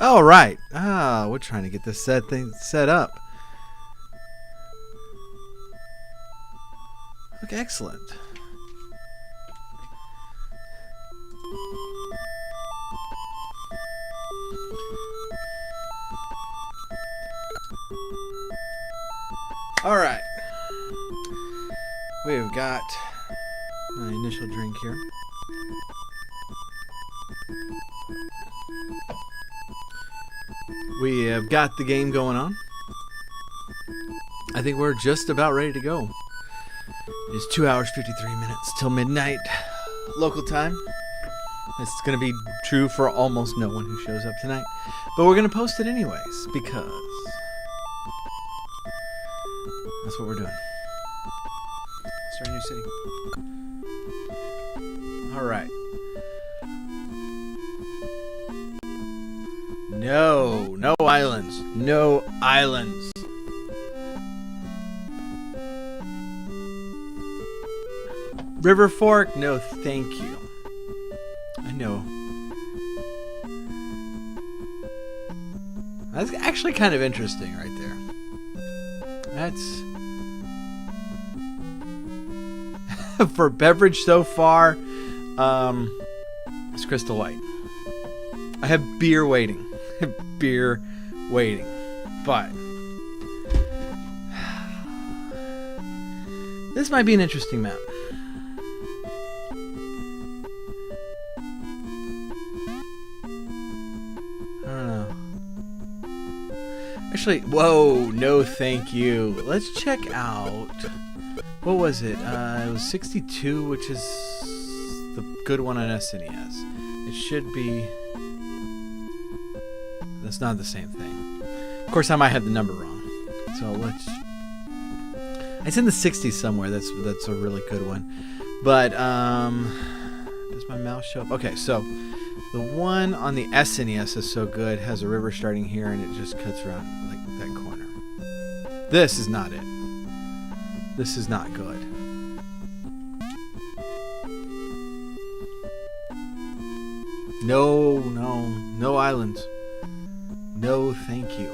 Oh, right. We're trying to get this thing set up. Okay, excellent. All right. We've got my initial drink here. We have got the game going on. I think we're just about ready to go. It's 2 hours, 53 minutes till midnight local time. It's going to be true for almost no one who shows up tonight. But we're going to post it anyways because that's what we're doing. Start a new city. All right. No islands. No islands. River Fork, no thank you. I know. That's actually kind of interesting right there. That's... for beverage so far, it's Crystal White. I have beer waiting. Beer waiting. But this might be an interesting map. I don't know. Actually, whoa, no thank you. Let's check out... what was it? It was 62, which is the good one on SNES. It should be... that's not the same thing. Of course, I might have the number wrong. So let's... it's in the 60s somewhere. That's a really good one. But, does my mouse show up? Okay, so the one on the SNES is so good. Has a river starting here, and it just cuts around like that corner. This is not it. This is not good. No islands. No, thank you.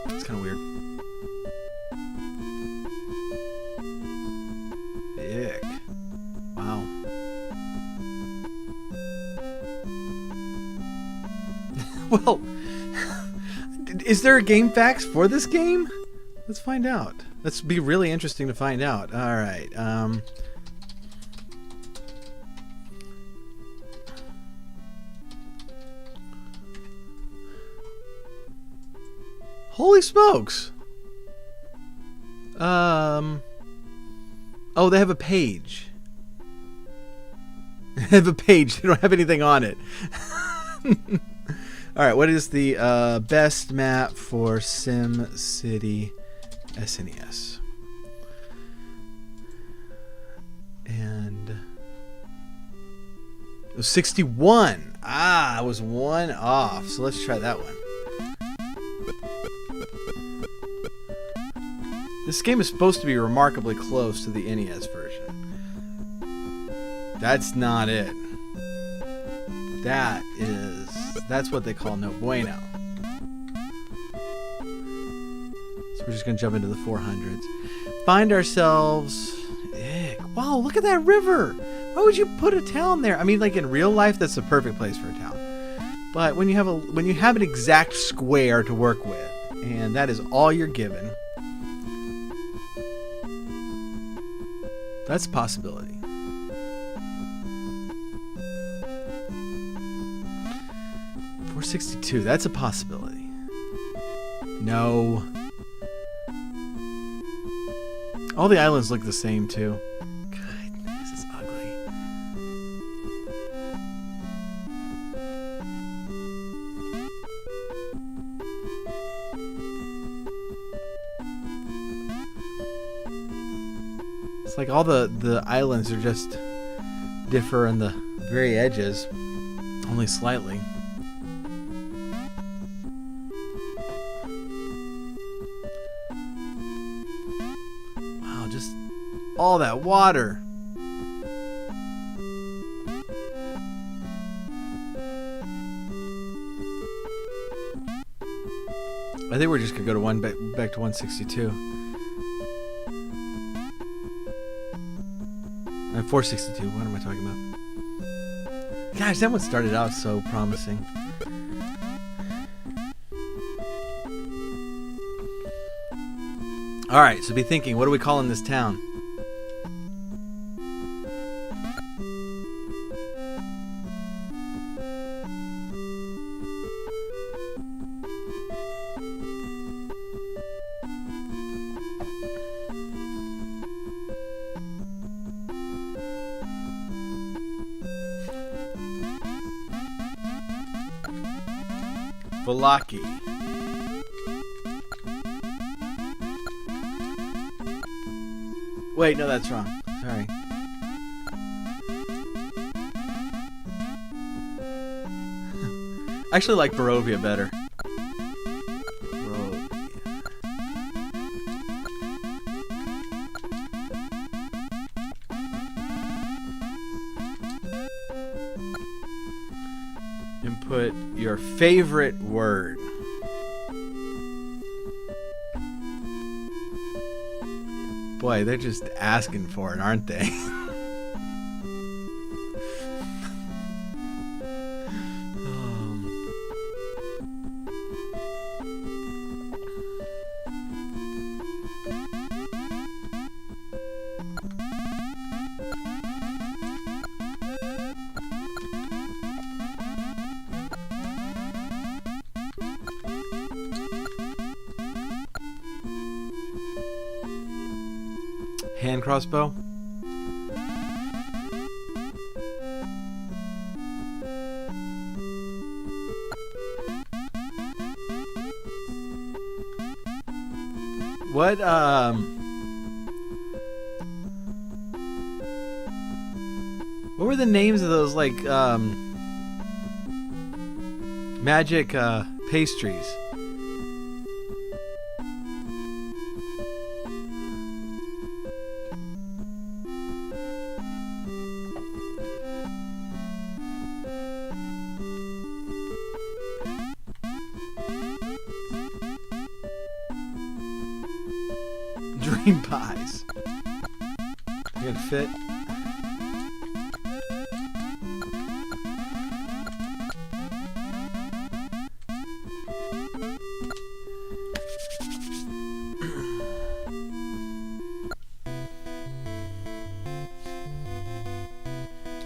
It's kind of weird. Ick. Wow. Well, is there a game facts for this game? Let's find out. Let's be really interesting to find out. All right. Holy smokes. Oh, they have a page. They have a page. They don't have anything on it. All right, what is the best map for SimCity SNES? And it was 61. I was one off. So let's try that one. This game is supposed to be remarkably close to the NES version. That's not it. That's what they call no bueno. So we're just gonna jump into the 400s. Find ourselves... ick. Wow, look at that river! Why would you put a town there? I mean, like in real life, that's the perfect place for a town. But when you have an exact square to work with, and that is all you're given, that's a possibility. .462, that's a possibility. No. All the islands look the same too. Goodness, it's ugly. It's like all the islands are just differ in the very edges, only slightly. Wow, just all that water. I think we're just gonna go to back to 162. 462. What am I talking about? Gosh, that one started out so promising. All right, so be thinking, what are we calling this town? Valaki. Wait, no, that's wrong. Sorry. I actually like Barovia better. Barovia. Input your favorite word. Boy, they're just asking for it, aren't they? Hand crossbow. What were the names of those like magic pastries? Dream pies. You gonna fit?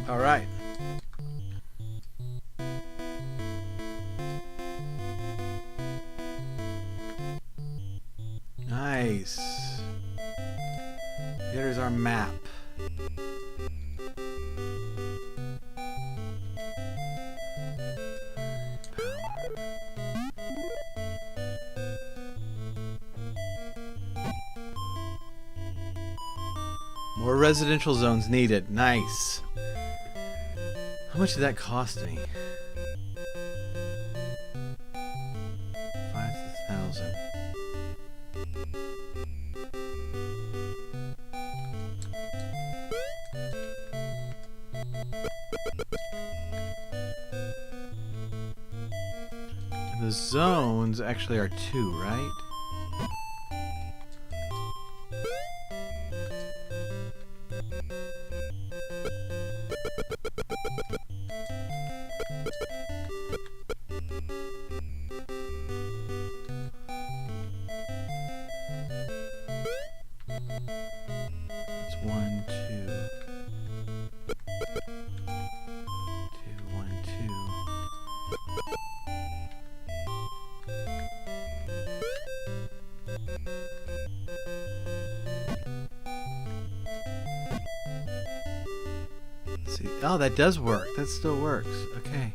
All right. Nice. Here's our map. More residential zones needed. Nice. How much did that cost me? 5,000. The zones actually are 2, right? It's 1, 2. 2, 1, 2. Let's see. Oh, that does work. That still works. Okay.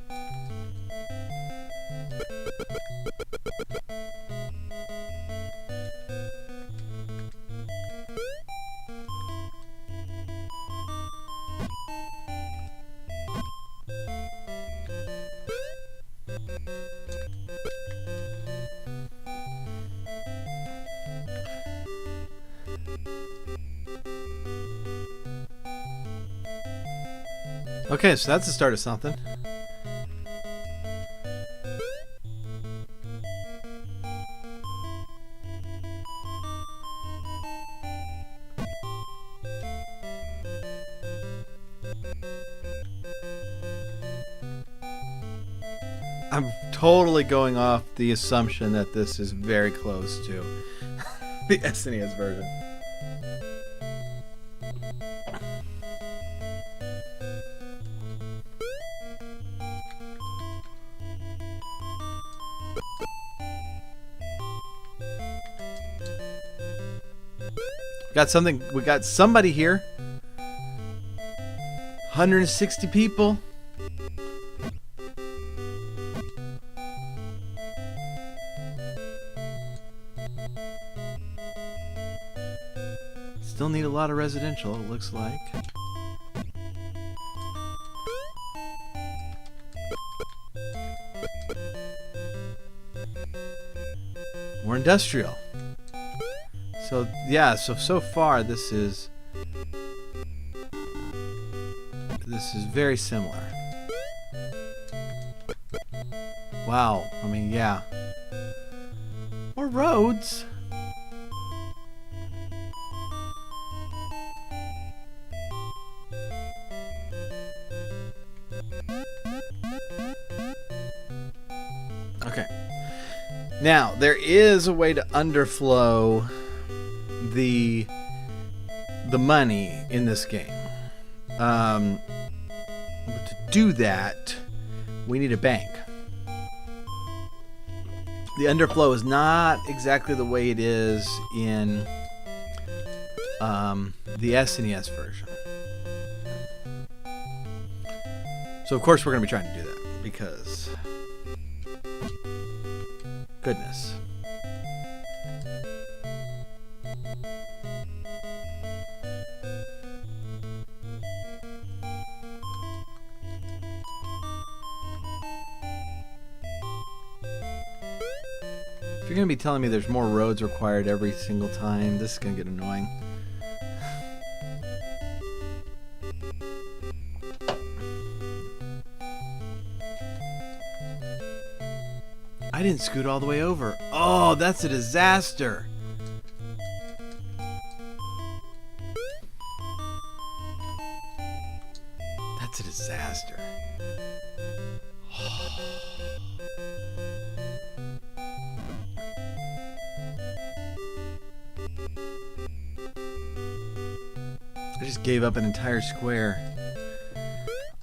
Okay, so that's the start of something. I'm totally going off the assumption that this is very close to the SNES version. We got somebody here. 160 people. Still need a lot of residential, it looks like. More industrial. So yeah, so far this is very similar. Wow, I mean, yeah. More roads. Okay. Now, there is a way to underflow the money in this game. But to do that, we need a bank. The underflow is not exactly the way it is in the SNES version. So of course we're going to be trying to do that because goodness. If you're going to be telling me there's more roads required every single time, this is going to get annoying. I didn't scoot all the way over. Oh, that's a disaster. That's a disaster. I just gave up an entire square.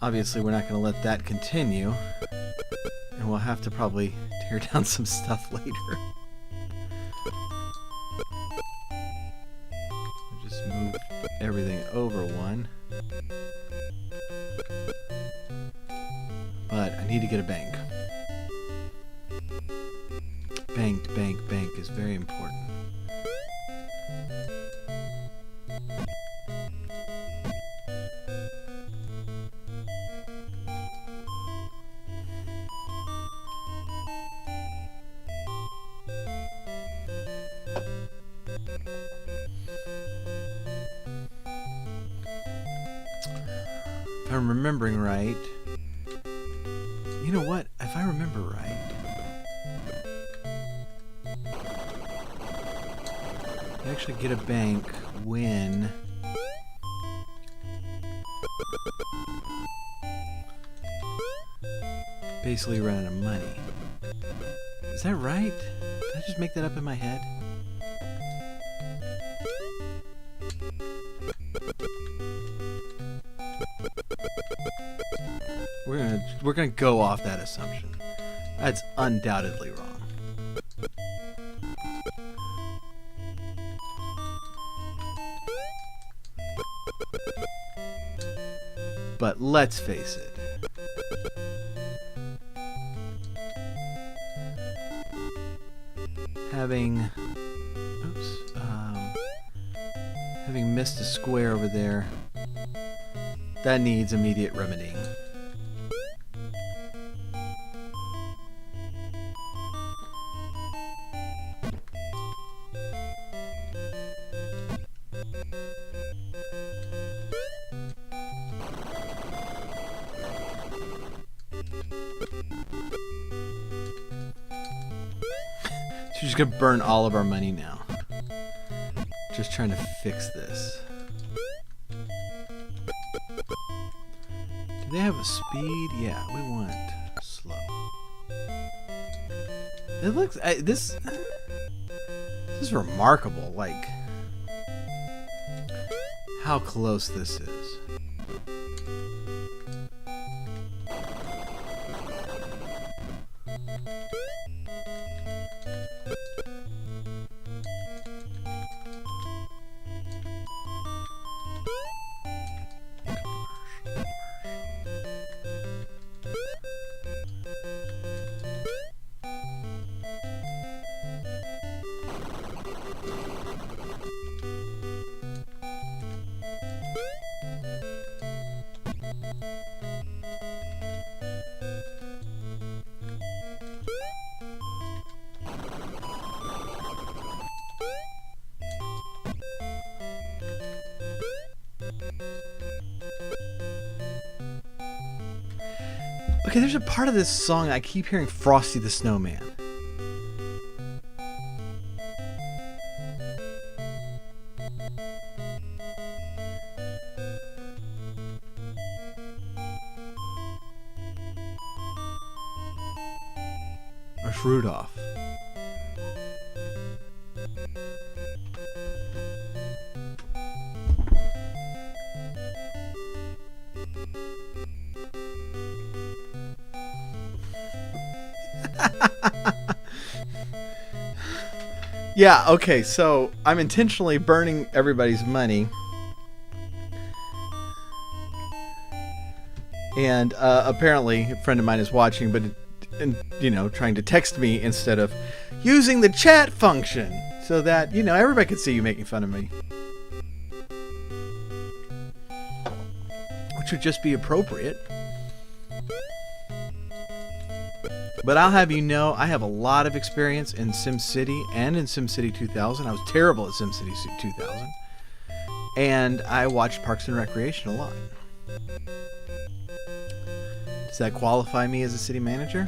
Obviously, we're not going to let that continue. And we'll have to probably tear down some stuff later. I'll just move everything over one. But I need to get a bank. Bank is very important. If I'm remembering right, you know what? If I remember right, you actually get a bank when basically run out of money. Is that right? Did I just make that up in my head? We're gonna go off that assumption. That's undoubtedly wrong. But let's face it. Having missed a square over there, that needs immediate remedying. She's just gonna burn all of our money now. Just trying to fix this. Do they have a speed? Yeah, we want slow. It looks this is remarkable. Like how close this is. Okay, there's a part of this song I keep hearing Frosty the Snowman. Or it's Rudolph. Yeah, okay, so I'm intentionally burning everybody's money. And apparently a friend of mine is watching, but trying to text me instead of using the chat function so that, everybody could see you making fun of me. Which would just be appropriate. But I'll have you know, I have a lot of experience in SimCity and in SimCity 2000. I was terrible at SimCity 2000. And I watched Parks and Recreation a lot. Does that qualify me as a city manager?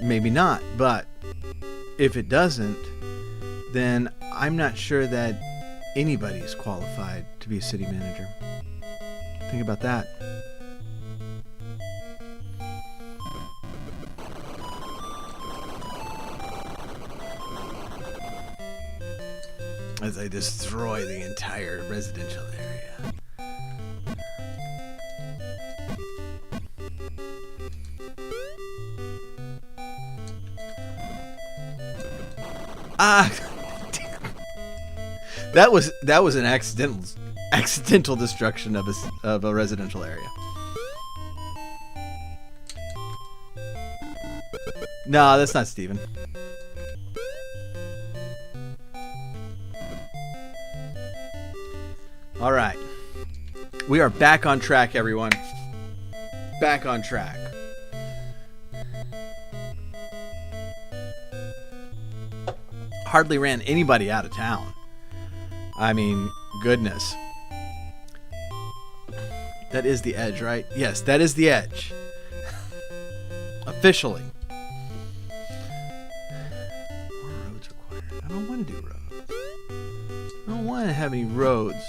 Maybe not, but if it doesn't, then I'm not sure that anybody is qualified to be a city manager. Think about that. As I destroy the entire residential area. Ah, that was an accidental destruction of a residential area. No, that's not Steven. All right. We are back on track, everyone. Back on track. Hardly ran anybody out of town. I mean, goodness. That is the edge, right? Yes, that is the edge. Officially. More roads required. I don't want to do roads. I don't want to have any roads.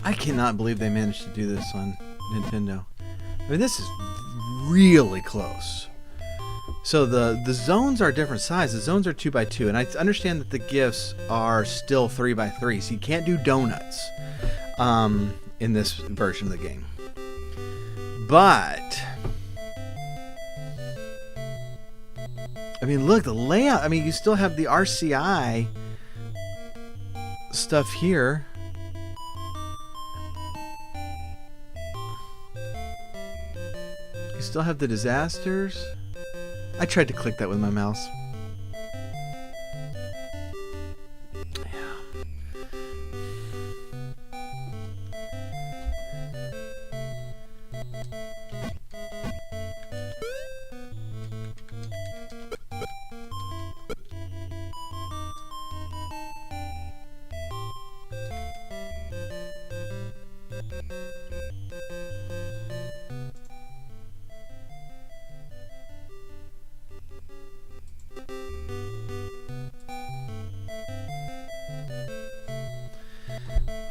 I cannot believe they managed to do this on Nintendo. I mean, this is really close. So the zones are different sizes. The zones are 2x2, and I understand that the gifts are still 3x3, so you can't do donuts in this version of the game. But I mean, look, the layout. I mean, you still have the RCI stuff here. You still have the disasters. I tried to click that with my mouse.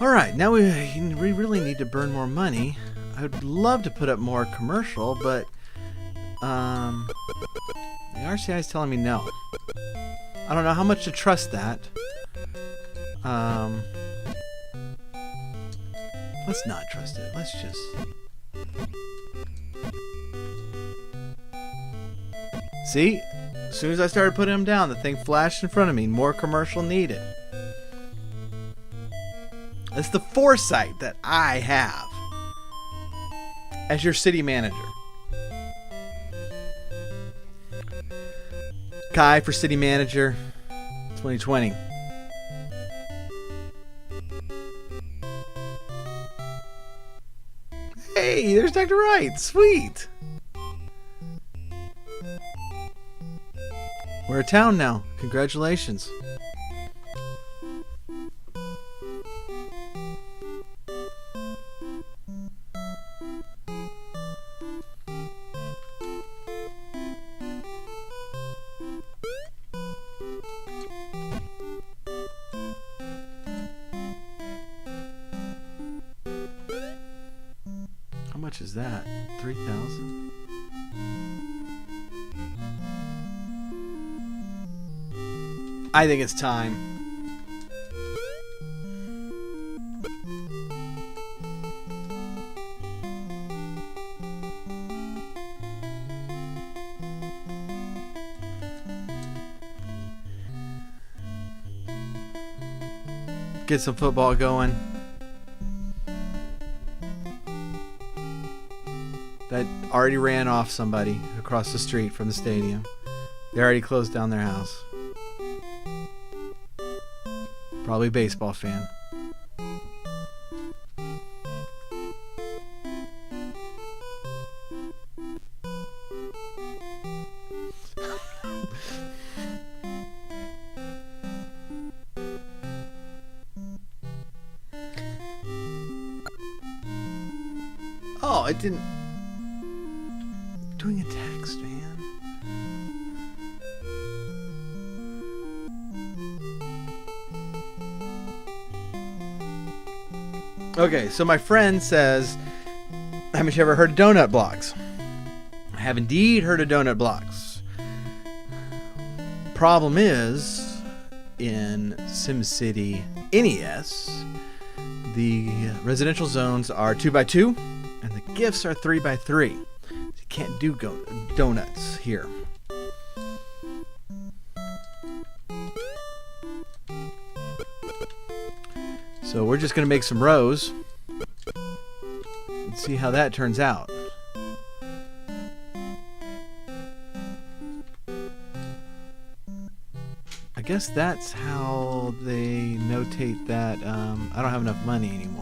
Alright, now we really need to burn more money. would love to put up more commercial, but the RCI is telling me no. I don't know how much to trust that. Let's not trust it. Let's just... See? As soon as I started putting them down, the thing flashed in front of me. More commercial needed. That's the foresight that I have as your city manager. Kai for city manager 2020. Hey, there's Dr. Wright. Sweet. We're a town now. Congratulations. How much is that? 3,000? I think it's time. Get some football going. That already ran off somebody across the street from the stadium. They already closed down their house. Probably a baseball fan. Oh, it didn't... Doing a text, man. Okay, so my friend says, haven't you ever heard of donut blocks? I have indeed heard of donut blocks. Problem is, in SimCity NES, the residential zones are 2x2, and the gifts are 3x3. So you can't do donuts here. So we're just going to make some rows and see how that turns out. I guess that's how they notate that I don't have enough money anymore.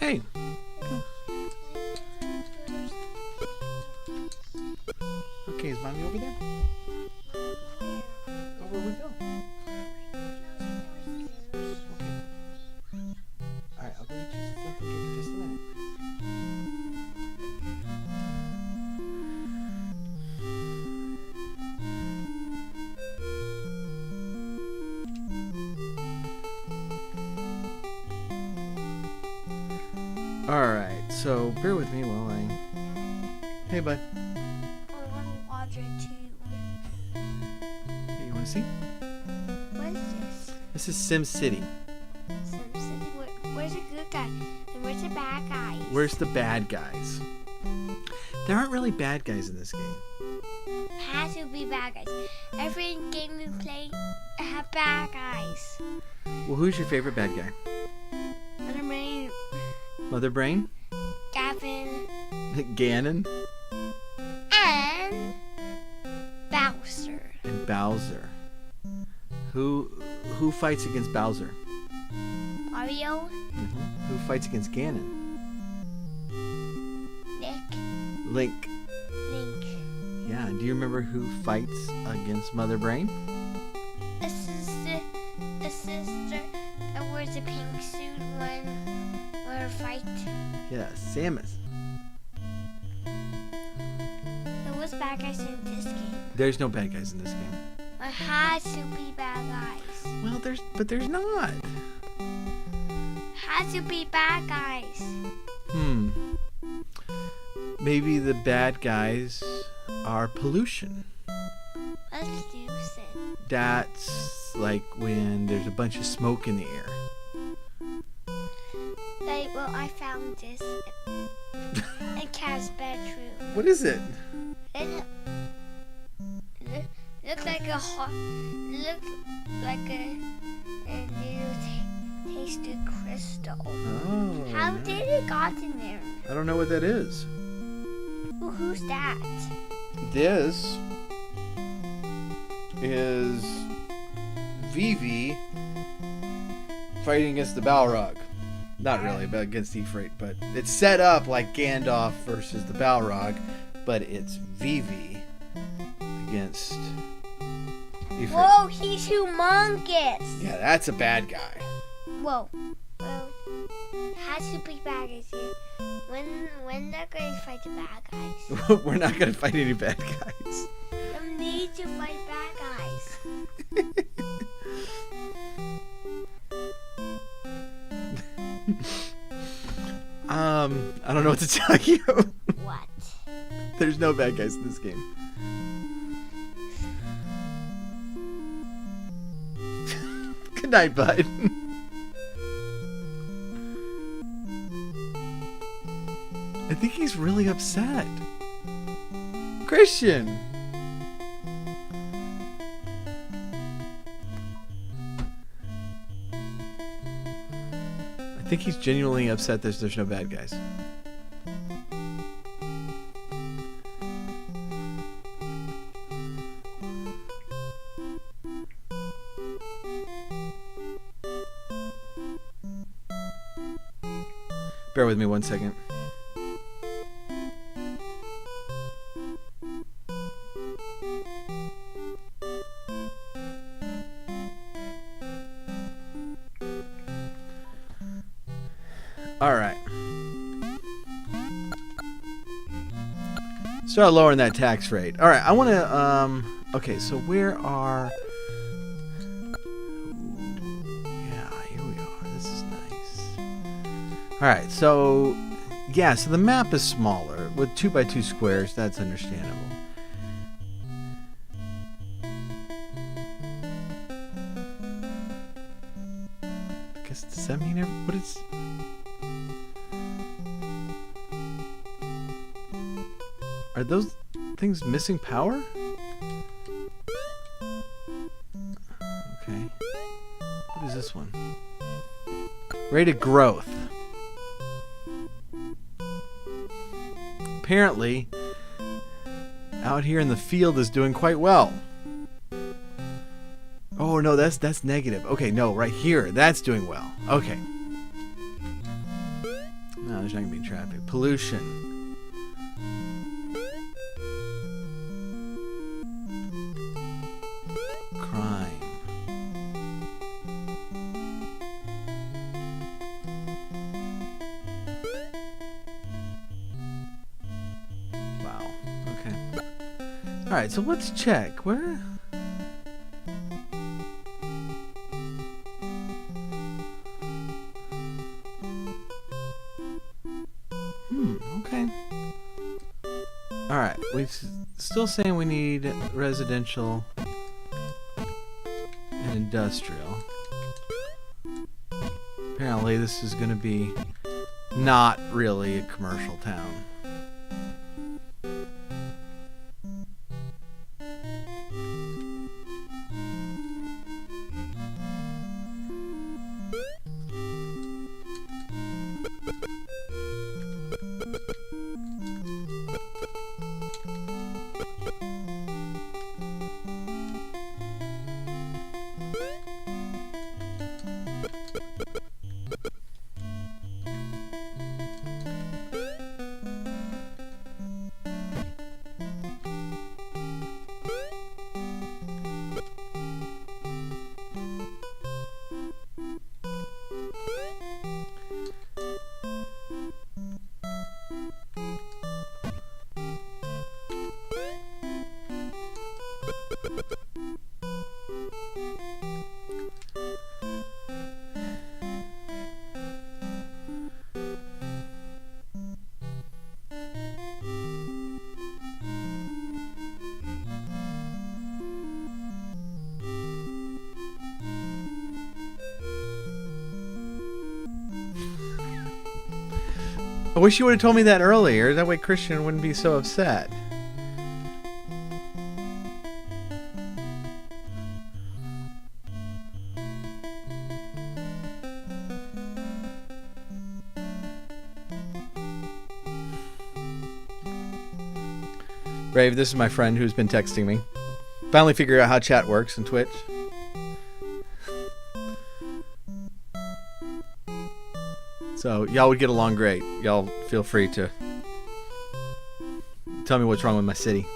Hey. Okay, is mommy over there? Oh, where we go? Okay. Alright, I'll go get you some stuff in just a minute. Alright, so bear with me while I... Hey, bud. I want to watch it too. Hey, you want to see? What is this? This is SimCity. SimCity. Where's the good guy? And where's the bad guys? Where's the bad guys? There aren't really bad guys in this game. Has to be bad guys. Every game we play have bad guys. Well, who's your favorite bad guy? Mother Brain, Mother Brain? Gavin, Ganon? and Bowser. And Bowser. Who who fights against Bowser? Mario. Who fights against Ganon? Link. Yeah, do you remember who fights against Mother Brain? A sister that wears a pink suit when a fight. Yeah, Samus. There was bad guys in this game. There's no bad guys in this game. There has to be bad guys. Well, there's not. Has to be bad guys. Maybe the bad guys are pollution. Let's do it. That's like when there's a bunch of smoke in the air. Like, well, I found this in Cat's bedroom. What is it? It looks like a new tasted crystal. Oh. How did it got in there? I don't know what that is. Well, who's that? This is Vivi fighting against the Balrog. Not really, but against Ifrit. But it's set up like Gandalf versus the Balrog, but it's Vivi against Ifrit. Whoa, he's humongous. Yeah, that's a bad guy. Whoa. Well, has to be bad guys here. When they're going to fight the bad guys? We're not going to fight any bad guys. We need to fight bad guys. I don't know what to tell you. What? There's no bad guys in this game. Good night, bud. I think he's really upset. Christian! I think he's genuinely upset that there's no bad guys. Bear with me 1 second. All right. Start lowering that tax rate. All right, I want to okay, so where are yeah, here we are. This is nice. All right, so yeah, so the map is smaller with 2x2 squares. That's understandable. I guess does that mean what is? Are those things missing power? Okay. What is this one? Rate of growth. Apparently, out here in the field is doing quite well. Oh no, that's negative. Okay, no, right here, that's doing well. Okay. No, there's not gonna be traffic. Pollution. Crime. Wow. Okay. All right. So let's check where. Okay. All right. We're still saying we need residential. Industrial. Apparently this is going to be not really a commercial town. I wish you would have told me that earlier. That way Christian wouldn't be so upset. Brave, this is my friend who's been texting me. Finally figured out how chat works in Twitch. So y'all would get along great. Y'all feel free to tell me what's wrong with my city.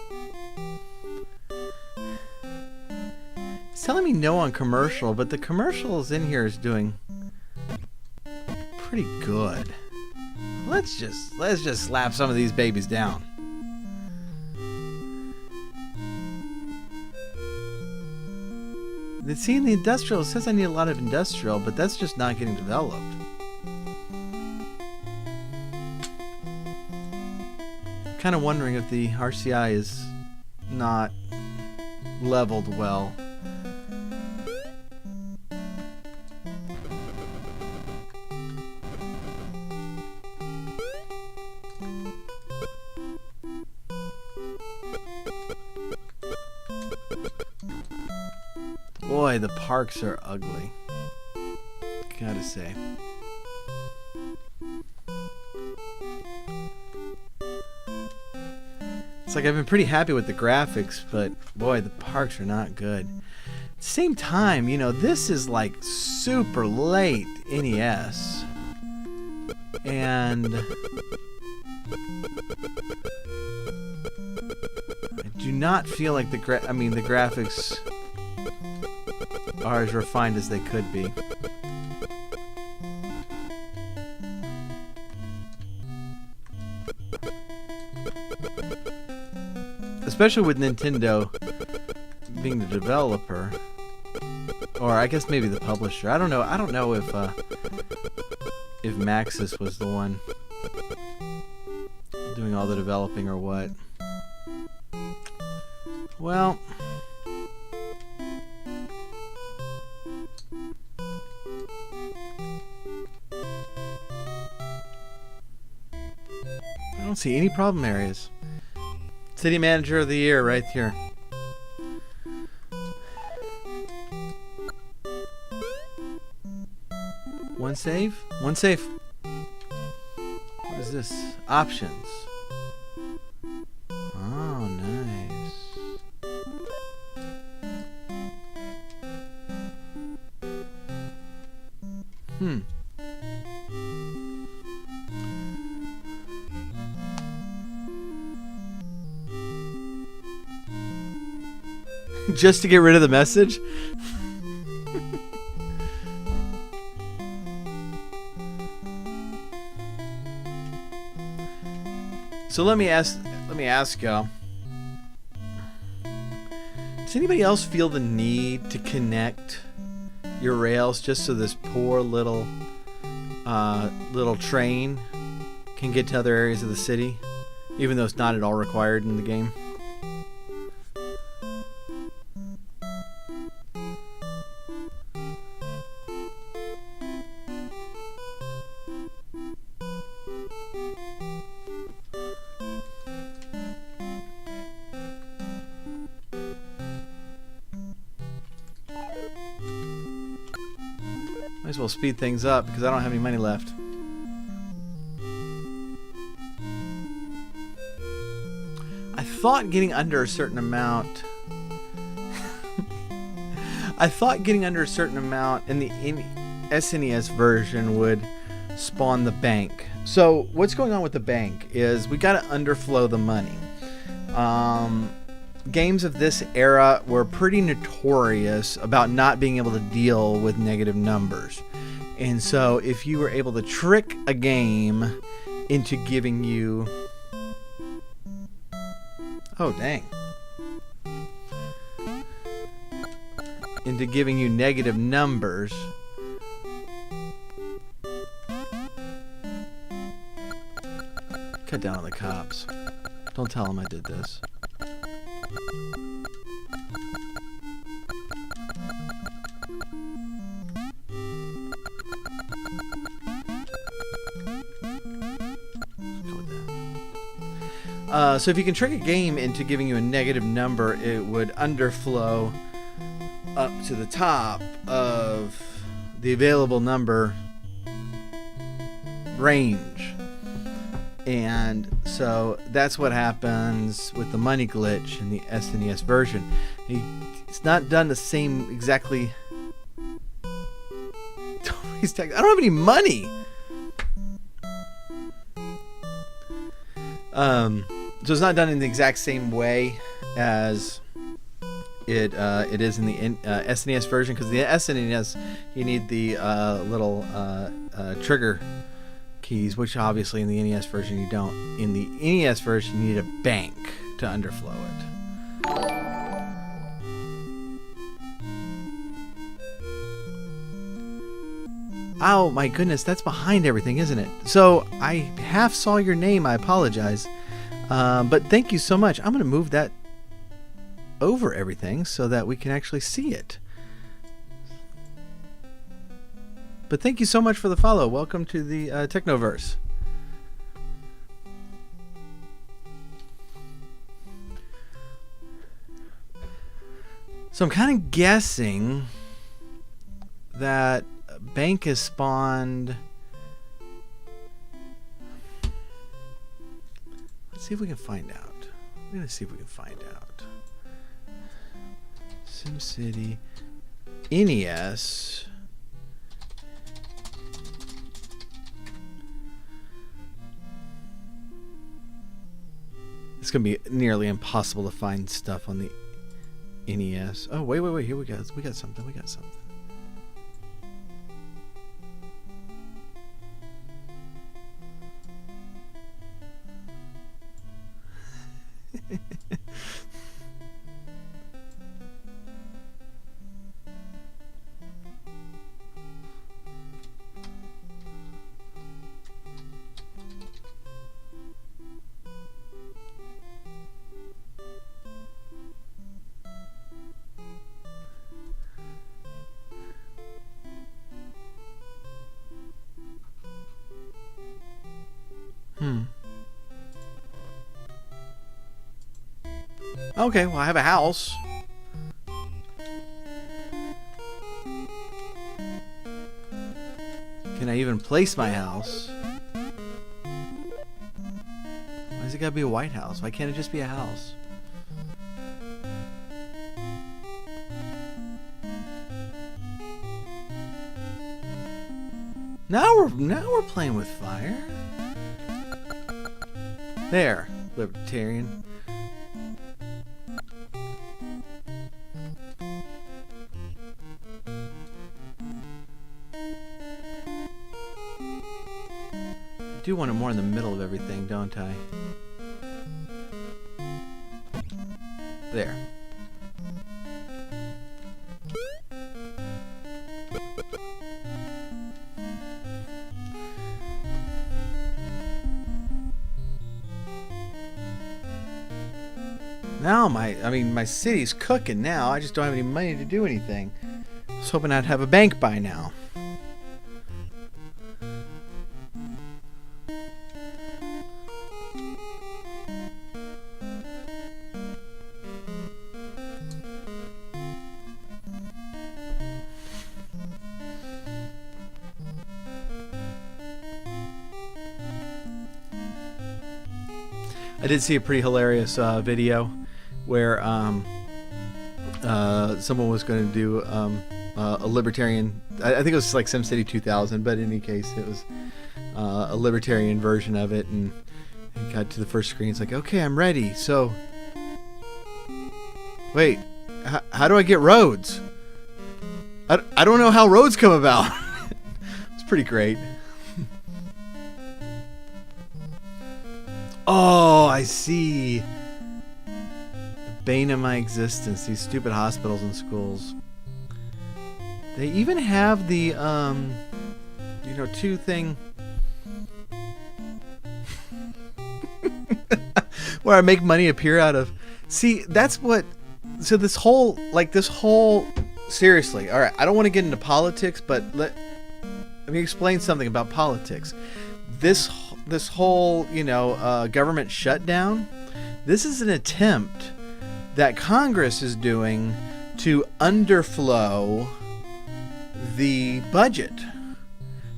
It's telling me no on commercial, but the commercials in here is doing pretty good. Let's just slap some of these babies down. See, in the industrial, it says I need a lot of industrial, but that's just not getting developed. I'm kind of wondering if the RCI is not leveled well. Boy, the parks are ugly. Gotta say. It's like I've been pretty happy with the graphics, but boy, the parks are not good. At the same time, you know, this is like super late NES. And I do not feel like the graphics are as refined as they could be. Especially with Nintendo being the developer, or I guess maybe the publisher. I don't know if Maxis was the one doing all the developing or what. Well, I don't see any problem areas. City Manager of the Year right here. One save? One save. What is this? Options. Oh, nice. Just to get rid of the message? So let me ask y'all. Does anybody else feel the need to connect your rails just so this poor little train can get to other areas of the city, even though it's not at all required in the game? Might as well speed things up because I don't have any money left. I thought getting under a certain amount in the SNES version would spawn the bank. So what's going on with the bank is we got to underflow the money. Games of this era were pretty notorious about not being able to deal with negative numbers. And so if you were able to trick a game into giving you... Oh, dang. Into giving you negative numbers... Cut down on the cops. Don't tell them I did this. So if you can trick a game into giving you a negative number, it would underflow up to the top of the available number range. And so that's what happens with the money glitch in the SNES version. It's not done the same exactly. I don't have any money. So it's not done in the exact same way as it is in the SNES version, because the SNES you need the little trigger keys, which obviously in the NES version you don't. In the NES version you need a bank to underflow it. Oh my goodness, that's behind everything, isn't it? So I half saw your name, I apologize. But thank you so much. I'm going to move that over everything so that we can actually see it. But thank you so much for the follow. Welcome to the Technoverse. So I'm kind of guessing that bank is spawned. Let's see if we can find out. We're going to see if we can find out. SimCity NES. It's going to be nearly impossible to find stuff on the NES. Oh, wait. Here we go. We got something. Okay, well I have a house. Can I even place my house? Why does it gotta be a white house? Why can't it just be a house? Now we're playing with fire. There, libertarian. I do want it more in the middle of everything, don't I? There. Now my city's cooking now. I just don't have any money to do anything. I was hoping I'd have a bank by now. I did see a pretty hilarious video where someone was going to do a libertarian. I think it was like SimCity 2000, but in any case, it was a libertarian version of it. And it got to the first screen. It's like, okay, I'm ready. So, wait, how do I get roads? I don't know how roads come about. It's pretty great. Oh, I see. The bane of my existence. These stupid hospitals and schools. They even have the, two thing. Where I make money appear out of. See, that's what. So this whole. Seriously. Alright, I don't want to get into politics, but let me explain something about politics. This whole, government shutdown This is an attempt that Congress is doing to underflow the budget.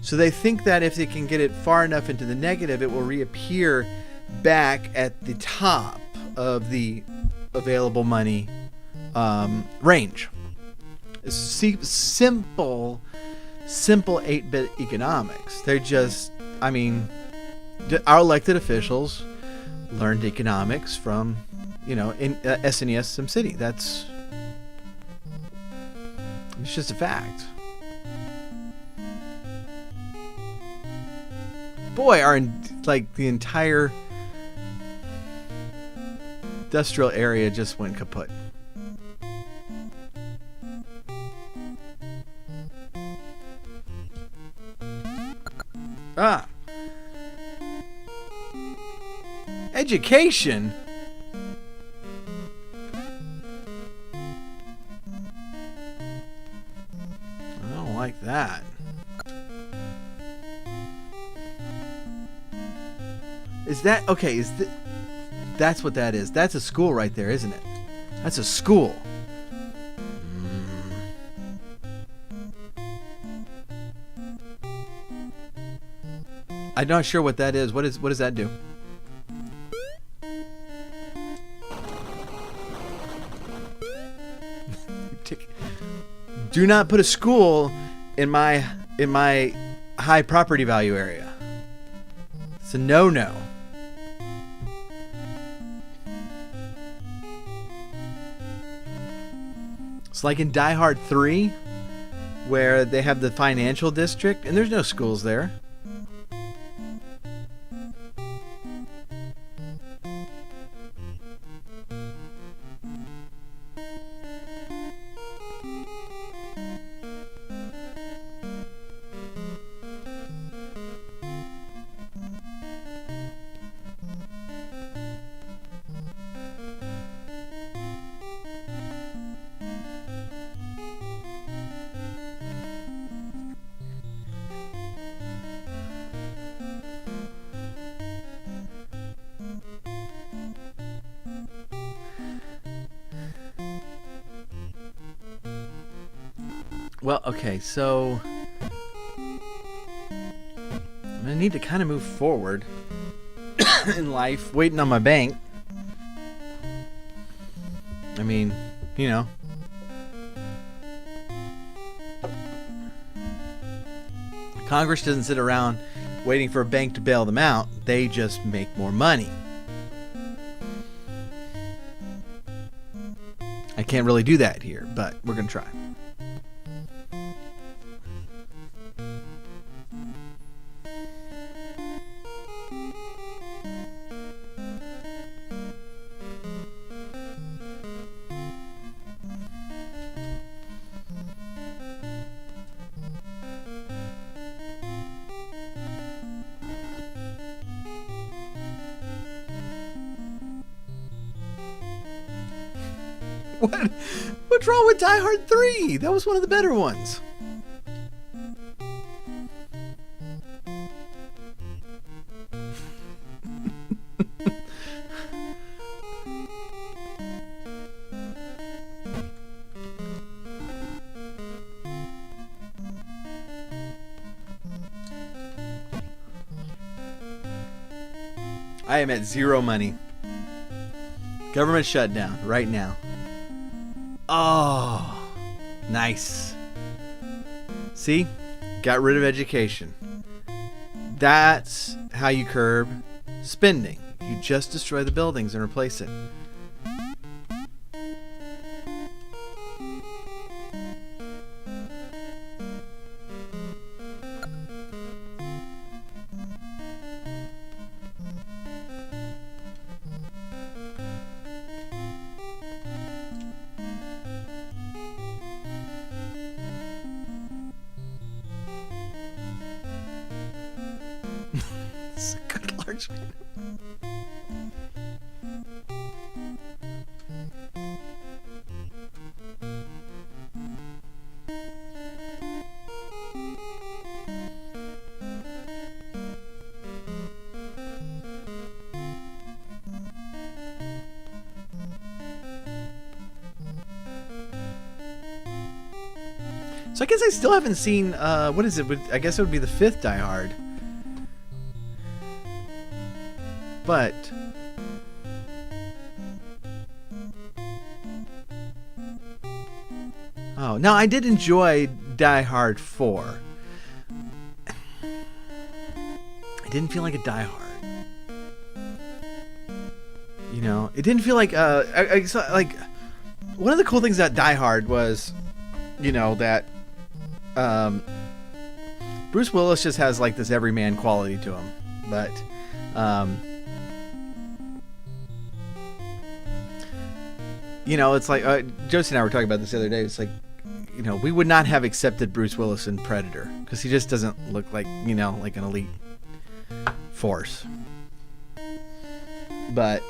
So they think that if they can get it far enough into the negative, it will reappear back at the top of the available money range. Simple 8-bit economics. They're just, I mean, our elected officials learned economics from, in SNES SimCity. It's just a fact. Boy, the entire industrial area just went kaput. Education? I don't like that. Is that okay? That's what that is. That's a school right there, isn't it? That's a school. I'm not sure what that is. What does that do? Do not put a school in my high property value area. It's a no-no. It's like in Die Hard 3, where they have the financial district, and there's no schools there. Well, okay, so I'm gonna need to kind of move forward in life, waiting on my bank. I mean, Congress doesn't sit around waiting for a bank to bail them out. They just make more money. I can't really do that here, but we're gonna try. What's wrong with Die Hard 3? That was one of the better ones. I am at zero money. Government shutdown right now. Oh, nice. See? Got rid of education. That's how you curb spending. You just destroy the buildings and replace it. It's a good large man. So I guess I still haven't seen, what is it? I guess it would be the 5th Die Hard. But oh, now I did enjoy Die Hard 4. It didn't feel like a Die Hard. You know, it didn't feel like like one of the cool things about Die Hard was, you know, that Bruce Willis just has like this everyman quality to him, but you know, it's like Josie and I were talking about this the other day. It's like, you know, we would not have accepted Bruce Willis in Predator because he just doesn't look like, you know, like an elite force. But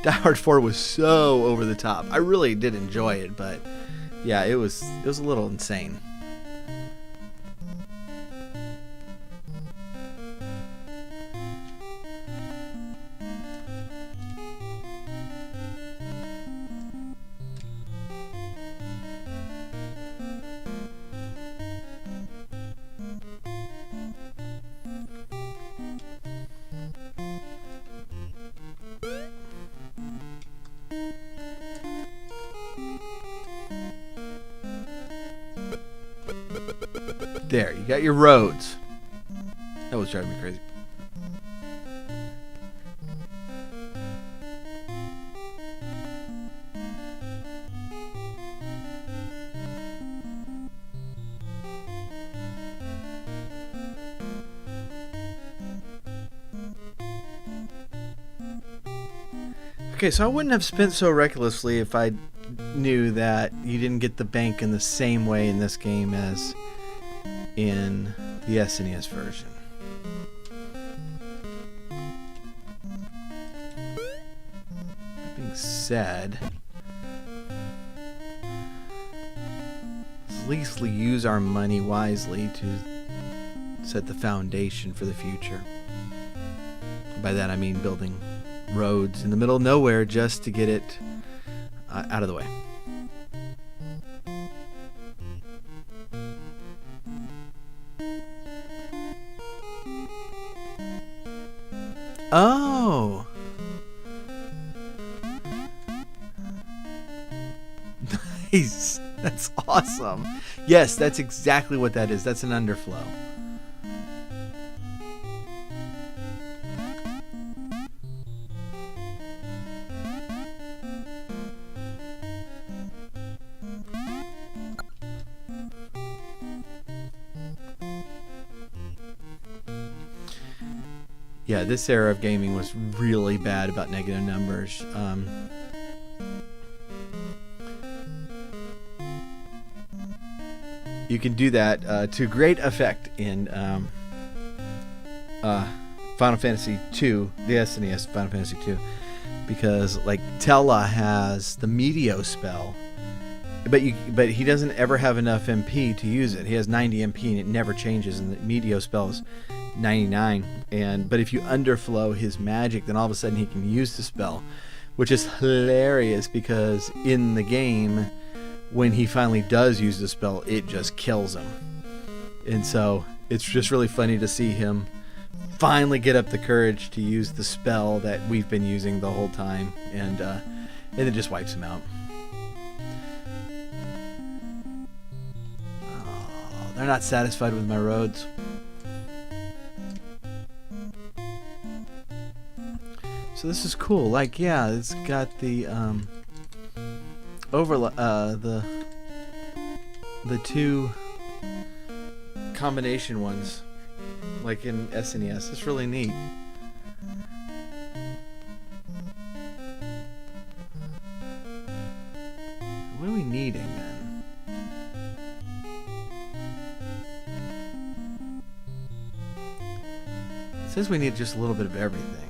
Die Hard 4 was so over the top. I really did enjoy it, but yeah, it was a little insane. There, you got your roads. That was driving me crazy. Okay, so I wouldn't have spent so recklessly if I knew that you didn't get the bank in the same way in this game as in the SNES version. That being said, let's at least use our money wisely to set the foundation for the future. By that I mean building roads in the middle of nowhere just to get it out of the way. Oh. Nice. That's awesome. Yes, that's exactly what that is. That's an underflow. Yeah, this era of gaming was really bad about negative numbers. You can do that to great effect in Final Fantasy II, the SNES Final Fantasy II, because like Tella has the Meteo spell, but he doesn't ever have enough MP to use it. He has 90 MP and it never changes, and the Meteo spell is 99. But if you underflow his magic, then all of a sudden he can use the spell, which is hilarious because in the game, when he finally does use the spell, it just kills him. And so it's just really funny to see him finally get up the courage to use the spell that we've been using the whole time, and it just wipes him out. Oh, they're not satisfied with my roads. So this is cool. Like, yeah, it's got the the two combination ones, like in SNES. It's really neat. What are we needing then? It says we need just a little bit of everything.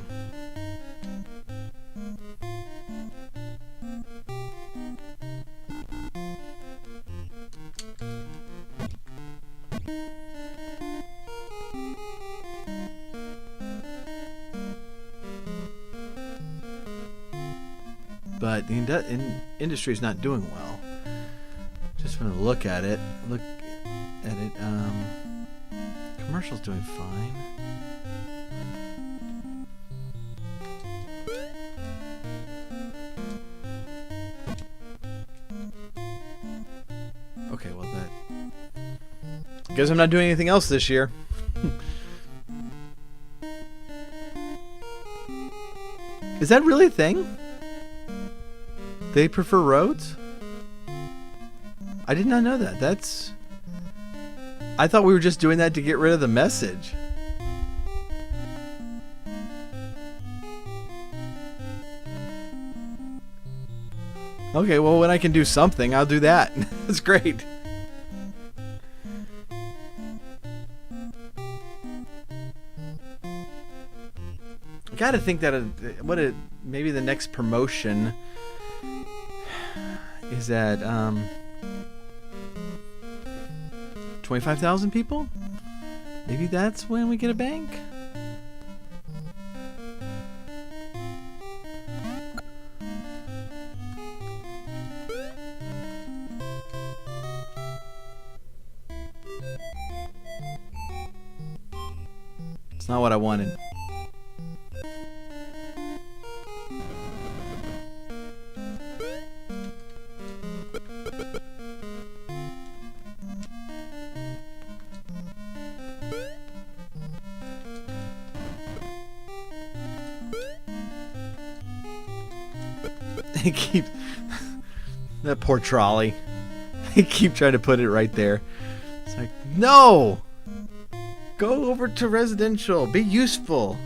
But the industry is not doing well. Just I'm gonna look at it. Commercial's doing fine. Okay, well that. Guess I'm not doing anything else this year. Is that really a thing? They prefer roads? I did not know that. I thought we were just doing that to get rid of the message. Okay, well, when I can do something, I'll do that. That's great. I gotta think that maybe the next promotion is at 25,000 people. Maybe that's when we get a bank. It's not what I wanted. They keep that poor trolley. They keep trying to put it right there. It's like, no! Go over to residential. Be useful.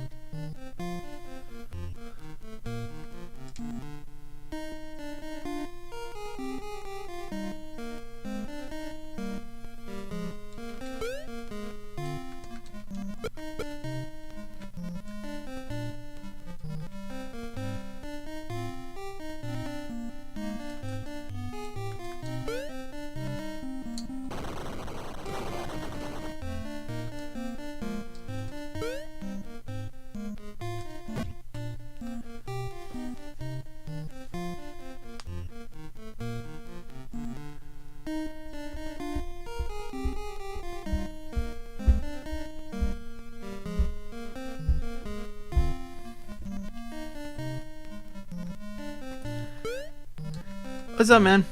What's up, man?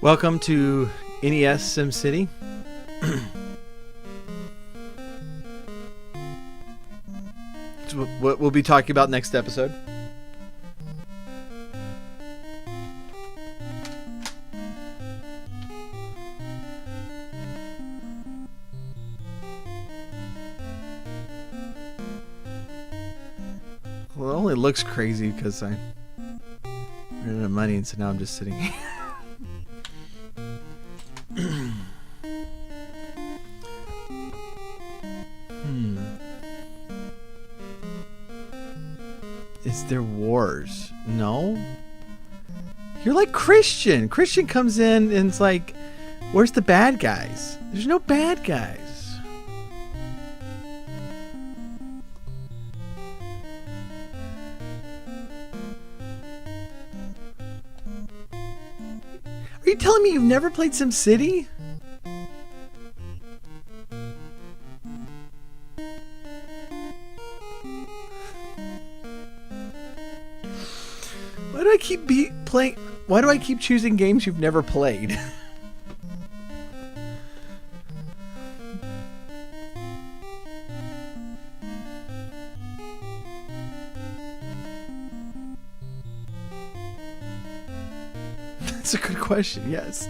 Welcome to NES SimCity. What we'll be talking about next episode. Well, it only looks crazy because I ran out of money, and so now I'm just sitting here. Is there wars? No. You're like Christian. Christian comes in and it's like, where's the bad guys? There's no bad guys. Are you telling me you've never played SimCity? Why do I keep playing? Why do I keep choosing games you've never played? That's a good question. Yes.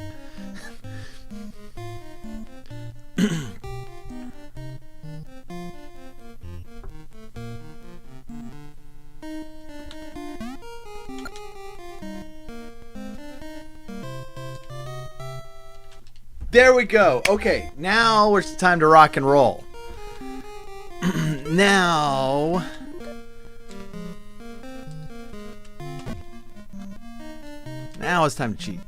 There we go. Okay, now it's time to rock and roll. Now it's time to cheat.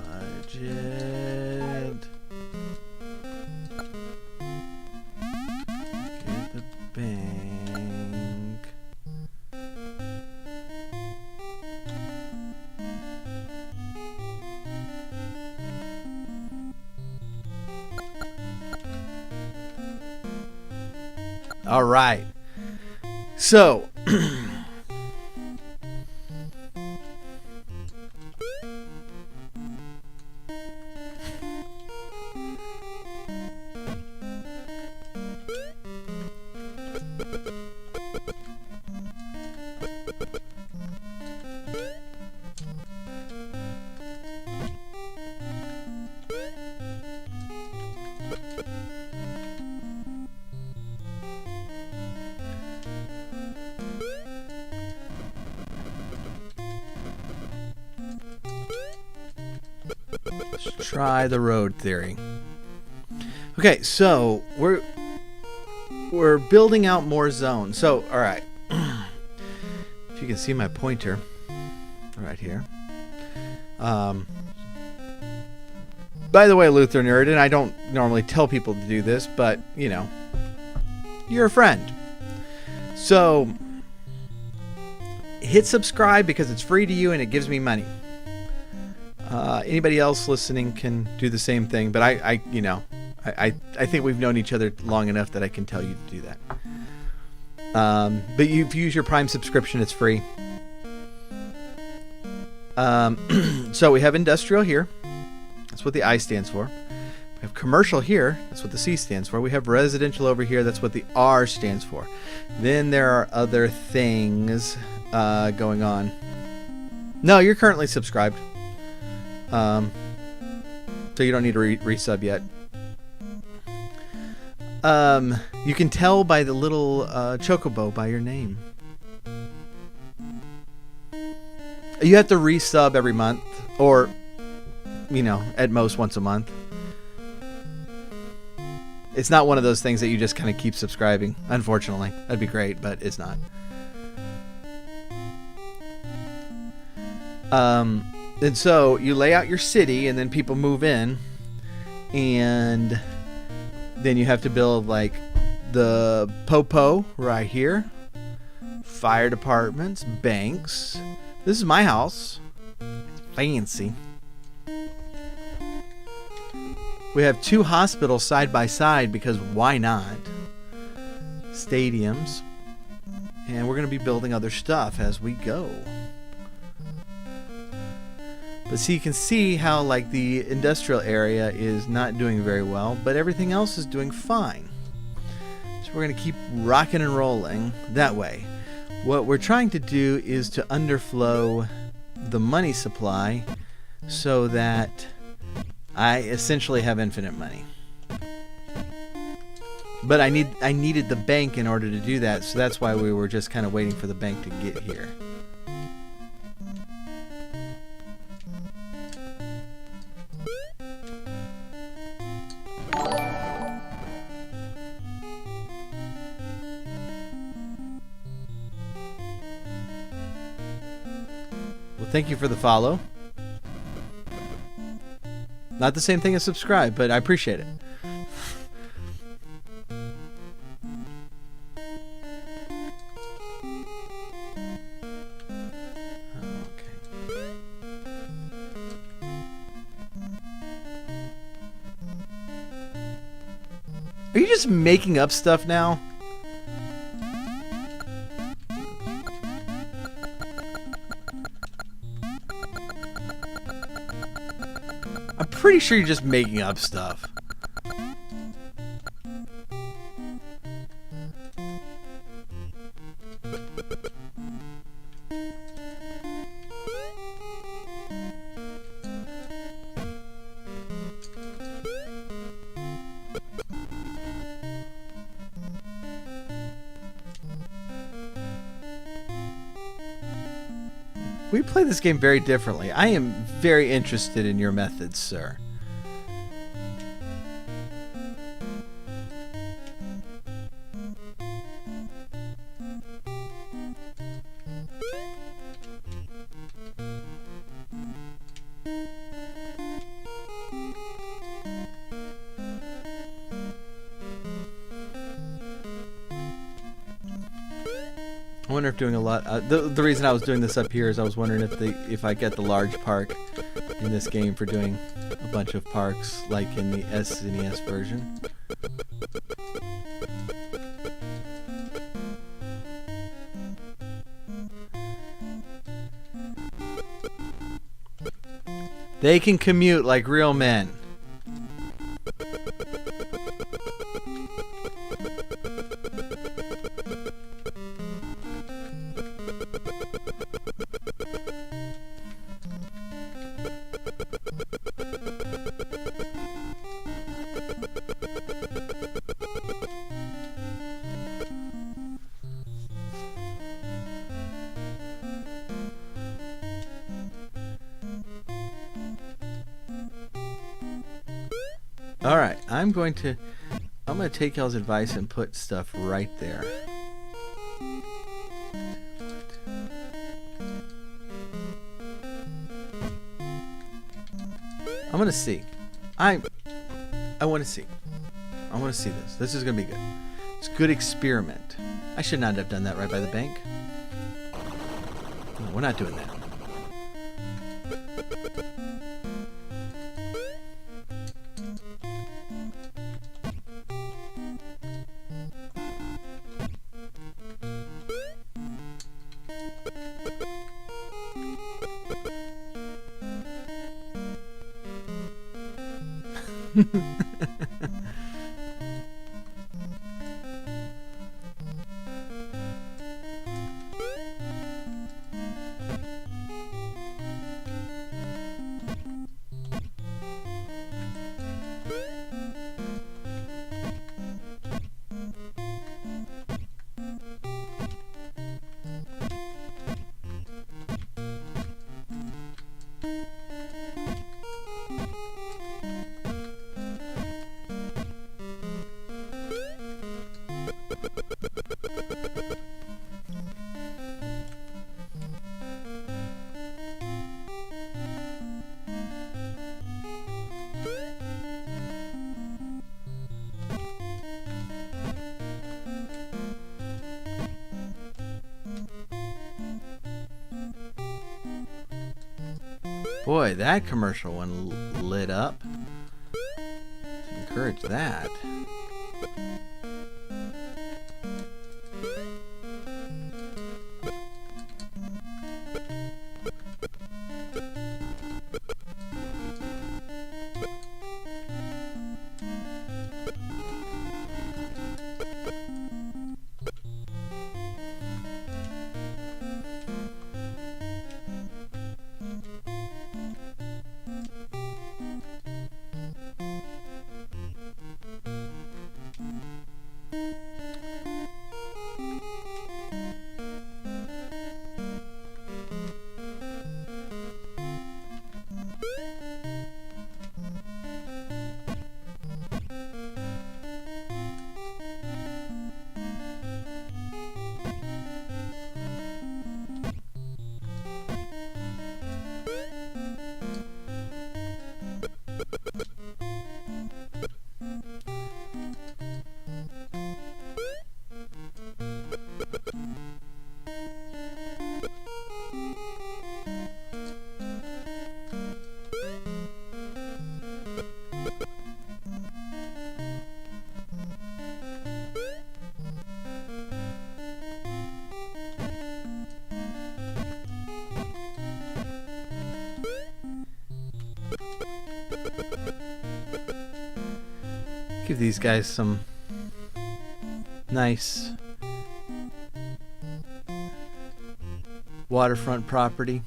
Budget. Get the bank. All right. So, let's try the road theory. Okay, so we're building out more zones. So, all right. If you can see my pointer right here. By the way, Luther Nerd, and I don't normally tell people to do this, but, you know, you're a friend. So, hit subscribe because it's free to you and it gives me money. Anybody else listening can do the same thing, but I think we've known each other long enough that I can tell you to do that. But if you use your Prime subscription, it's free. So we have industrial here. That's what the I stands for. We have commercial here. That's what the C stands for. We have residential over here. That's what the R stands for. Then there are other things going on. No, you're currently subscribed. So you don't need to resub yet. You can tell by the little chocobo by your name. You have to resub every month, or, you know, at most once a month. It's not one of those things that you just kind of keep subscribing, unfortunately. That'd be great, but it's not. And so you lay out your city, and then people move in, and then you have to build like the popo right here, fire departments, banks. This is my house. It's fancy. We have 2 hospitals side by side because why not? Stadiums. And we're going to be building other stuff as we go. But see, you can see how like the industrial area is not doing very well, but everything else is doing fine. So we're going to keep rocking and rolling that way. What we're trying to do is to underflow the money supply so that I essentially have infinite money. But I needed the bank in order to do that, so that's why we were just kind of waiting for the bank to get here. Thank you for the follow. Not the same thing as subscribe, but I appreciate it. Okay. Are you just making up stuff now? Pretty sure you're just making up stuff. We play this game very differently. I am very interested in your methods, sir. I wonder if doing a lot. The reason I was doing this up here is I was wondering if I get the large park in this game for doing a bunch of parks like in the SNES version. They can commute like real men. Alright, I'm going to take y'all's advice and put stuff right there. I'm gonna see. I want to see. I want to see this. This is gonna be good. It's a good experiment. I should not have done that right by the bank. No, we're not doing that. Boy, that commercial one lit up. Encourage that. Give these guys some nice waterfront property.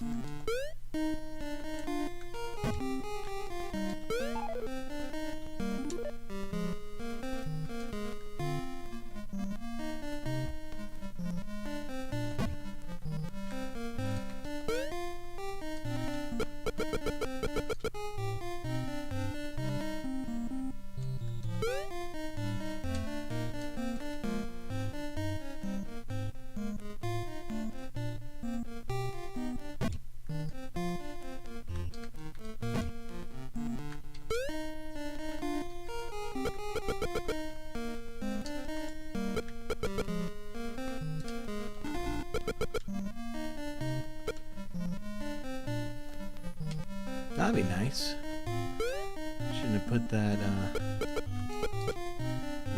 That'd be nice. Shouldn't have put that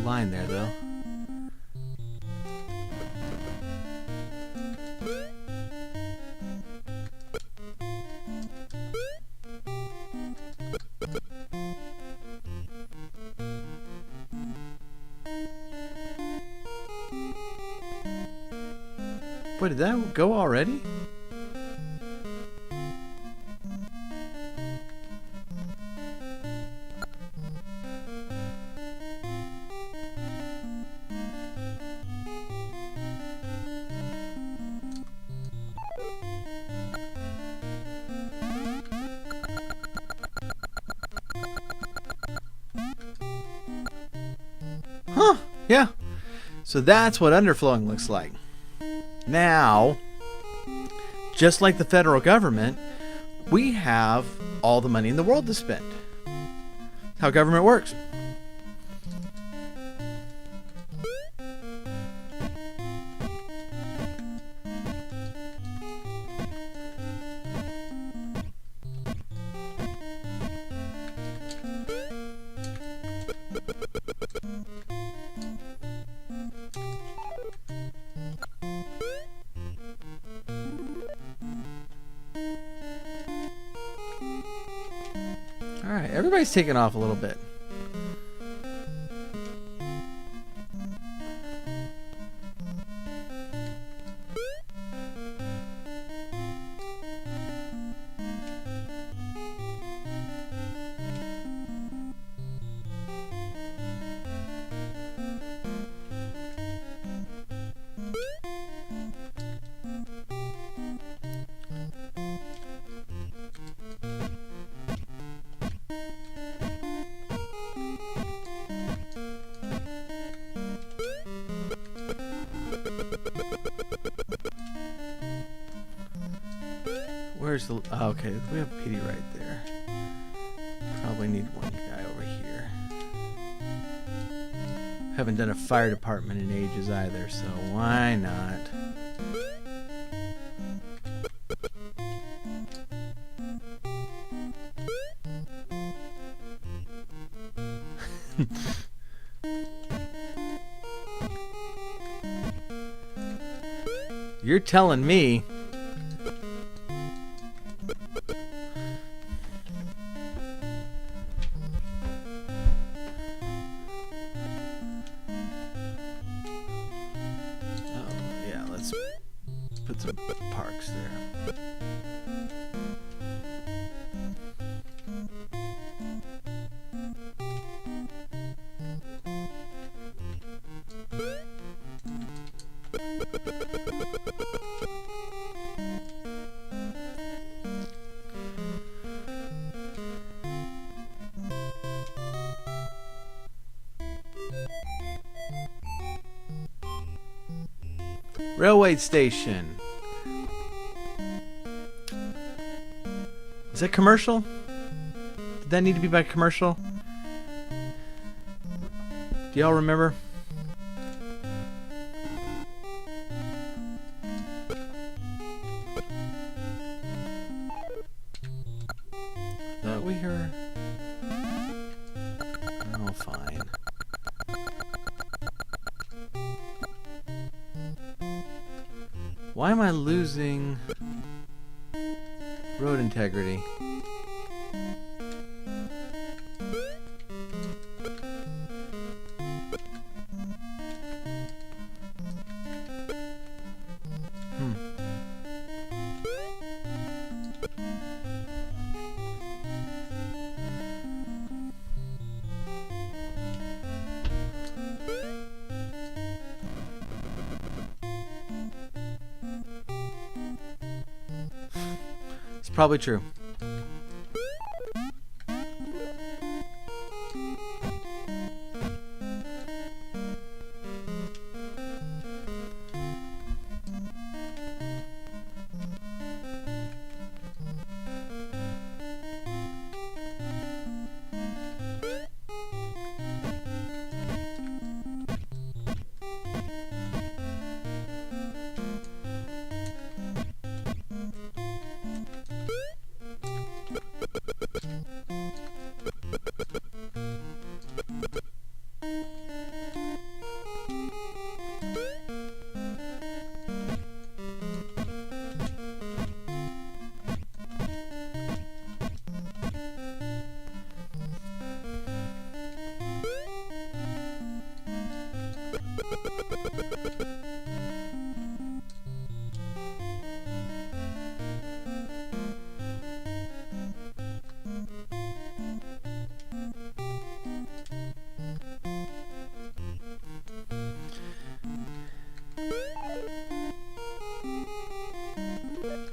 line there, though. Boy, did that go already? Huh, yeah. So that's what underflowing looks like. Now, just like the federal government, we have all the money in the world to spend. How government works. Alright, everybody's taking off a little bit. Where's the... Oh, okay, we have Petey right there. Probably need one guy over here. Haven't done a fire department in ages either, so why not? You're telling me. Put some parks there. Railway station. Is that commercial? Did that need to be by commercial? Do y'all remember? Thought we heard. Oh, fine. Why am I losing road integrity? It's probably true.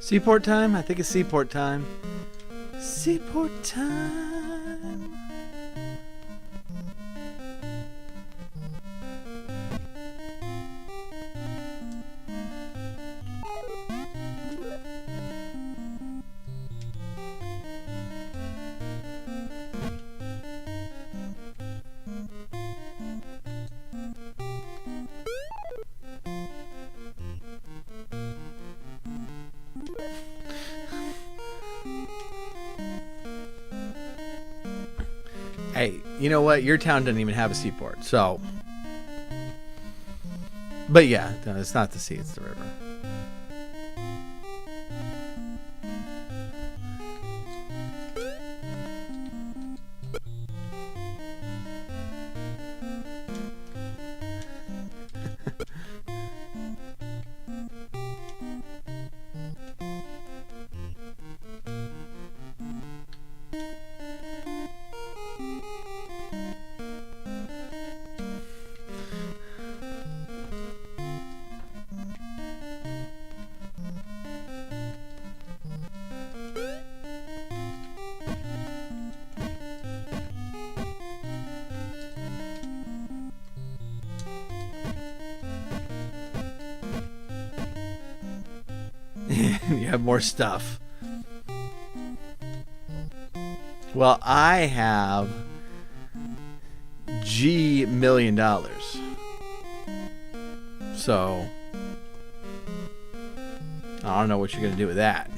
Seaport time? I think it's seaport time. Seaport time. Hey, you know what? Your town doesn't even have a seaport, so. But yeah, no, it's not the sea, it's the river. You have more stuff. Well, I have $1 million. So I don't know what you're going to do with that.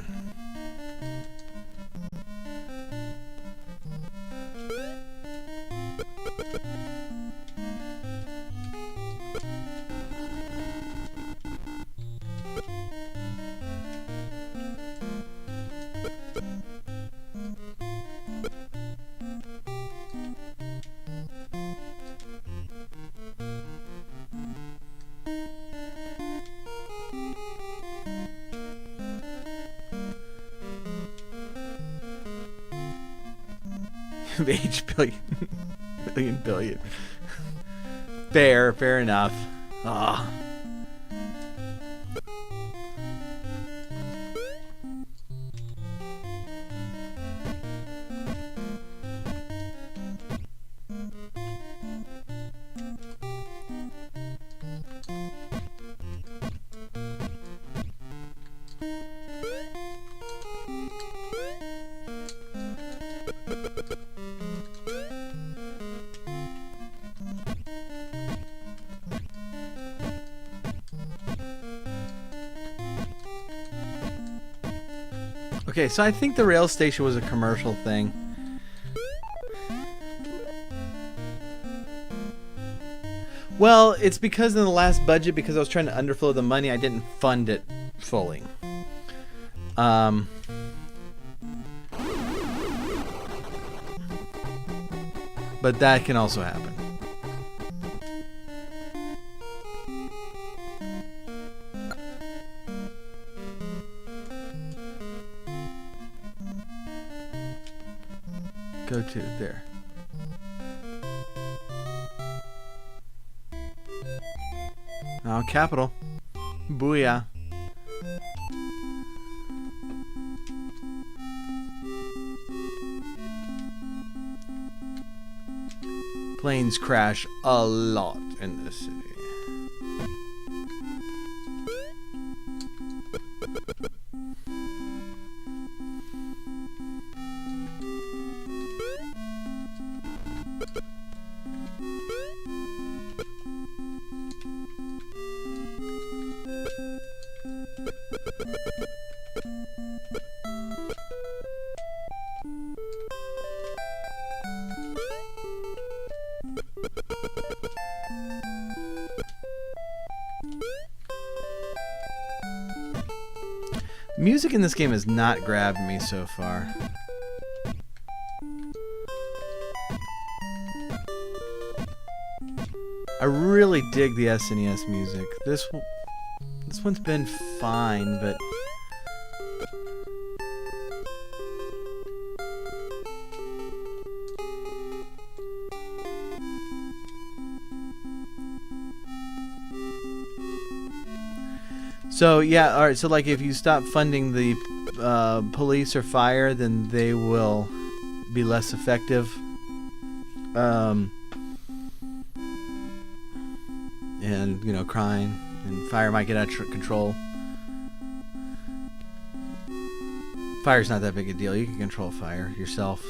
H billion. Fair enough. Ah. Okay, so I think the rail station was a commercial thing. Well, it's because in the last budget, because I was trying to underflow the money, I didn't fund it fully. But that can also happen. Go to there. Now capital. Booyah. Planes crash a lot in this city. Music in this game has not grabbed me so far. I really dig the SNES music. This one's been fine, but so yeah, all right. So like, if you stop funding the police or fire, then they will be less effective. And you know, crime and fire might get out of control. Fire's not that big a deal. You can control fire yourself.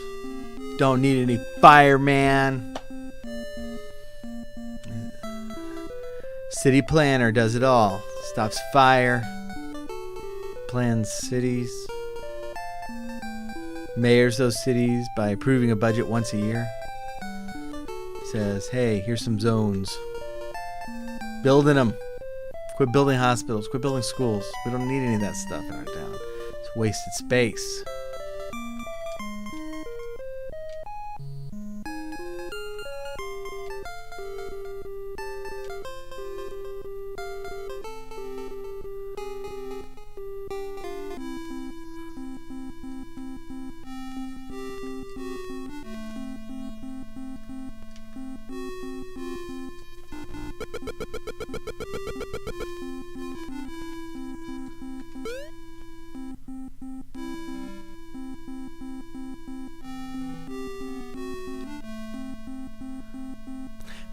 Don't need any fireman. City planner does it all. Stops fire. Plans cities. Mayors those cities by approving a budget once a year. Says, hey, here's some zones. Building them. Quit building hospitals. Quit building schools. We don't need any of that stuff in our town. It's wasted space.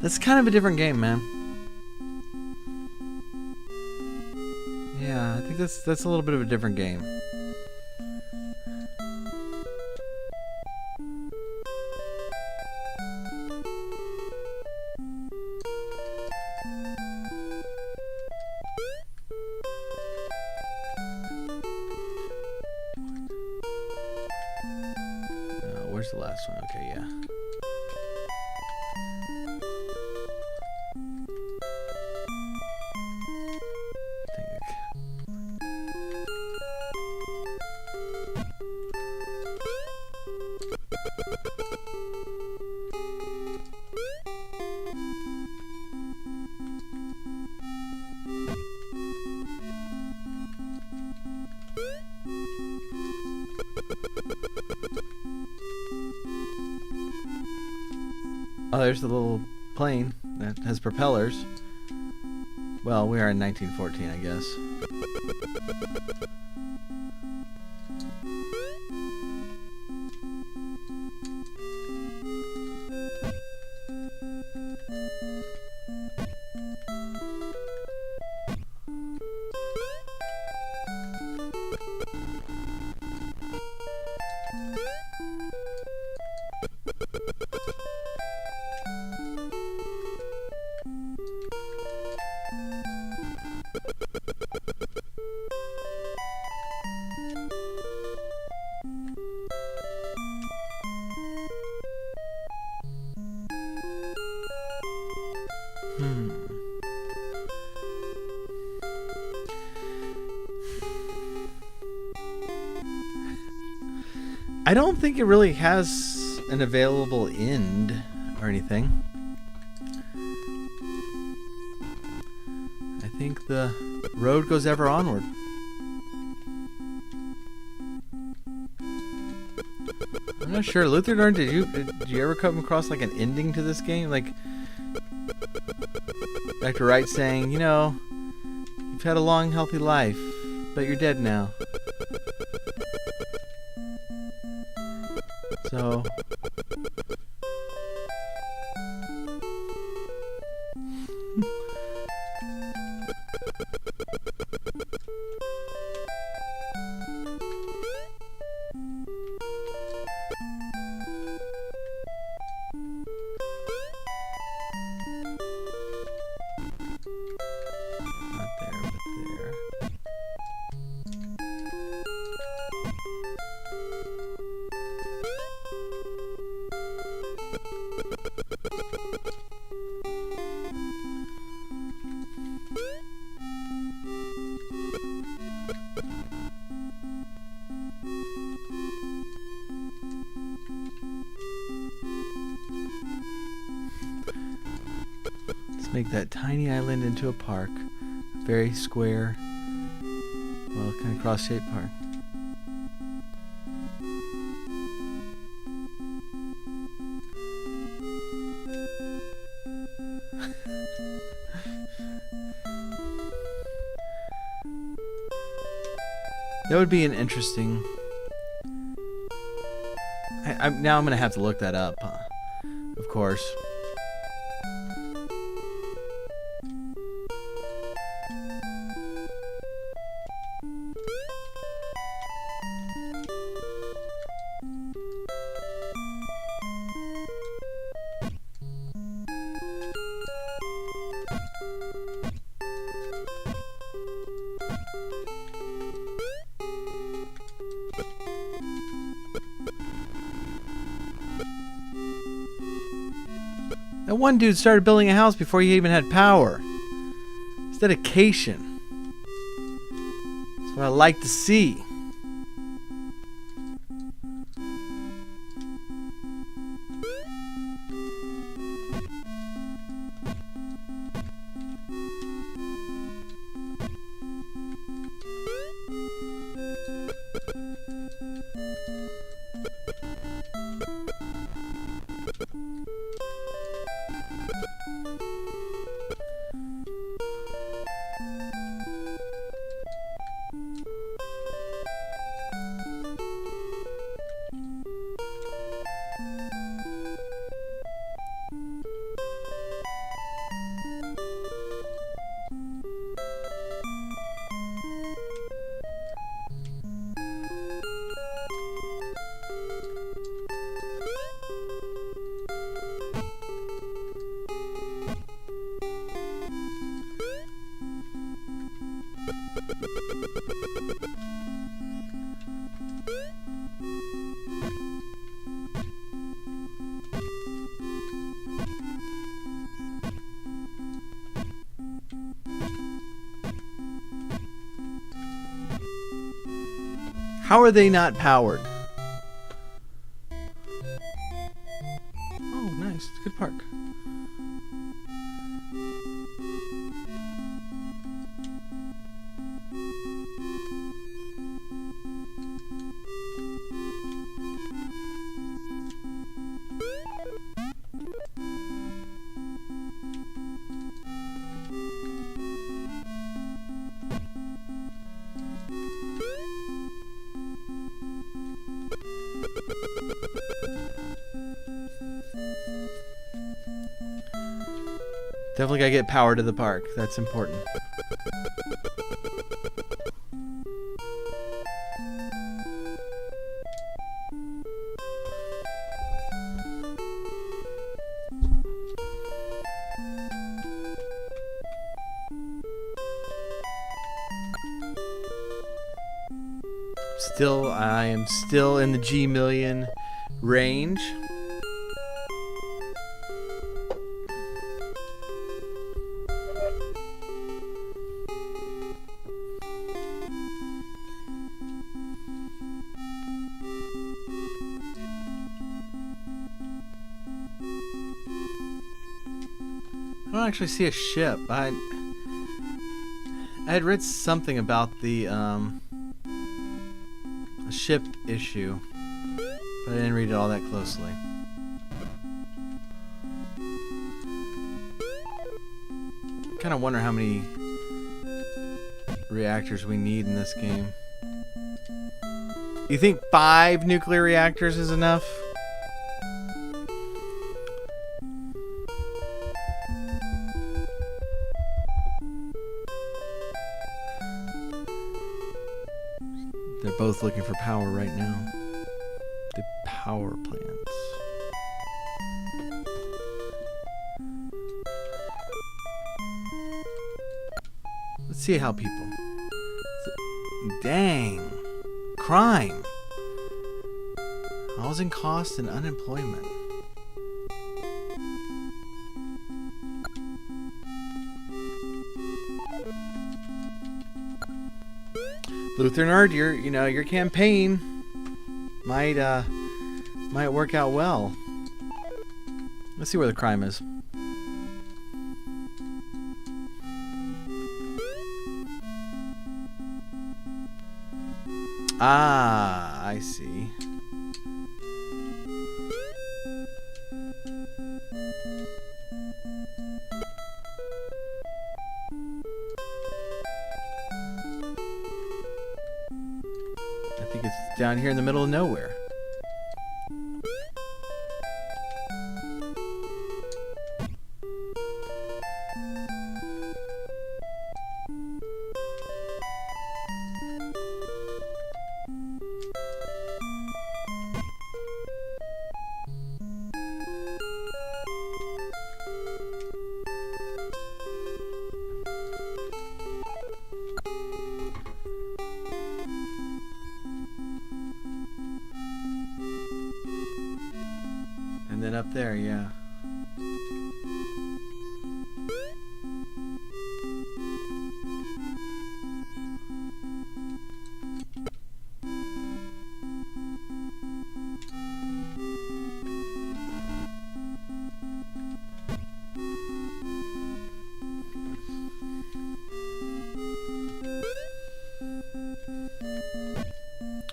That's kind of a different game, man. Yeah, I think that's a little bit of a different game. Where's the last one? Okay, yeah. Oh, there's the little plane that has propellers. Well, we are in 1914, I guess. I don't think it really has an available end or anything. I think the road goes ever onward. I'm not sure. Luther Dorn, did you ever come across like an ending to this game? Like Dr. Wright saying, you know, you've had a long, healthy life, but you're dead now. So not there, but there. Make that tiny island into a park. A very square, well, kind of cross-shaped park. That would be an interesting... now I'm going to have to look that up, of course. That one dude started building a house before he even had power. It's dedication. That's what I like to see. How are they not powered? Oh, nice. Good park. Definitely gotta get power to the park. That's important. I am still in the G million range. I don't actually see a ship. I had read something about the a ship issue, but I didn't read it all that closely. Kind of wonder how many reactors we need in this game. You think 5 nuclear reactors is enough? They're both looking for power right now. The power plants. Let's see how people... Dang. Crime. Housing costs and unemployment. Luther Nerd, your campaign might work out well. Let's see where the crime is. Ah, I see. I think it's down here in the middle of nowhere. And then up there, yeah.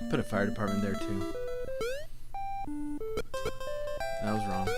Put a fire department there too. That was wrong.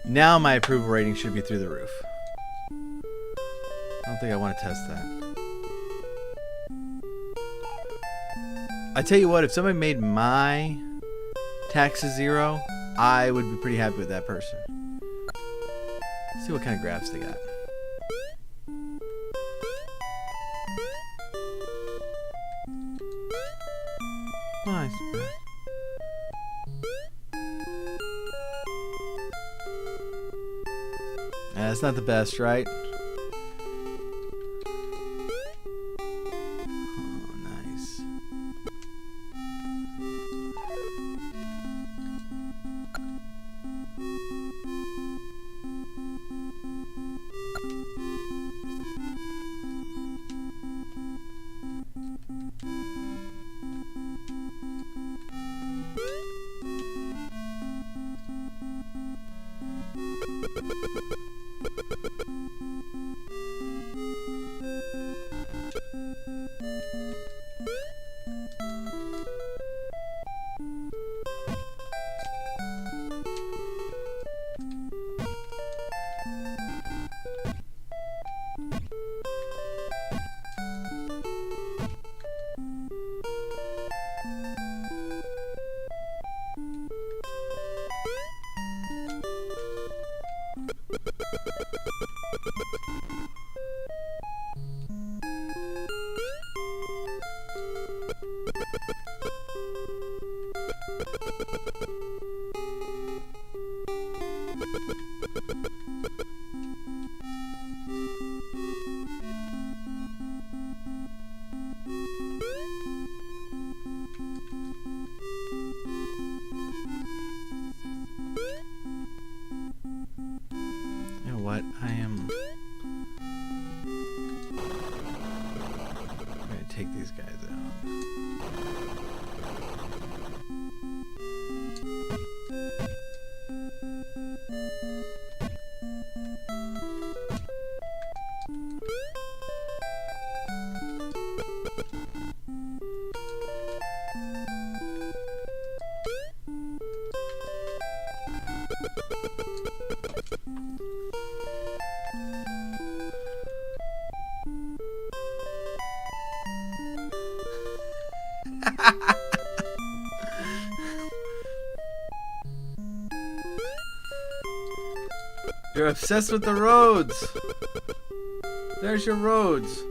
Now my approval rating should be through the roof. I don't think I want to test that. I tell you what, if somebody made my taxes 0, I would be pretty happy with that person. Let's see what kind of graphs they got. Nice. That's not the best, right? Oh, nice. What I am going to take these guys out. You're obsessed with the roads. There's your roads.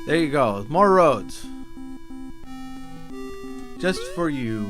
There you go. More roads. Just for you.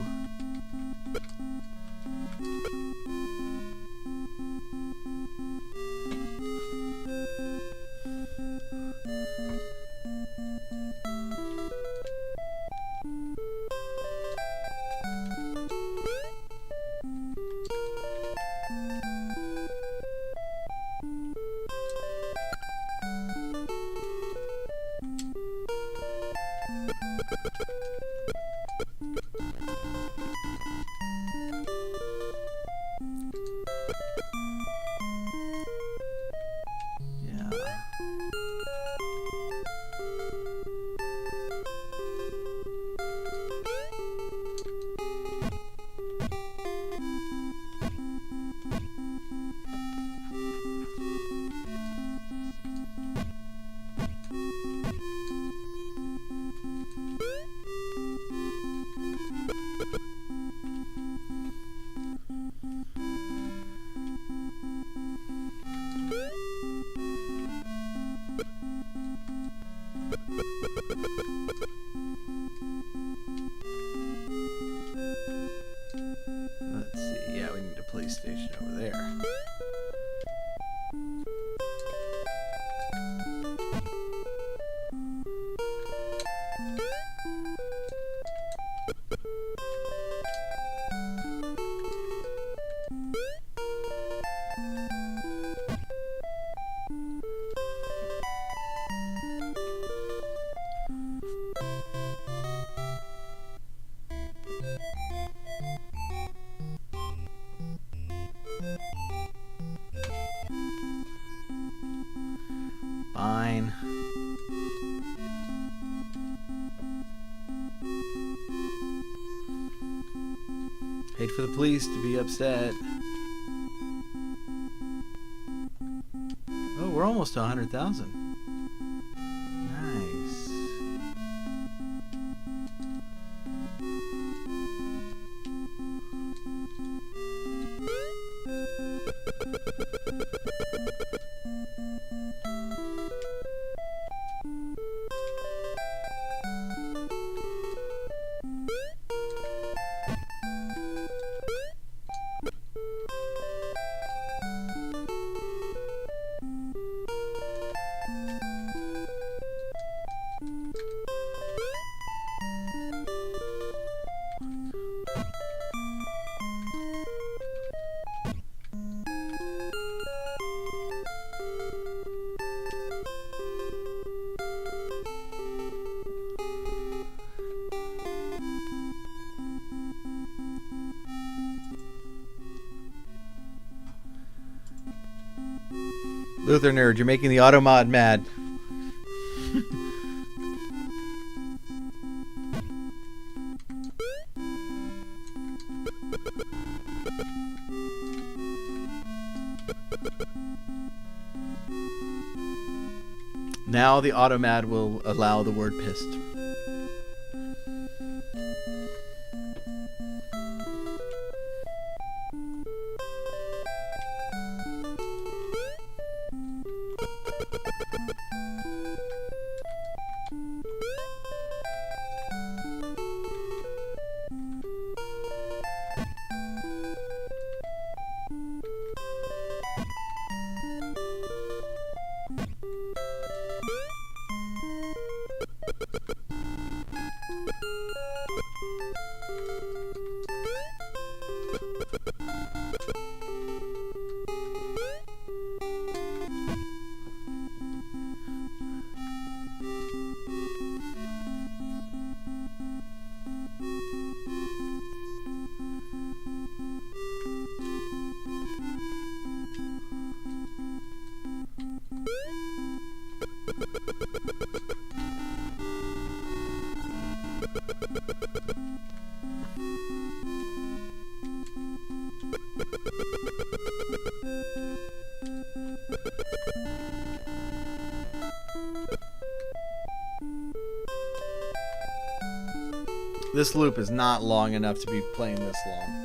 Let's see. Yeah, we need a police station over there. Fine. Hate for the police to be upset. Oh, we're almost to 100,000. Nice. Luther Nerd, you're making the Automod mad. Now the automat will allow the word pissed. This loop is not long enough to be playing this long.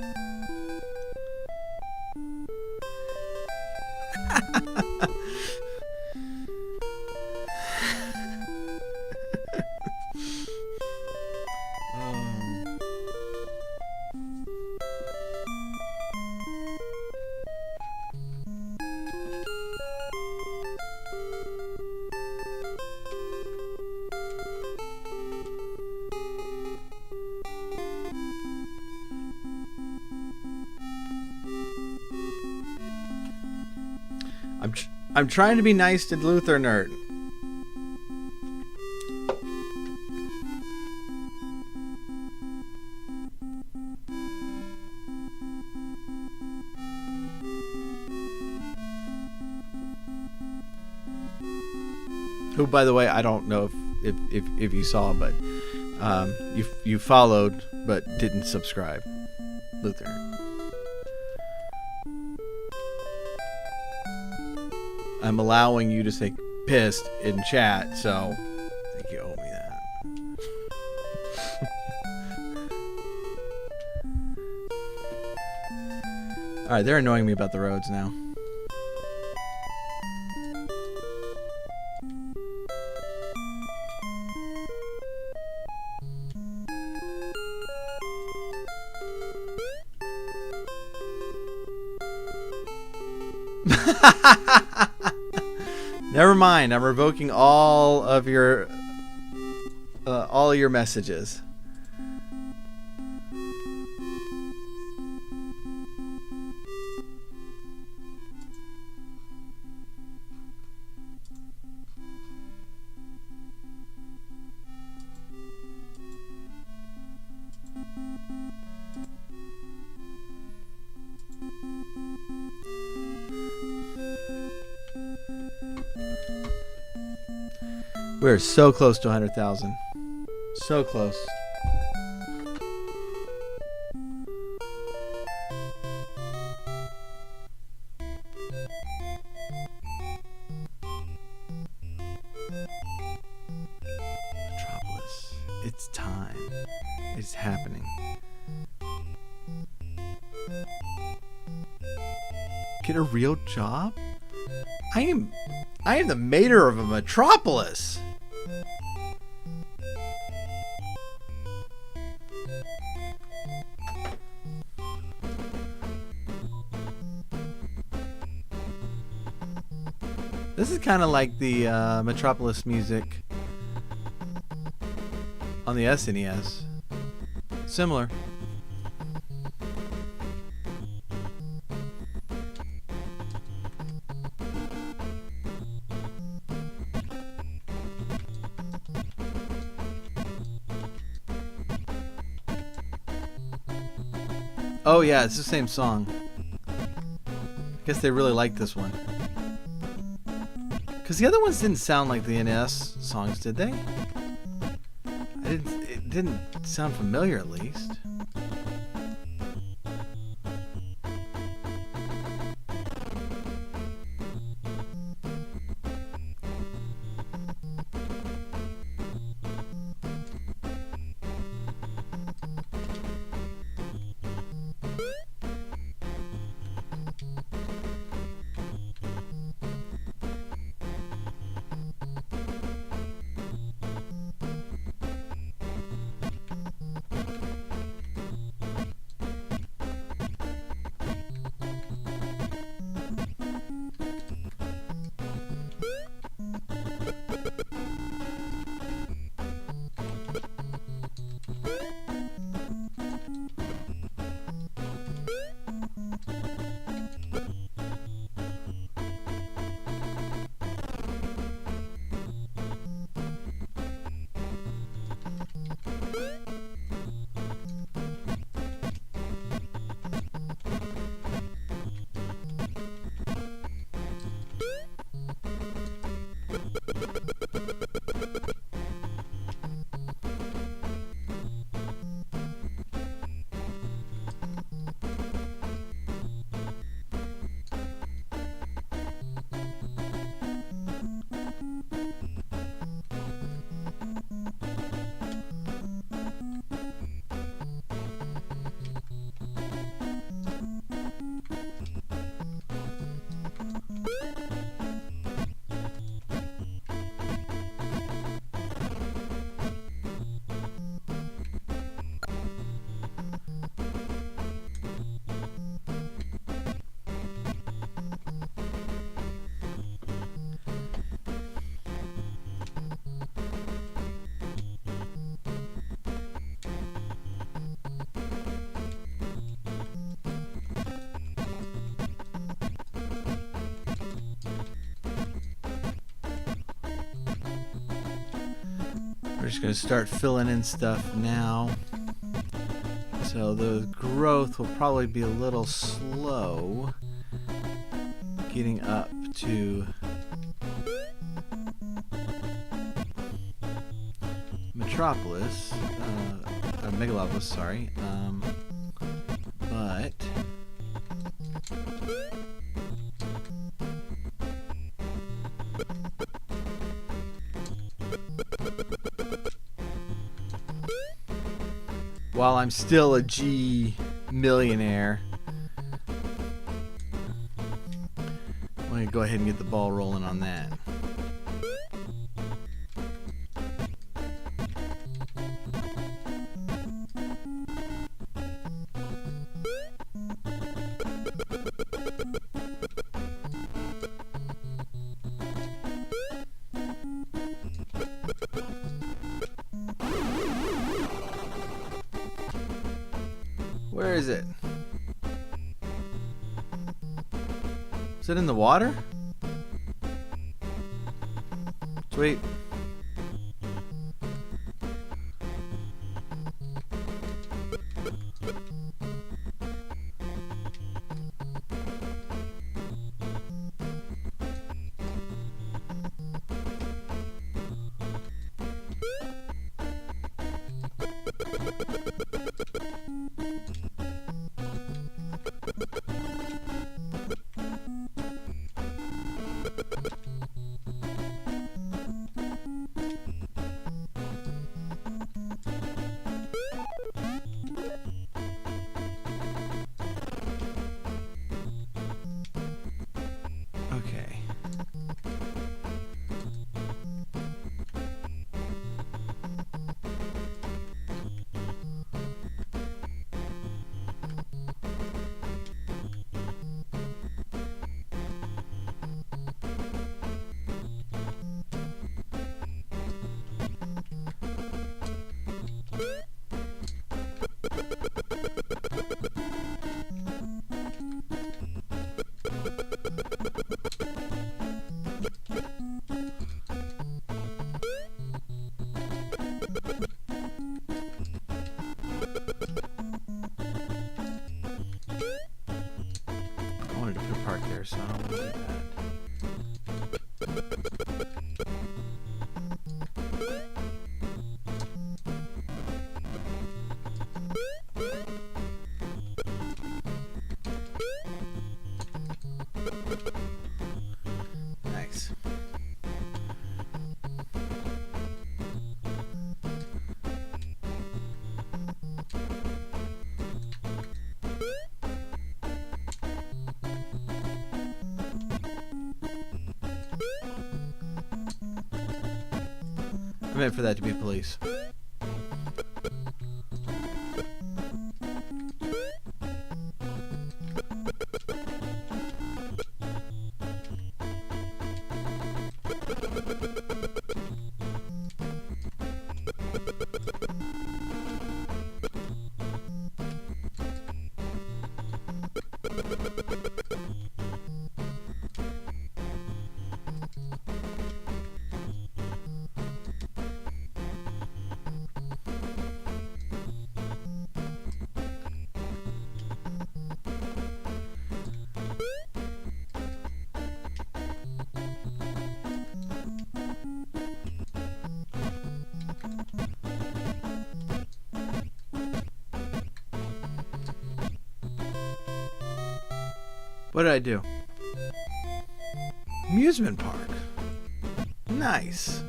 I'm trying to be nice to Luther Nerd. Who, by the way, I don't know if you saw, but you followed but didn't subscribe, Luther Nerd. I'm allowing you to say pissed in chat, so I think you owe me that. Alright, they're annoying me about the roads now. Never mind. I'm revoking all of your messages. We're so close to 100,000. So close. Metropolis. It's time. It's happening. Get a real job? I am the mayor of a metropolis. This is kind of like the Metropolis music on the SNES. Similar. Oh yeah, it's the same song. I guess they really like this one. Because the other ones didn't sound like the NES songs, did they? It didn't sound familiar, at least. We're just going to start filling in stuff now. So the growth will probably be a little slow getting up to Metropolis, Megalopolis, sorry. But while I'm still a G millionaire, I'm going to go ahead and get the ball rolling on that. Where is it? Is it in the water? Sweet. Okay. I wanted to put a park there, so I don't want to do that. Nice. I meant for that to be police. What did I do? Amusement park. Nice.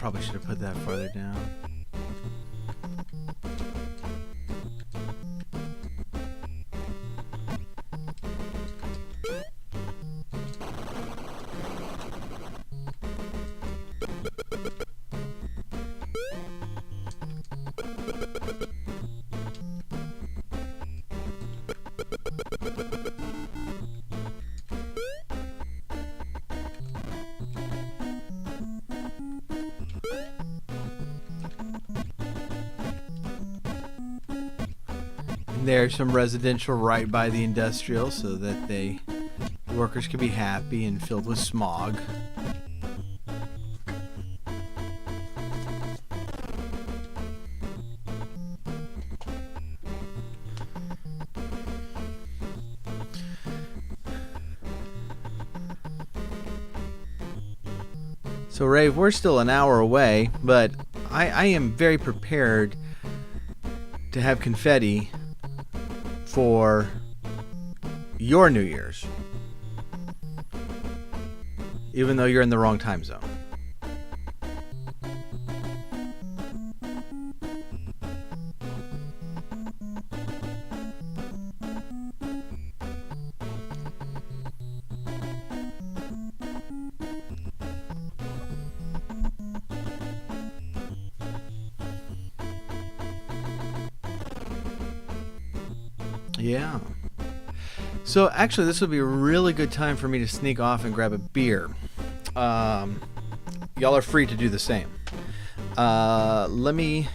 probably should have put that farther down. There's some residential right by the industrial so that the workers can be happy and filled with smog. So Rave, we're still an hour away, but I am very prepared to have confetti for your New Year's, even though you're in the wrong time zone. Yeah. So actually, this would be a really good time for me to sneak off and grab a beer. Y'all are free to do the same. Let me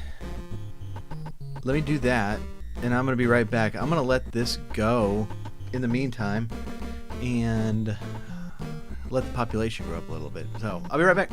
do that, and I'm gonna be right back. I'm gonna let this go in the meantime, and let the population grow up a little bit. So I'll be right back.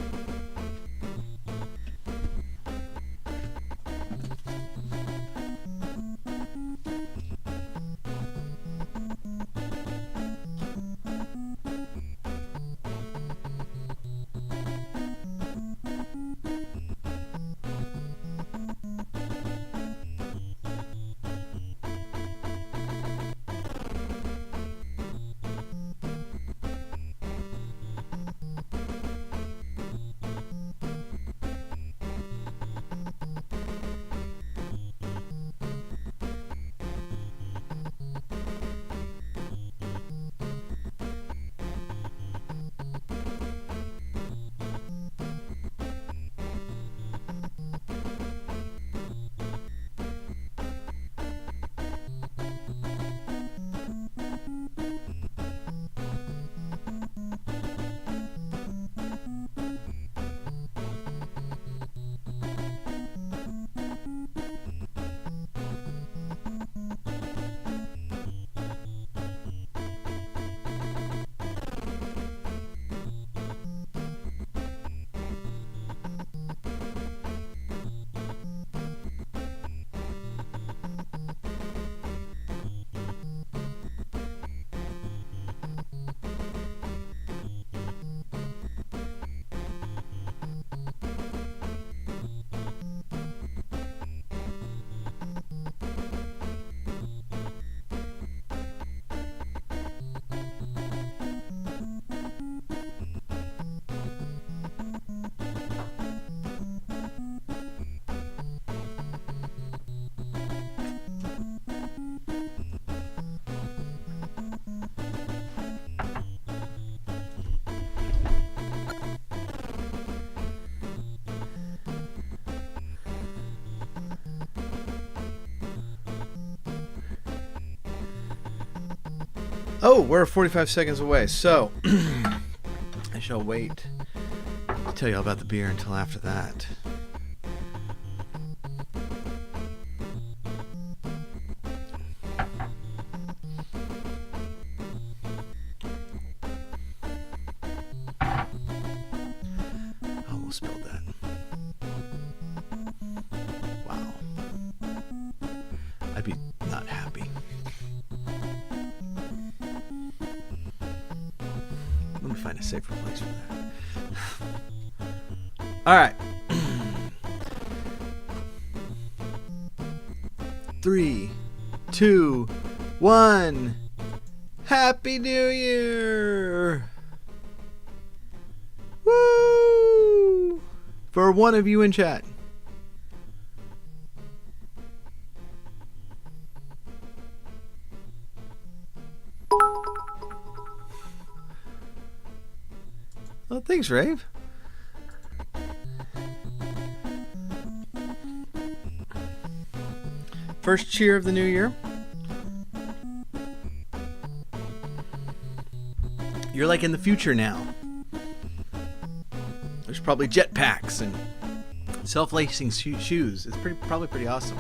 Oh, we're 45 seconds away, so I shall wait to tell you all about the beer until after that. I almost spilled that. Wow. I'd be not happy. Let me find a safer place for that. All right. 3, 2, 1. Happy New Year! Woo! for one of you in chat. Well, thanks, Rave. First cheer of the new year. You're like in the future now. There's probably jetpacks and self-lacing shoes. It's probably pretty awesome.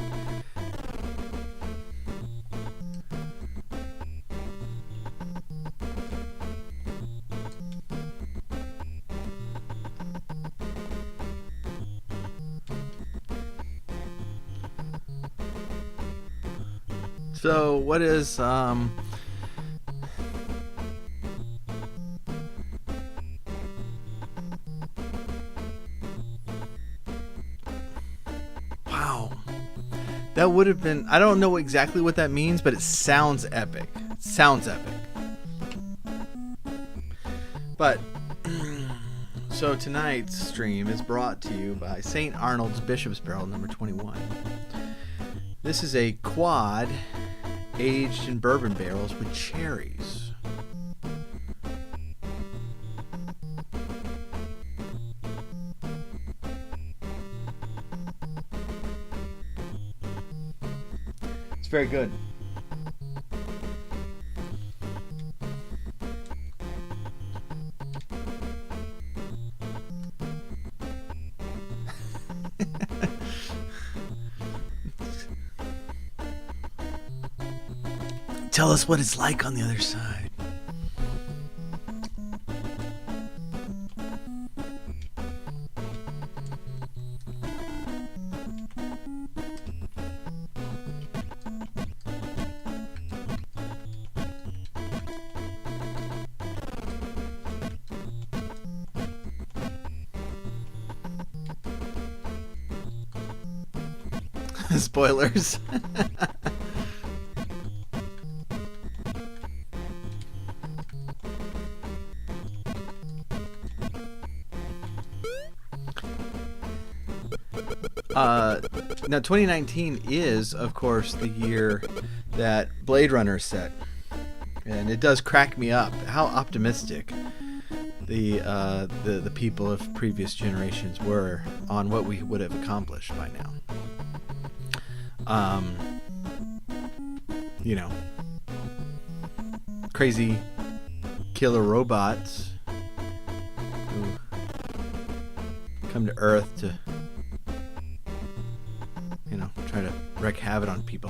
So what is wow. That would have been, I don't know exactly what that means, but it sounds epic. It sounds epic. But so tonight's stream is brought to you by St. Arnold's Bishop's Barrel number 21. This is a quad aged in bourbon barrels with cherries. It's very good. Tell us what it's like on the other side. Spoilers. Now 2019 is, of course, the year that Blade Runner is set, and it does crack me up how optimistic the people of previous generations were on what we would have accomplished by now. You know, crazy killer robots who come to Earth to, you know, try to wreak havoc on people.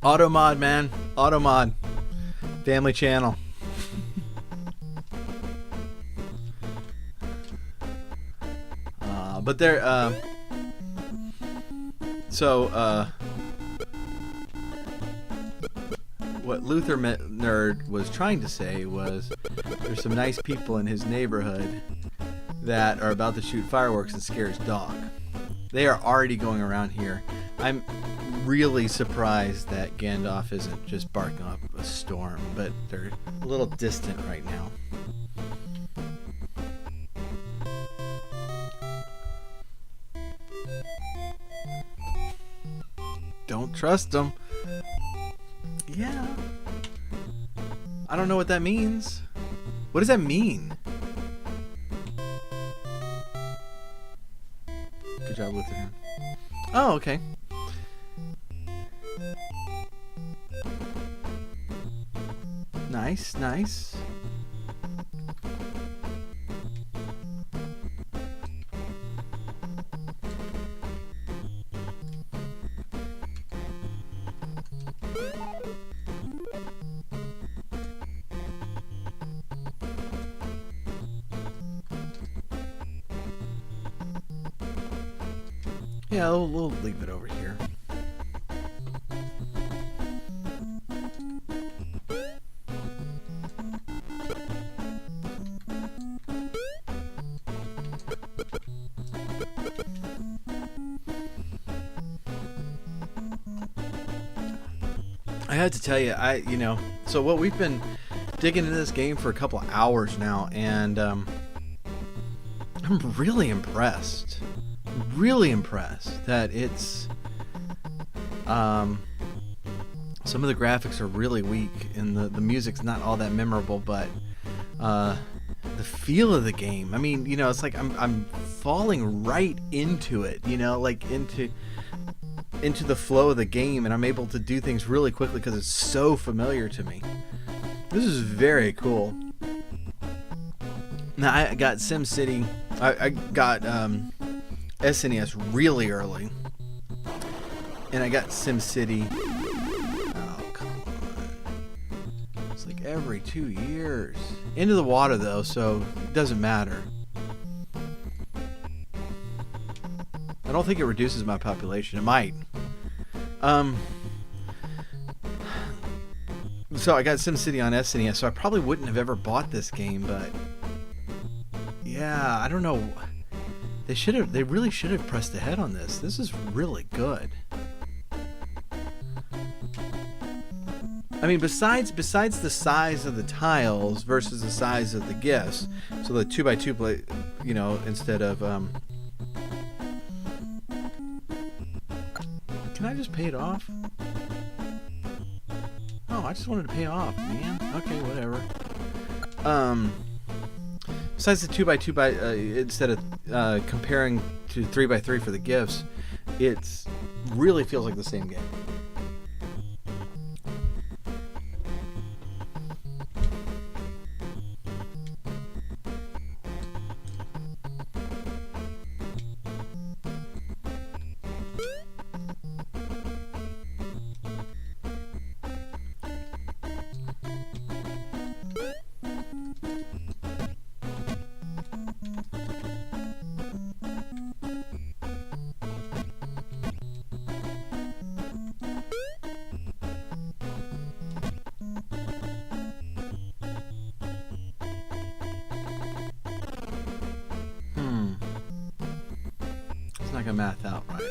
Automod, man. Automod. Family channel. But there, what Luther Nerd was trying to say was there's some nice people in his neighborhood that are about to shoot fireworks and scare his dog. They are already going around here. I'm really surprised that Gandalf isn't just barking up a storm, but they're a little distant right now. Don't trust them. Yeah. I don't know what that means. What does that mean? Good job, Luther. Oh, okay. Nice, nice. Yeah, we'll leave it over here. I had to tell you, so what we've been digging into this game for a couple of hours now, and I'm really impressed. Really impressed that it's some of the graphics are really weak and the music's not all that memorable, but the feel of the game, I mean, it's like I'm falling right into it, like into the flow of the game, and I'm able to do things really quickly because it's so familiar to me. This is very cool. Now, I got SimCity. I got SNES really early, and I got SimCity. Oh, come on! It's like every 2 years. Into the water though, so it doesn't matter. I don't think it reduces my population. It might. So I got SimCity on SNES, so I probably wouldn't have ever bought this game, but yeah, I don't know. They really should have pressed ahead on this. This is really good. I mean, besides the size of the tiles versus the size of the gifts, so the 2x2 play, instead of can I just pay it off? Oh, I just wanted to pay off, man. Okay, whatever. Besides the 2x2 instead of comparing to 3x3 for the gifts, it really feels like the same game. Not gonna math out right.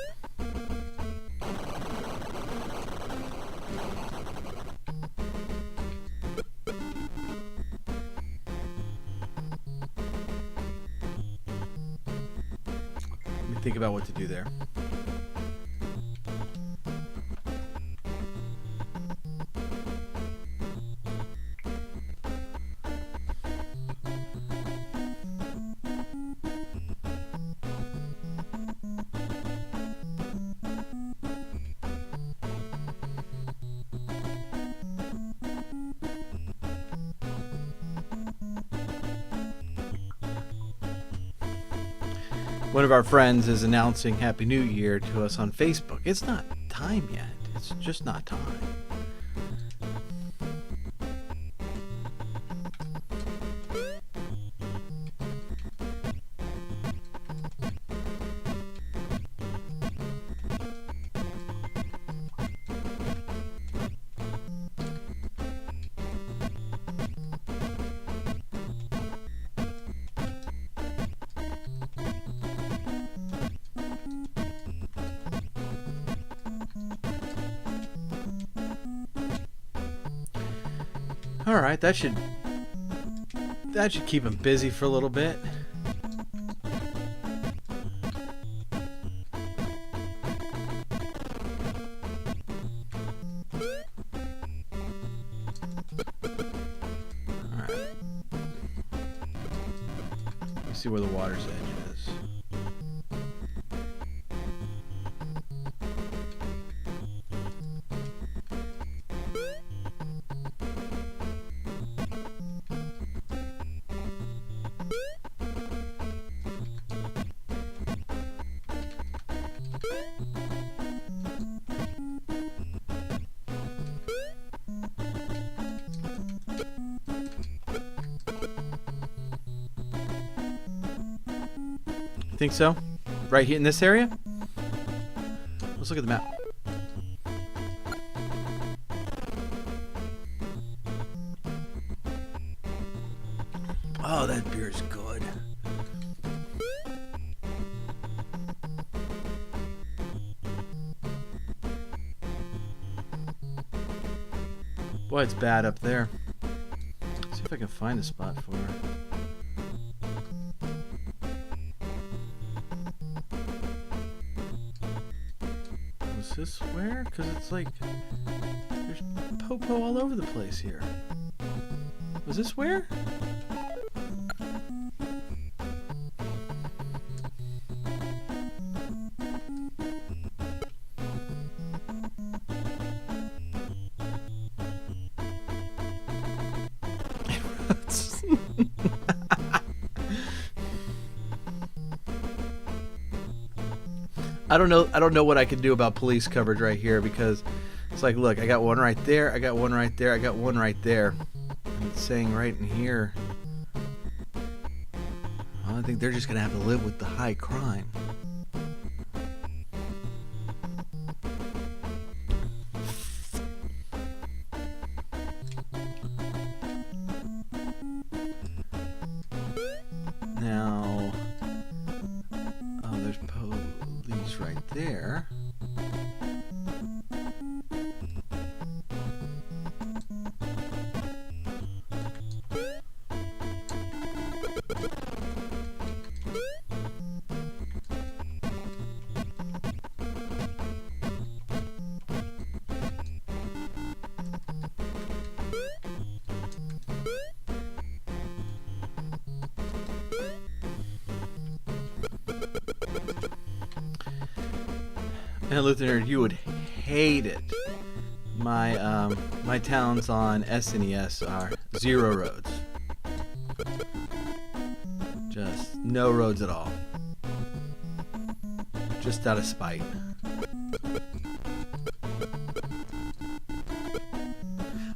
Let me think about what to do there. One of our friends is announcing Happy New Year to us on Facebook. It's not time yet. It's just not time. All right, that should keep him busy for a little bit. All right. Let's see where the water's edge is. Think so? Right here in this area? Let's look at the map. Oh, that beer is good. Boy, it's bad up there. Let's see if I can find a spot for her. Was this where? Because it's like there's popo all over the place here. Was this where? I don't know what I can do about police coverage right here, because it's like, look, I got one right there, I got one right there, I got one right there. And it's saying right in here. Well, I think they're just gonna have to live with the high crime. Now, oh, there's police right there. And Luther Nerd, you would hate it. My towns on SNES are 0 roads. Just no roads at all. Just out of spite.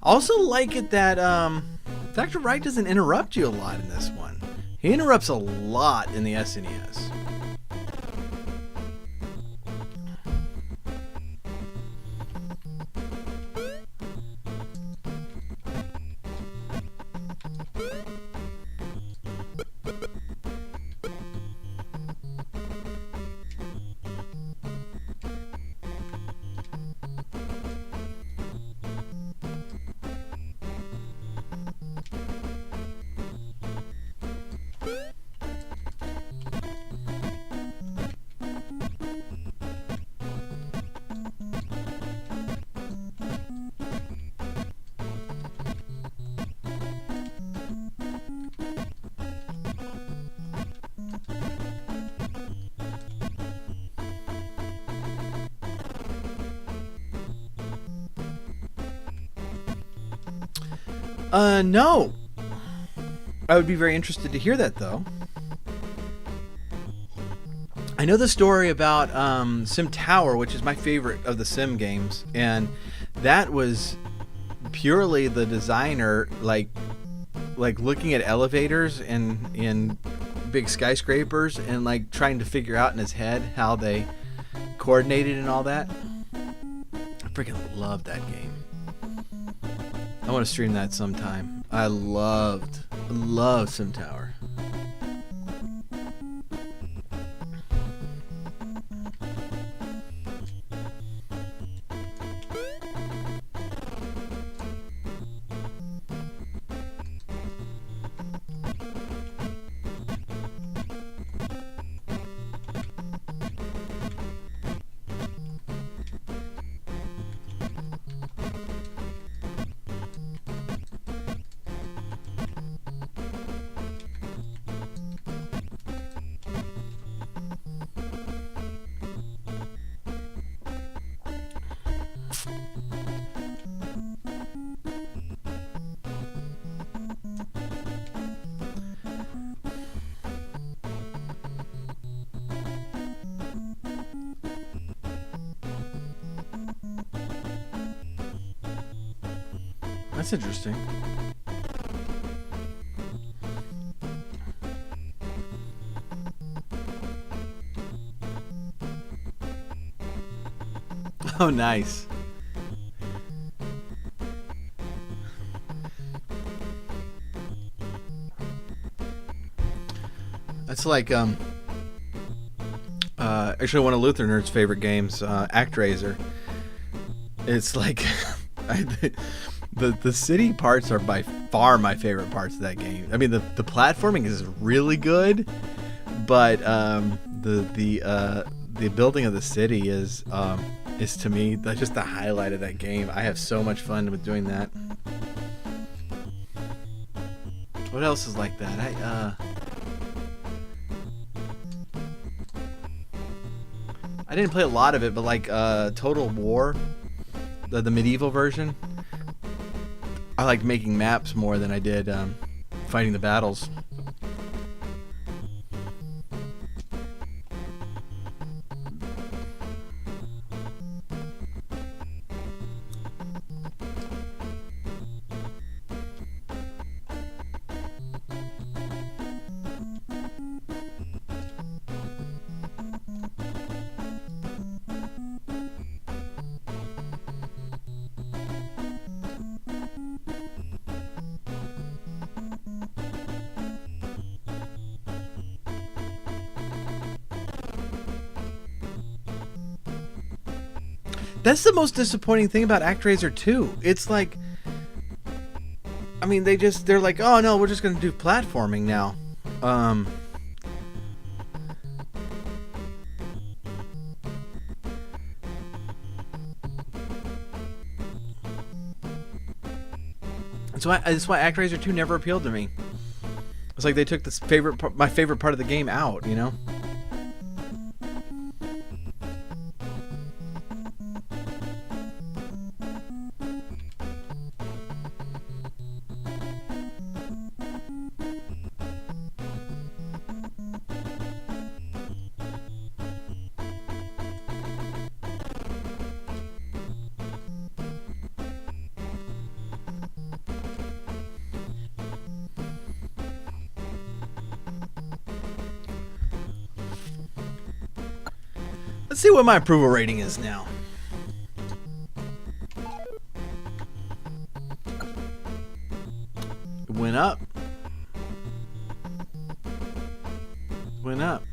Also like it that Dr. Wright doesn't interrupt you a lot in this one. He interrupts a lot in the SNES. No. I would be very interested to hear that, though. I know the story about Sim Tower, which is my favorite of the Sim games, and that was purely the designer, like looking at elevators in big skyscrapers and like trying to figure out in his head how they coordinated and all that. I freaking love that game. I want to stream that sometime. I love Sim Tower. That's interesting. Oh, nice. That's like actually one of Luther Nerd's favorite games, ActRaiser. It's like The city parts are by far my favorite parts of that game. I mean, the platforming is really good, but the building of the city is to me that's just the highlight of that game. I have so much fun with doing that. What else is like that? I didn't play a lot of it, but like Total War, the medieval version, I liked making maps more than I did fighting the battles. That's the most disappointing thing about ActRaiser 2. It's like, I mean, they're like, oh no, we're just gonna do platforming now. That's why ActRaiser 2 never appealed to me. It's like they took my favorite part of the game out, you know? Let's see what my approval rating is now. It went up. Went up.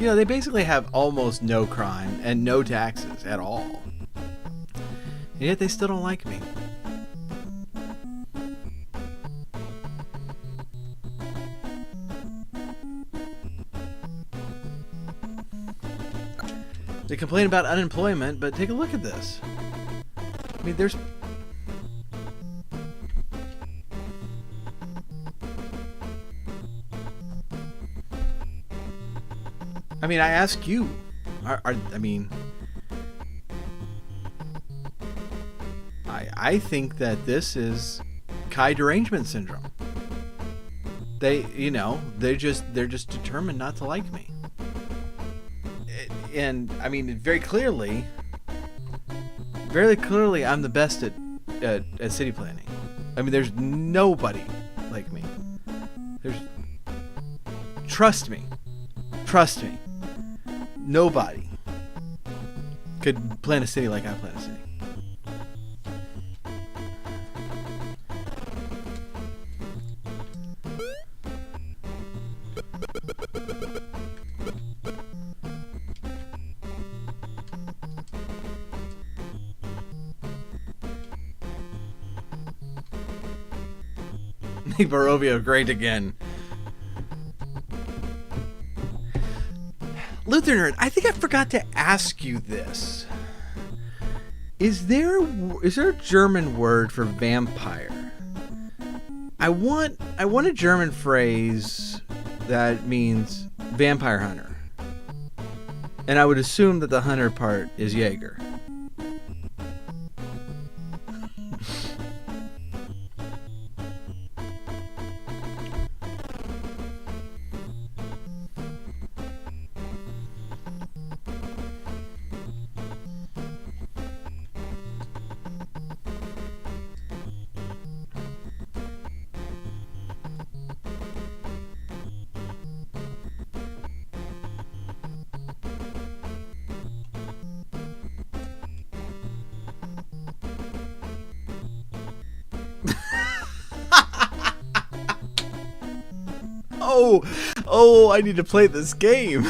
You know, they basically have almost no crime and no taxes at all. And yet they still don't like me. They complain about unemployment, but take a look at this. I mean, there's... I mean, I ask you, I think that this is Kai derangement syndrome. They're just determined not to like me. And I mean, very clearly, I'm the best at city planning. I mean, there's nobody like me. Trust me, nobody could plan a city like I plan a city. Make Barovia great again. Luther Nerd, I think I forgot to ask you this. Is there a German word for vampire? I want a German phrase that means vampire hunter. And I would assume that the hunter part is Jaeger. Oh, I need to play this game.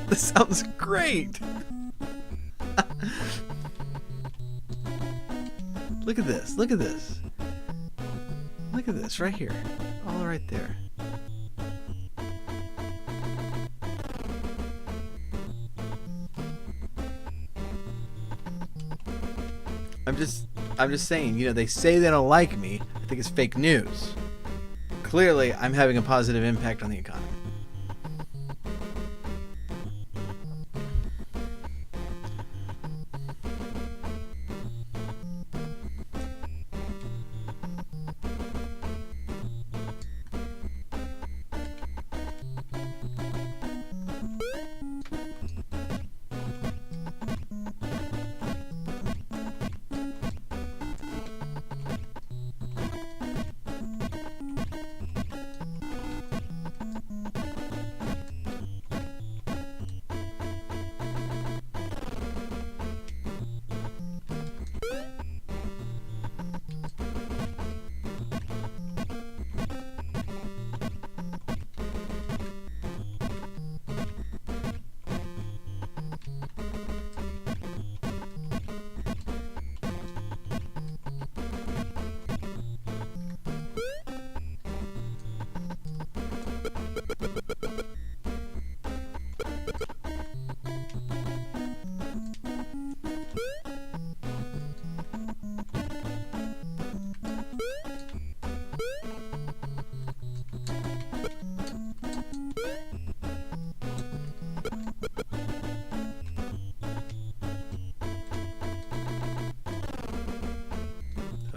This sounds great. Look at this. Look at this. Look at this right here. All right there. I'm just saying, you know, they say they don't like me. I think it's fake news. Clearly, I'm having a positive impact on the economy.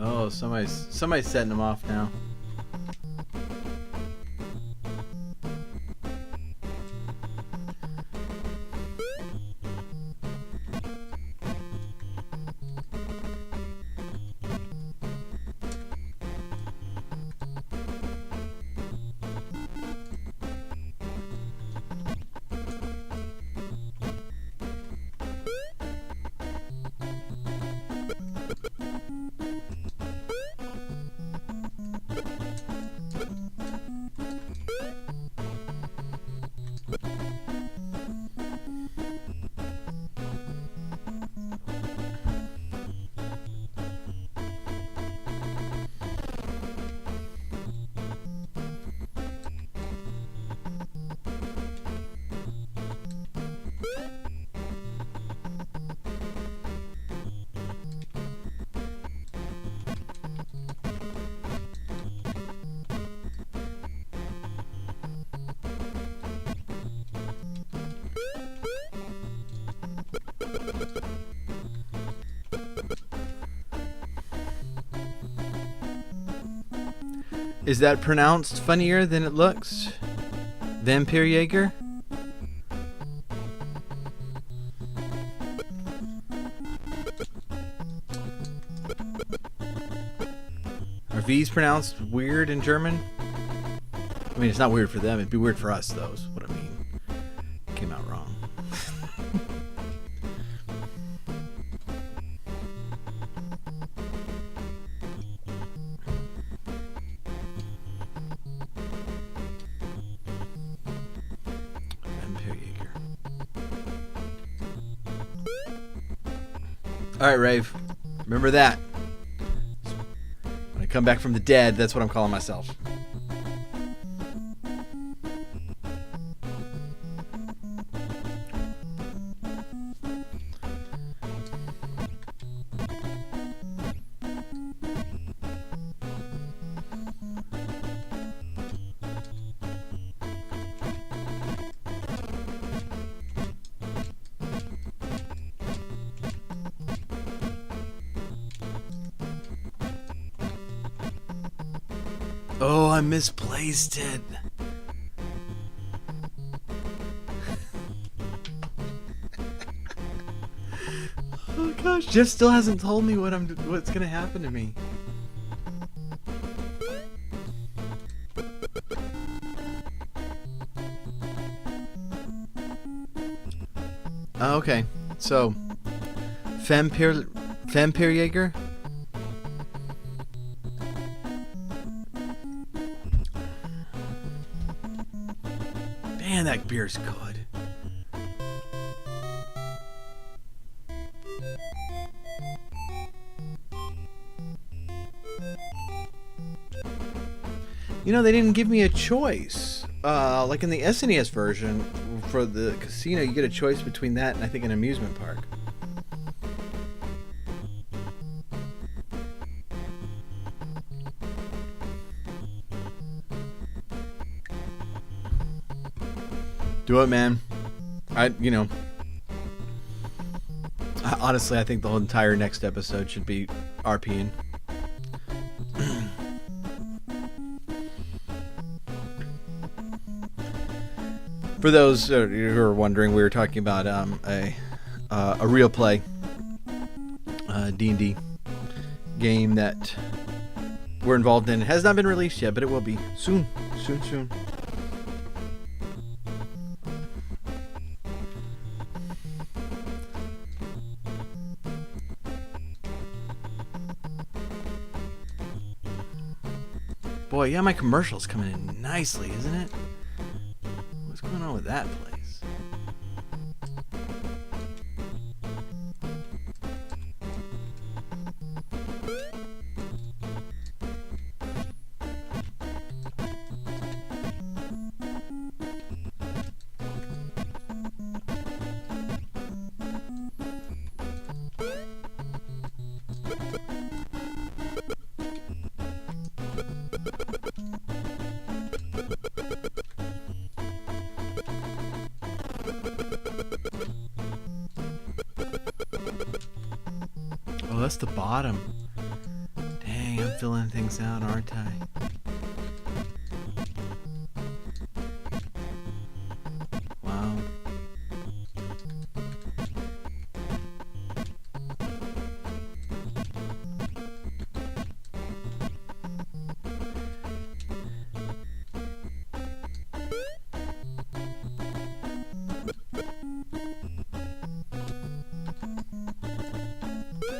Oh, somebody's setting them off now. Is that pronounced funnier than it looks? Vampire Jaeger? Are V's pronounced weird in German? I mean, it's not weird for them. It'd be weird for us, though, is what I mean. Came out wrong. Alright, Rave. Remember that. When I come back from the dead, that's what I'm calling myself. Oh, I misplaced it. Oh gosh, Jeff still hasn't told me what's gonna happen to me. Oh, okay, so Vampire Jaeger. Man, that beer's good. You know, they didn't give me a choice. Like in the SNES version, for the casino, you get a choice between that and I think an amusement park. Do it, man. Honestly, I think the whole entire next episode should be RPing. For those who are wondering, we were talking about a real play D&D game that we're involved in. It has not been released yet, but it will be soon. Soon. Boy, yeah, my commercial's coming in nicely, isn't it? What's going on with that place? Oh, that's the bottom. Dang, I'm filling things out, aren't I? Wow.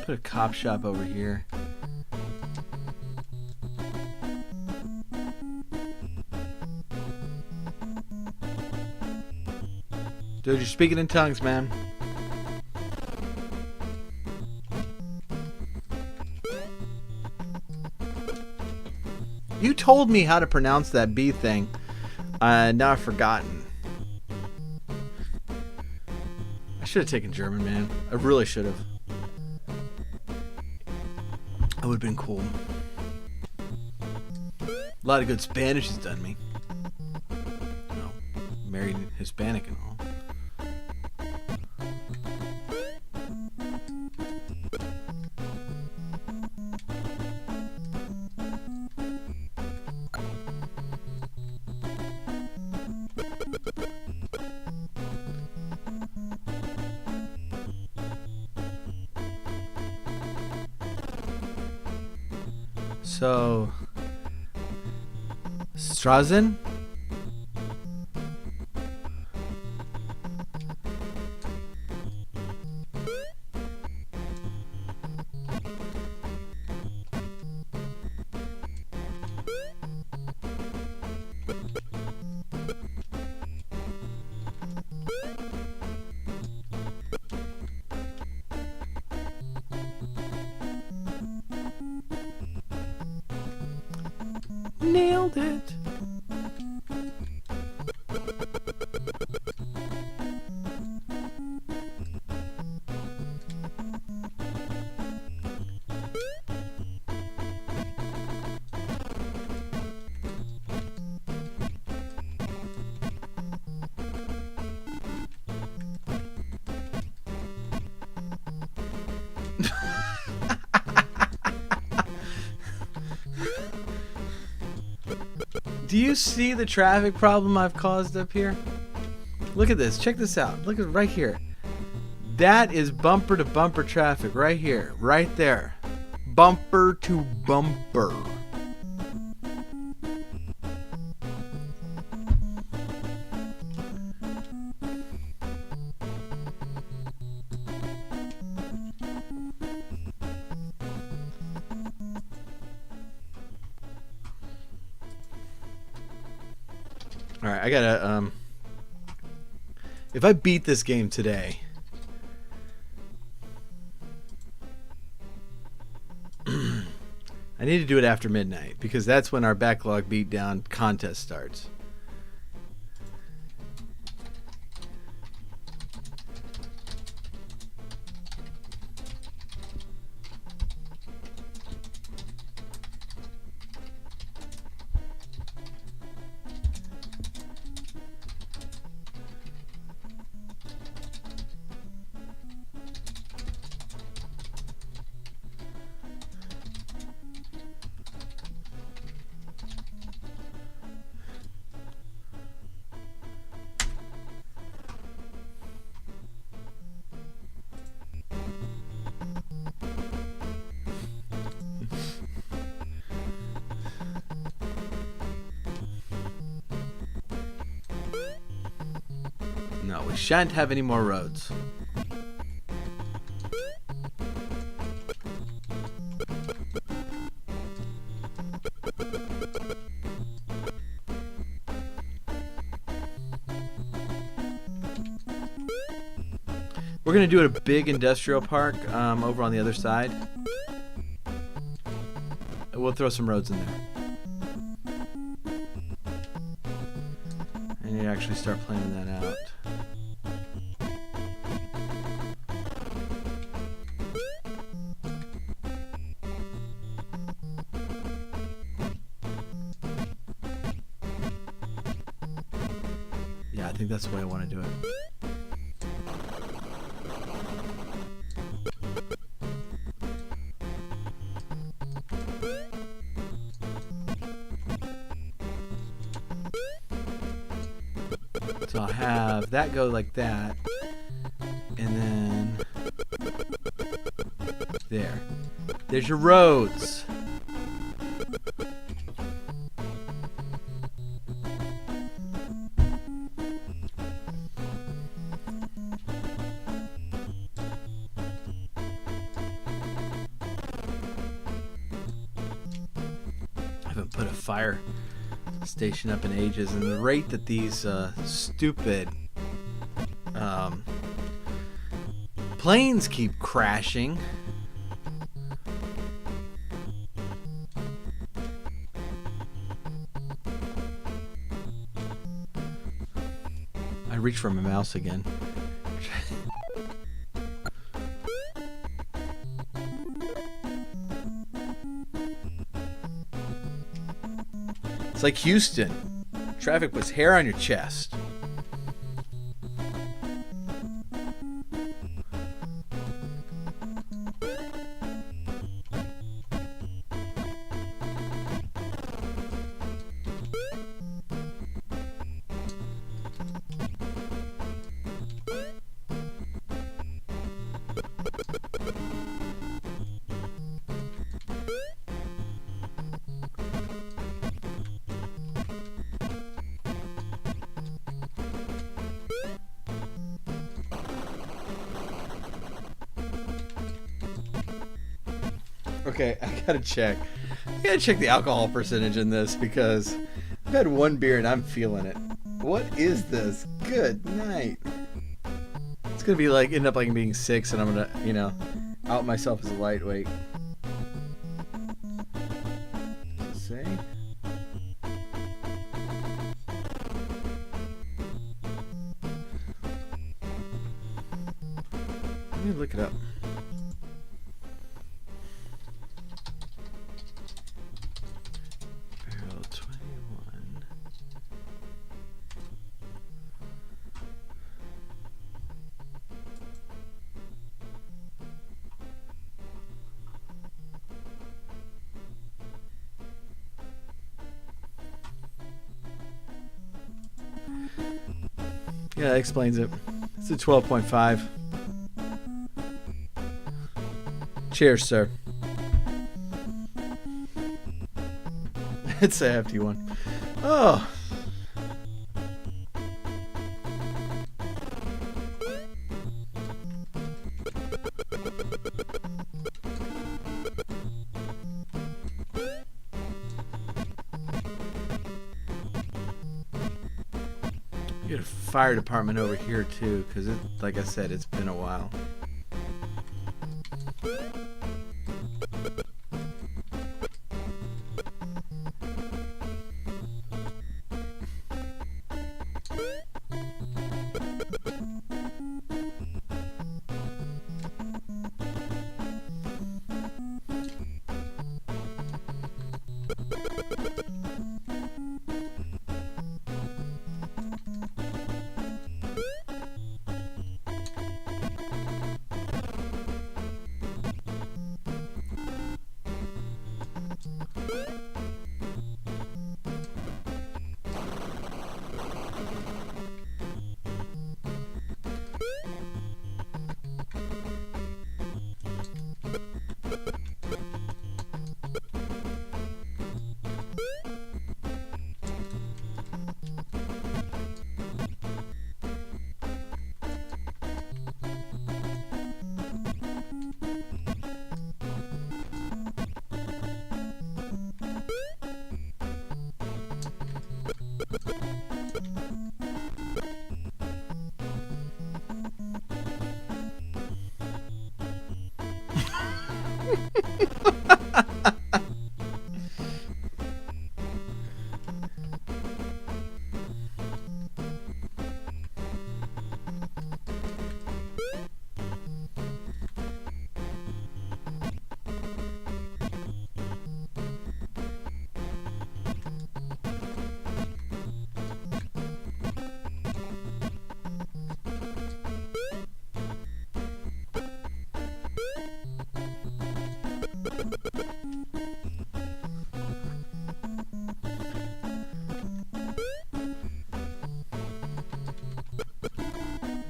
Put a cop shop over here. Dude, you're speaking in tongues, man. You told me how to pronounce that B thing. Now I've forgotten. I should have taken German, man. I really should have. That would have been cool. A lot of good Spanish has done me. You know, married Hispanic and all. So, Strazen? Nailed it. Do you see the traffic problem I've caused up here? Look at this. Check this out. Look at right here. That is bumper to bumper traffic right here. Right there. Bumper to bumper. Alright, I gotta, if I beat this game today, I I need to do it after midnight because that's when our backlog beatdown contest starts. No, we shan't have any more roads. We're going to do a big industrial park over on the other side. We'll throw some roads in there. And you actually start planning that out. Yeah, I think that's the way I want to do it. So I'll have that go like that, and then there. There's your roads. I haven't put a fire station up in ages, and the rate that these stupid planes keep crashing. I reached for my mouse again. It's like Houston. Traffic puts hair on your chest. Okay, I gotta check. I gotta check the alcohol percentage in this because I've had one beer and I'm feeling it. What is this? Good night. It's gonna be like end up like being 6, and I'm gonna, you know, out myself as a lightweight. Does it say? Let me look it up. Barrel 21. Yeah, that explains it. It's a 12.5. Cheers, sir. It's a hefty one. Oh. You get a fire department over here too, because it, like I said, it's been a while.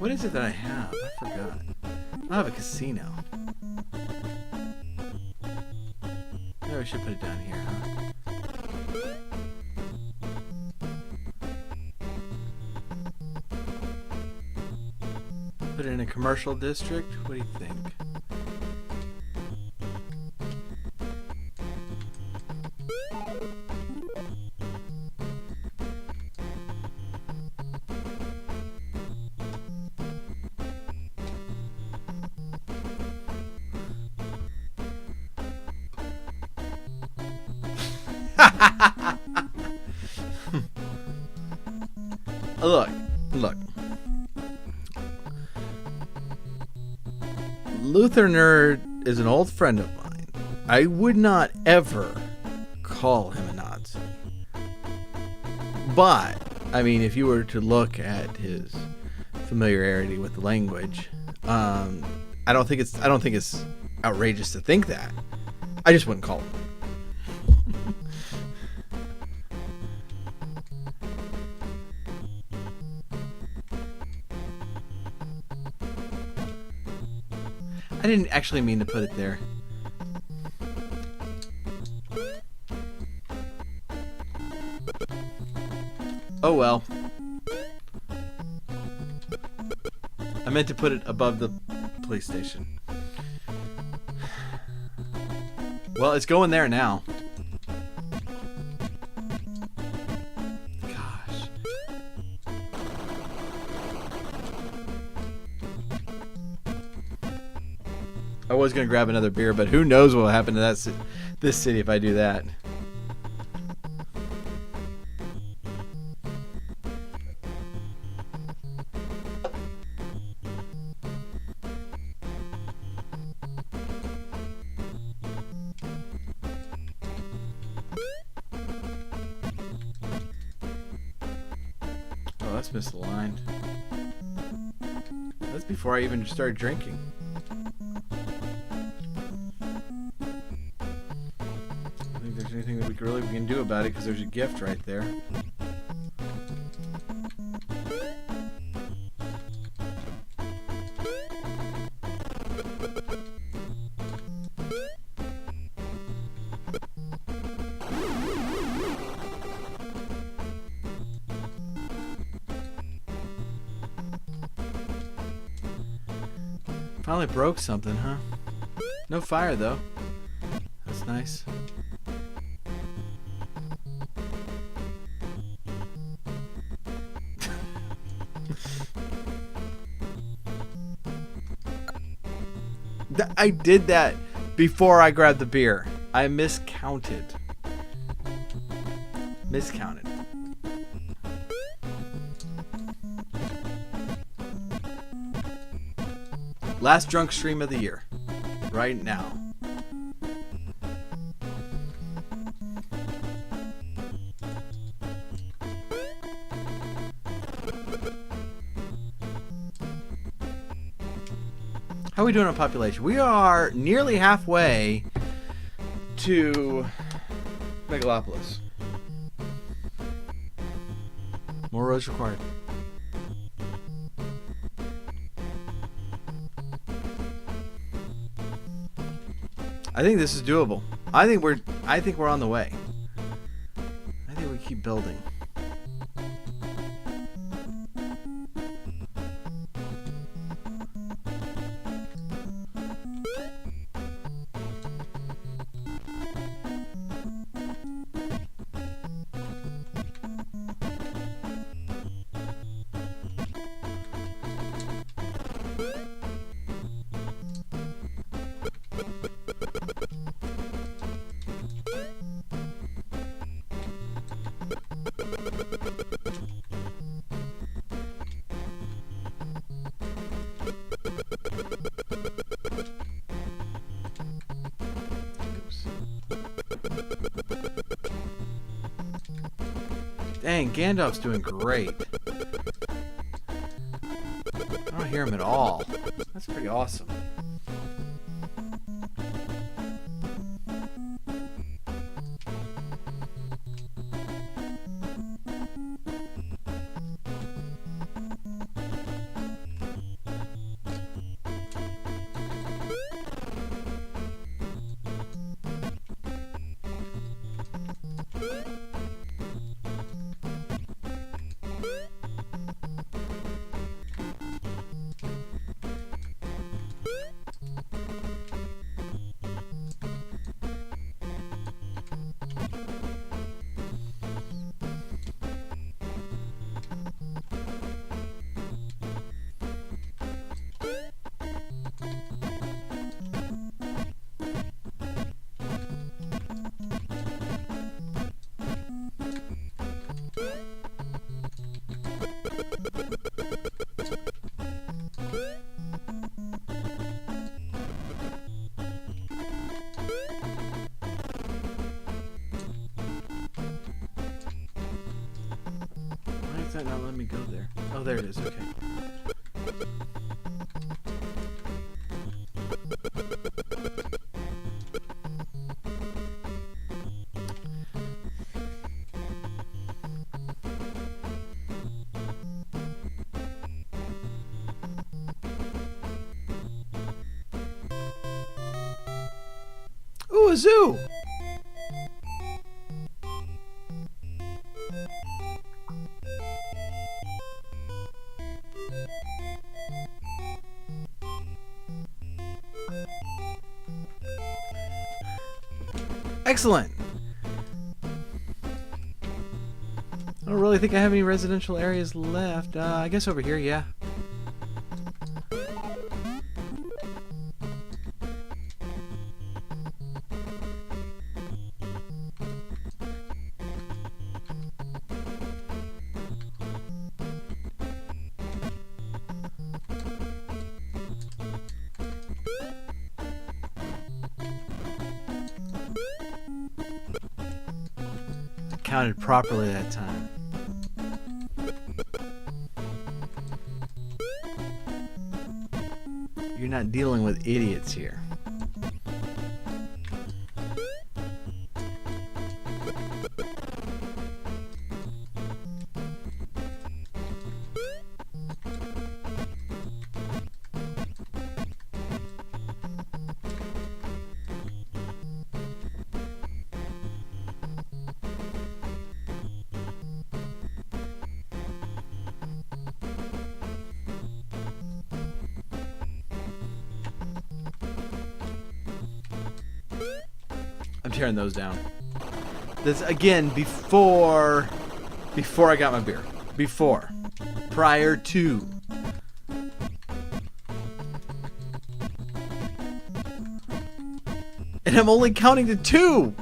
What is it that I have? I forgot. I have a casino. Maybe I should put it down here, huh? Put it in a commercial district? What do you think? Look. Luther Nerd is an old friend of mine. I would not ever call him a Nazi. But, I mean, if you were to look at his familiarity with the language, I don't think it's outrageous to think that. I just wouldn't call him. I didn't actually mean to put it there. Oh well. I meant to put it above the police station. Well, it's going there now. Gosh. I was going to grab another beer, but who knows what will happen to this city if I do that. Oh, that's misaligned. That's before I even started drinking. Anything that we can do about it because there's a gift right there. Finally broke something, huh? No fire though. That's nice. I did that before I grabbed the beer. I miscounted. Last drunk stream of the year. Right now. How are we doing on population? We are nearly halfway to Megalopolis. More roads required. I think this is doable. I think we're on the way. I think we keep building. Dang, Gandalf's doing great. I don't hear him at all. That's pretty awesome. me go there. Oh, there it is. Okay. Ooh, a zoo! Excellent! I don't really think I have any residential areas left. I guess over here, yeah. Counted properly that time. You're not dealing with idiots here. I'm tearing those down. This again before I got my beer. Prior to. And I'm only counting to 2.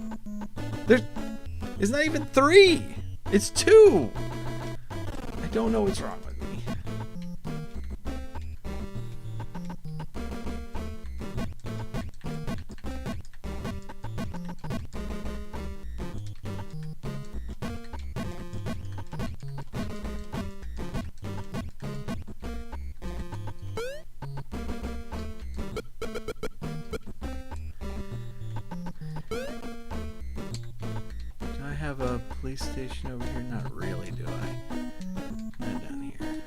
It's not even 3. It's 2. I don't know what's wrong with me. Have a police station over here? Not really, do I? Not down here.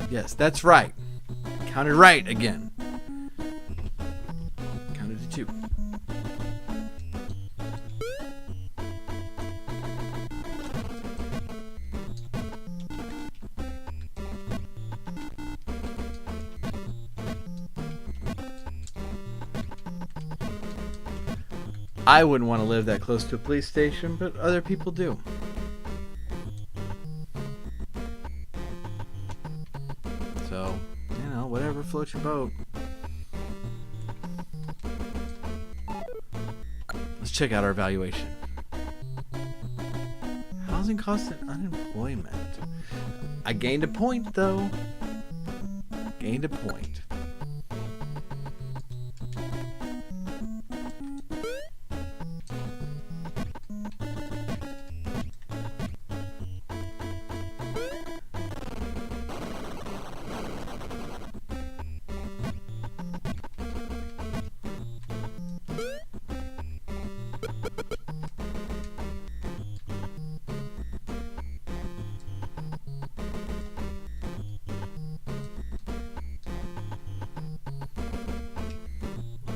Yes, that's right. Counted right again. Counted to 2. I wouldn't want to live that close to a police station, but other people do. So, you know, whatever floats your boat. Let's check out our valuation. Housing cost and unemployment. I gained a point, though. Gained a point.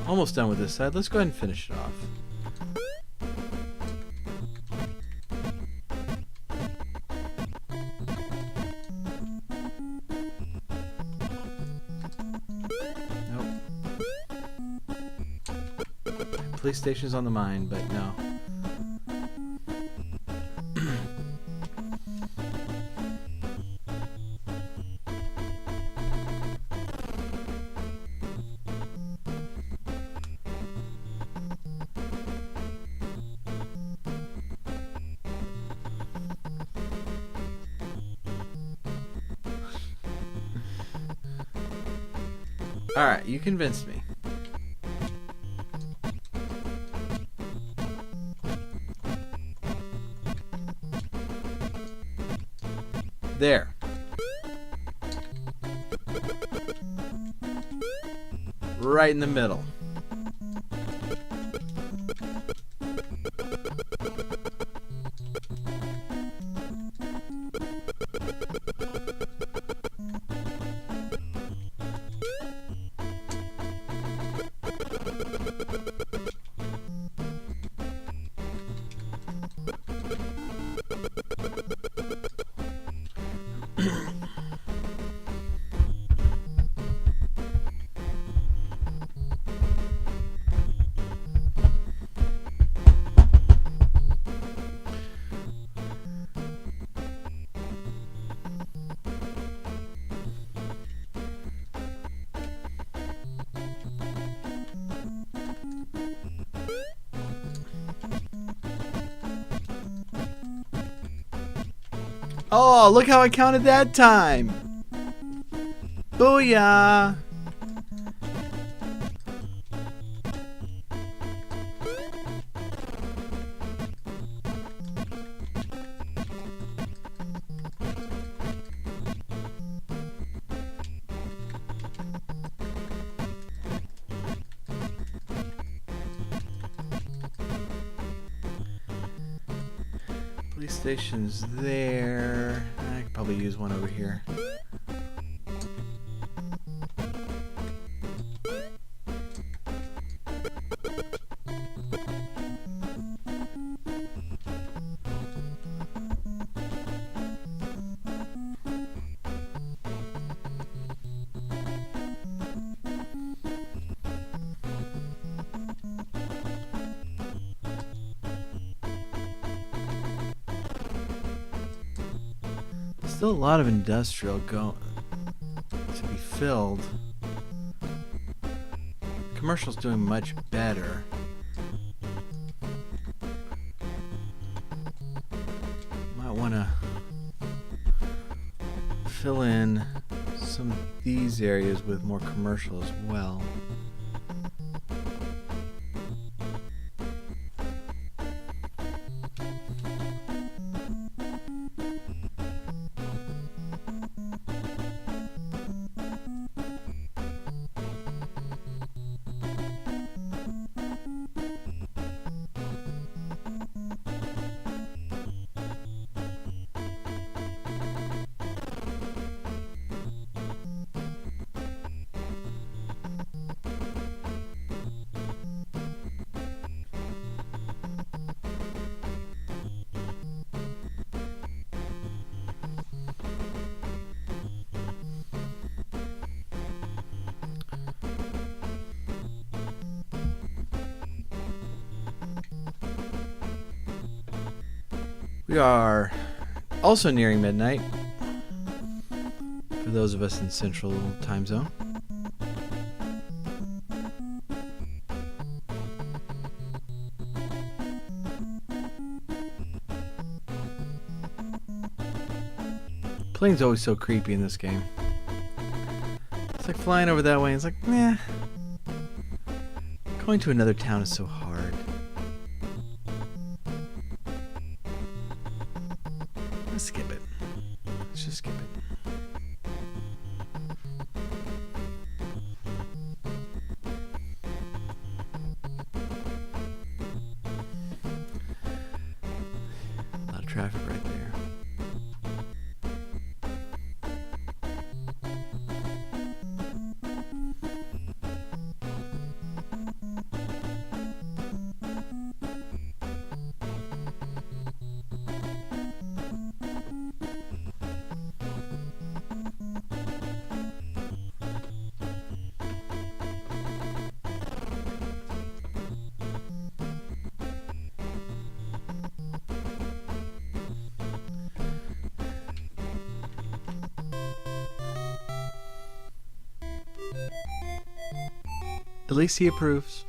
Almost done with this side. Let's go ahead and finish it off. Nope. Police station's on the mind, but no. Alright, you convinced me. There. Right in the middle. Oh, look how I counted that time. Booyah. Police station's there. I could probably use one over here. Still a lot of industrial to be filled. Commercial's doing much better. Might want to fill in some of these areas with more commercial as well. We are also nearing midnight for those of us in Central Time Zone. Plane's always so creepy in this game. It's like flying over that way and it's like, nah. Going to another town is so hard. Let's skip it. Let's just skip it. A lot of traffic right there. At least he approves.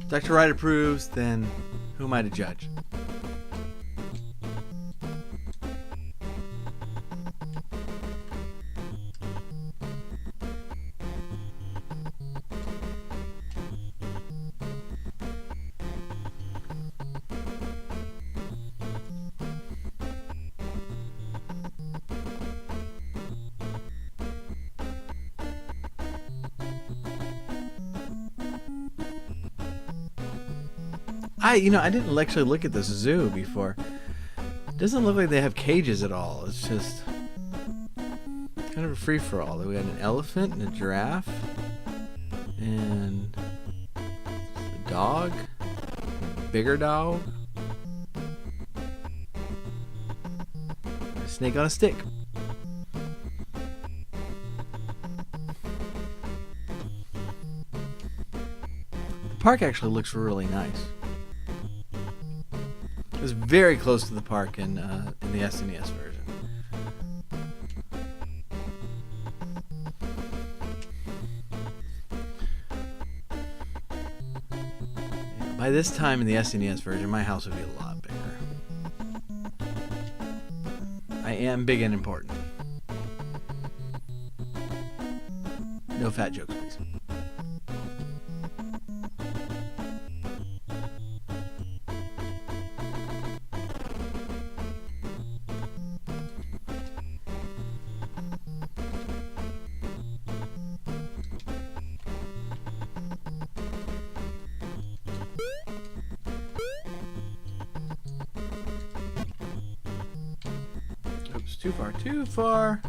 If Dr. Wright approves, then who am I to judge? I didn't actually look at this zoo before. It doesn't look like they have cages at all. It's just kind of a free-for-all. We got an elephant and a giraffe and a dog, a bigger dog, a snake on a stick. The park actually looks really nice. It's very close to the park in the SNES version. By this time in the SNES version, my house would be a lot bigger. I am big and important. No fat jokes, please. Oops, too far, too far.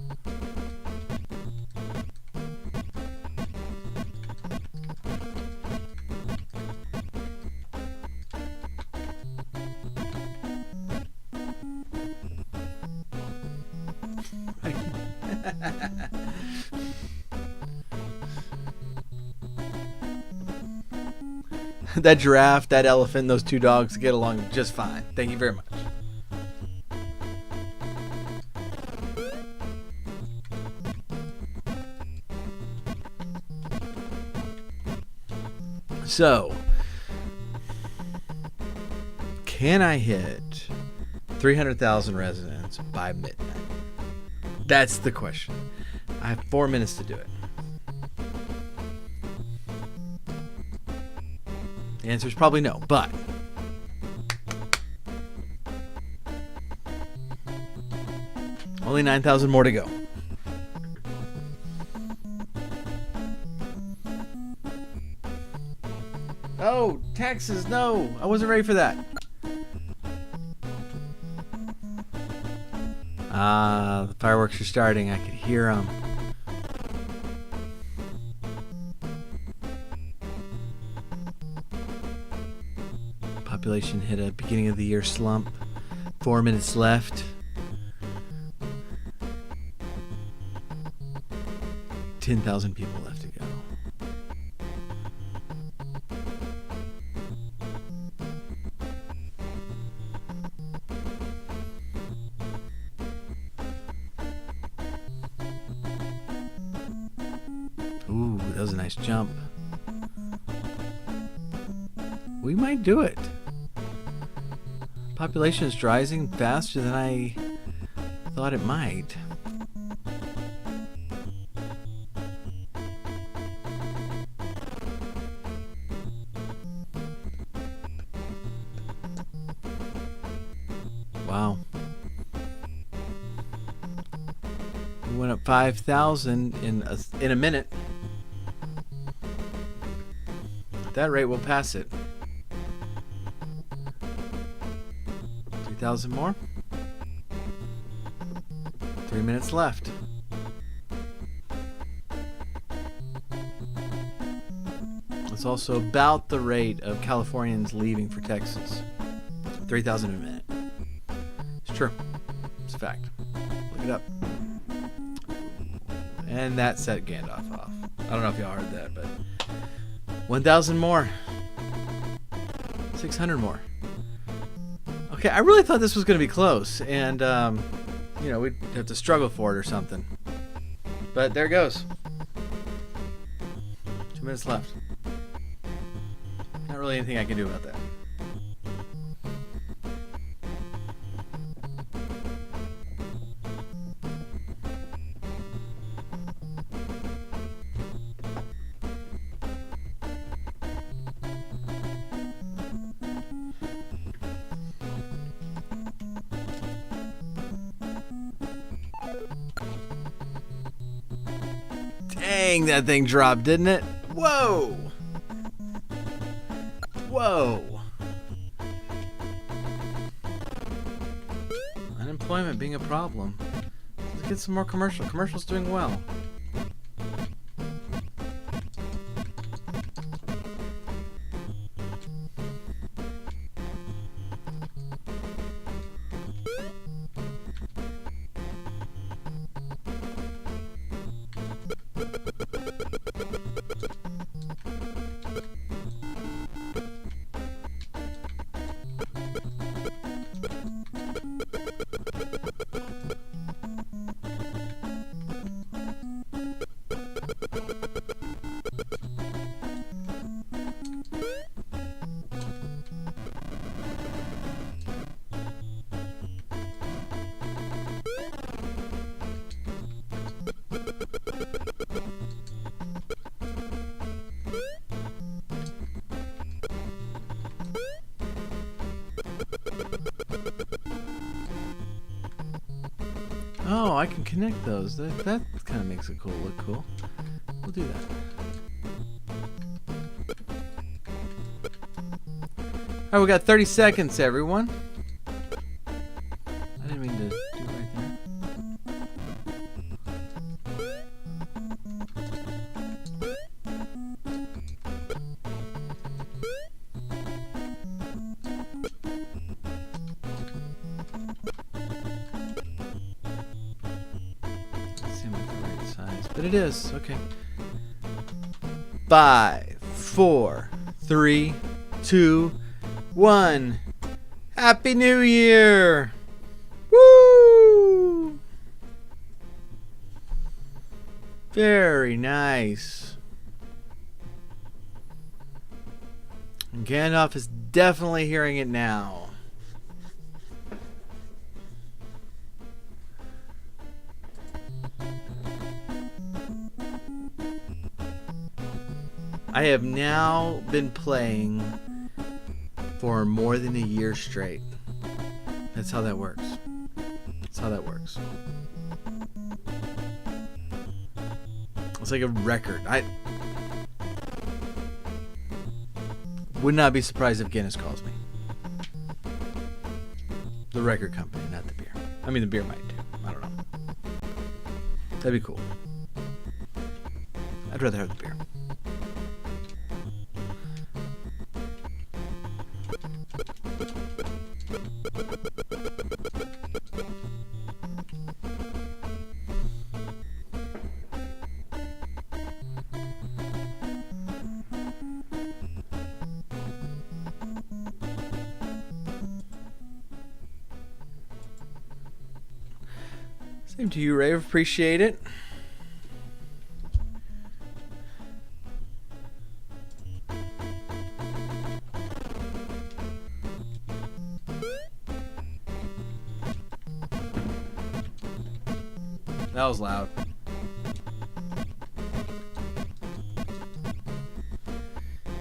That giraffe, that elephant, those two dogs get along just fine. Thank you very much. So, can I hit 300,000 residents by midnight? That's the question. I have 4 minutes to do it. The answer is probably no, but only 9,000 more to go. Oh, taxes, no. I wasn't ready for that. The fireworks are starting. I could hear them. Population hit a beginning of the year slump. 4 minutes left. 10,000 people left to go. Ooh, that was a nice jump. We might do it. Population is rising faster than I thought it might. Wow. We went up 5,000 in a minute. At that rate, we'll pass it. 2,000 more. 3 minutes left. It's also about the rate of Californians leaving for Texas. 3,000 a minute. It's true. It's a fact. Look it up. And that set Gandalf off. I don't know if y'all heard that, but 1,000 more. 600 more. Okay, I really thought this was going to be close, and we'd have to struggle for it or something. But there it goes. 2 minutes left. Not really anything I can do about that. Dang, that thing dropped, didn't it? Whoa! Whoa! unemployment being a problem. Let's get some more commercial. Commercial's doing well. Oh, I can connect those. That kind of makes it cool. Look cool. We'll do that. Alright, we got 30 seconds, everyone. I didn't mean to do it right there. Let's see if I'm the right size. But it is. Okay. 5, 4, 3, 2, 1. Happy New Year! Woo! Very nice. And Gandalf is definitely hearing it now. I have now been playing for more than a year straight. That's how that works. That's how that works. It's like a record. I would not be surprised if Guinness calls me. The record company, not the beer. I mean, the beer might too. I don't know. That'd be cool. I'd rather have the beer. Same to you, Rave. Appreciate it. That was loud.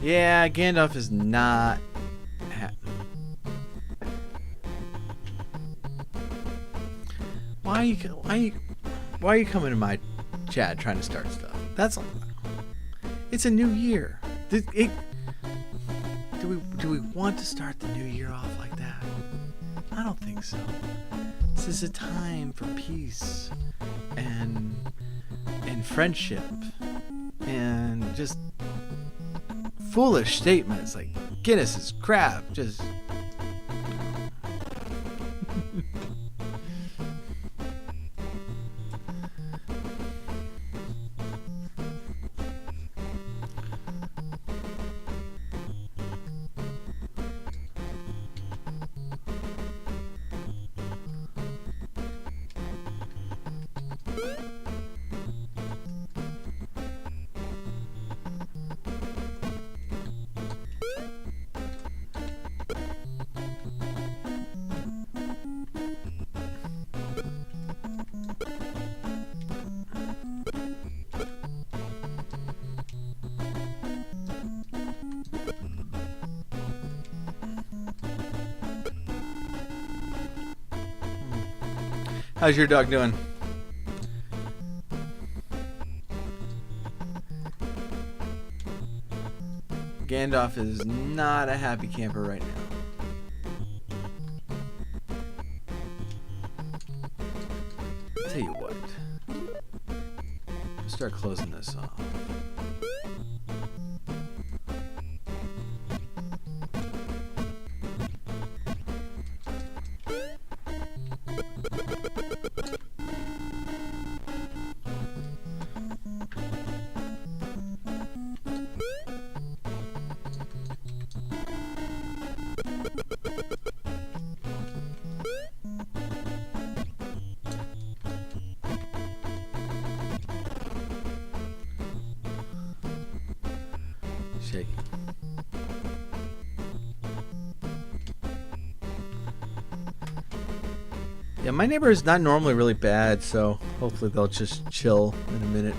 Yeah, Gandalf is not happy. Why are you coming to my chat trying to start stuff? That's it's a new year. Do we want to start the new year off like that? I don't think so. This is a time for peace and friendship and just foolish statements like Guinness is crap. Just how's your dog doing? Gandalf is not a happy camper right now. tell you what. Let's start closing this off. Shaky. Yeah, my neighbor is not normally really bad, so hopefully they'll just chill in a minute.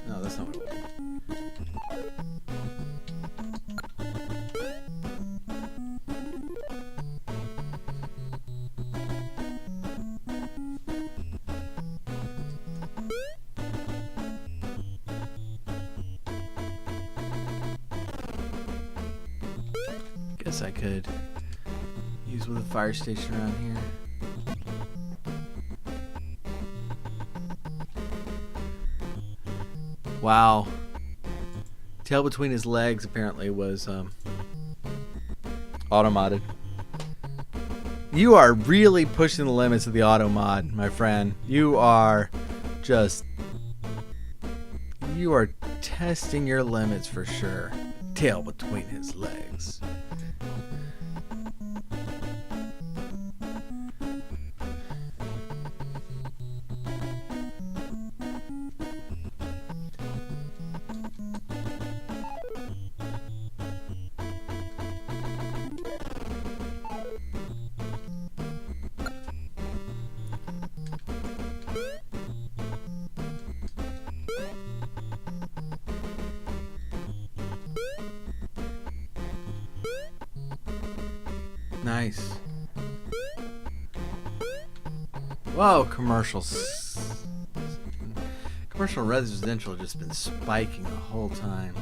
No, that's not what it was. Guess I could use with a fire station around here. Wow. Tail between his legs apparently was auto-modded. You are really pushing the limits of the auto mod, my friend. You are testing your limits for sure. Tail between his legs. Nice. Whoa, commercials. Commercial residential has just been spiking the whole time.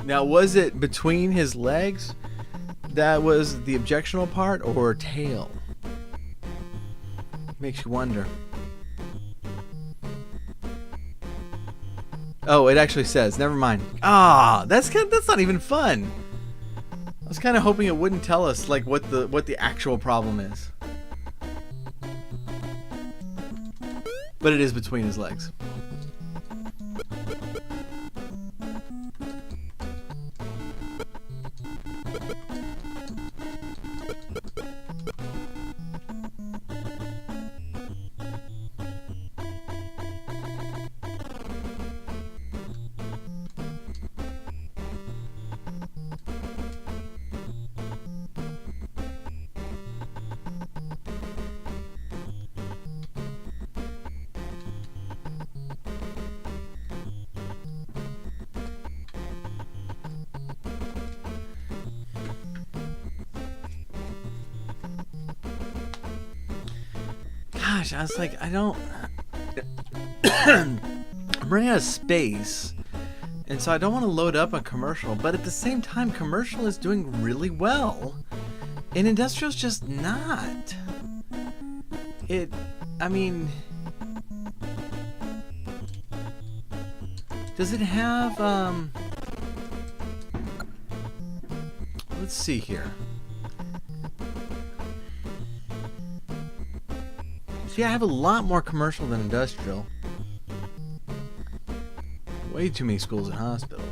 Now, was it between his legs that was the objectionable part, or tail? Makes you wonder. Oh, it actually says. Never mind. Ah, that's not even fun. I was kind of hoping it wouldn't tell us like what the actual problem is. But it is between his legs. Gosh, I was like, I'm running out of space, and so I don't want to load up a commercial, but at the same time, commercial is doing really well, and industrial's just not. I mean, does it have, let's see here. See, I have a lot more commercial than industrial. Way too many schools and hospitals.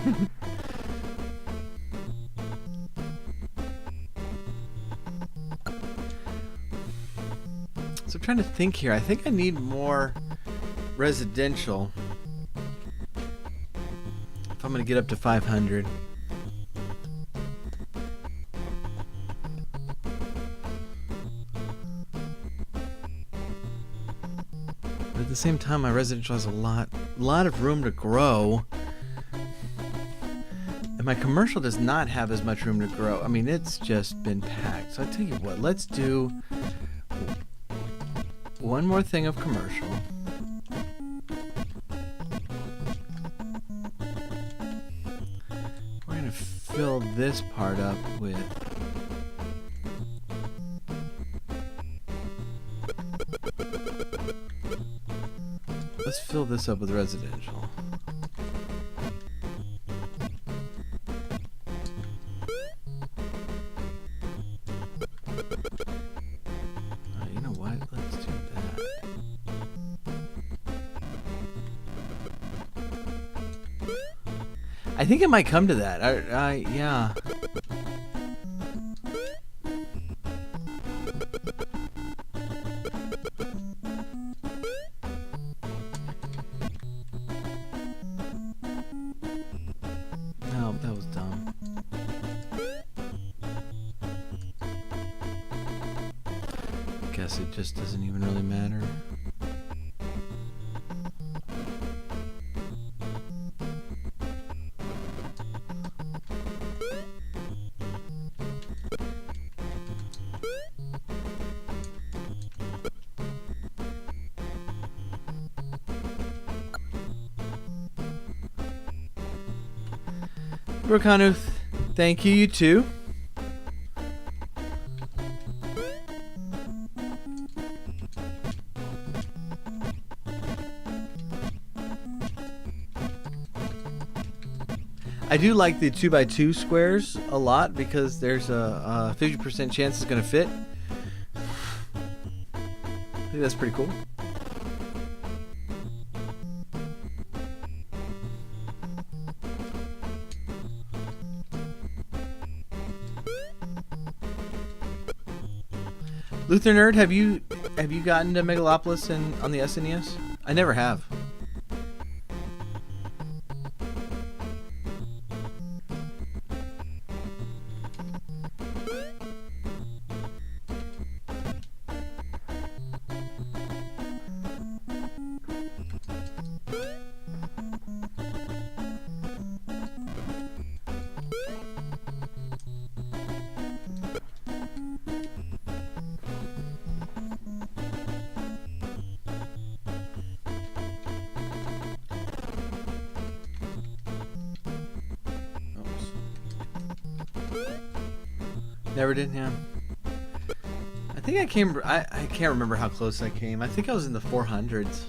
So I'm trying to think here. I think I need more residential if I'm going to get up to 500. But at the same time, my residential has a lot of room to grow. And my commercial does not have as much room to grow. I mean, it's just been packed. So I tell you what, let's do one more thing of commercial. We're going to fill this part up with let's fill this up with residential. You know what? Let's do that. I think it might come to that. Yeah. No, that was dumb. I guess it just doesn't even really matter. Brookanuth, thank you, you too. I do like the 2x2 squares a lot because there's a 50% chance it's going to fit. I think that's pretty cool. Luther Nerd, have you gotten to Megalopolis on the SNES? I never have. Never did, yeah. I think I came. I can't remember how close I came. I think I was in the 400s.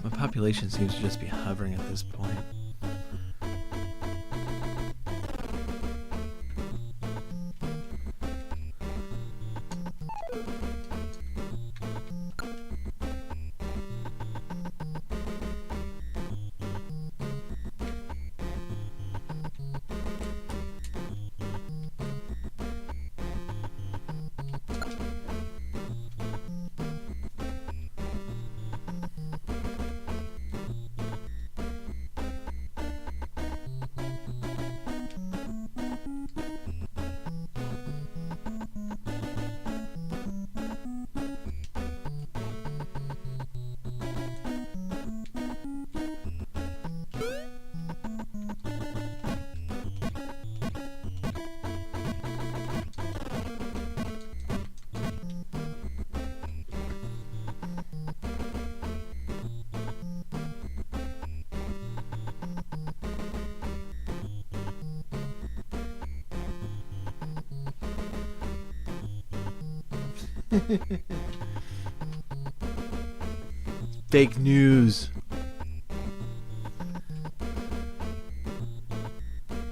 My population seems to just be hovering at this point. Fake news.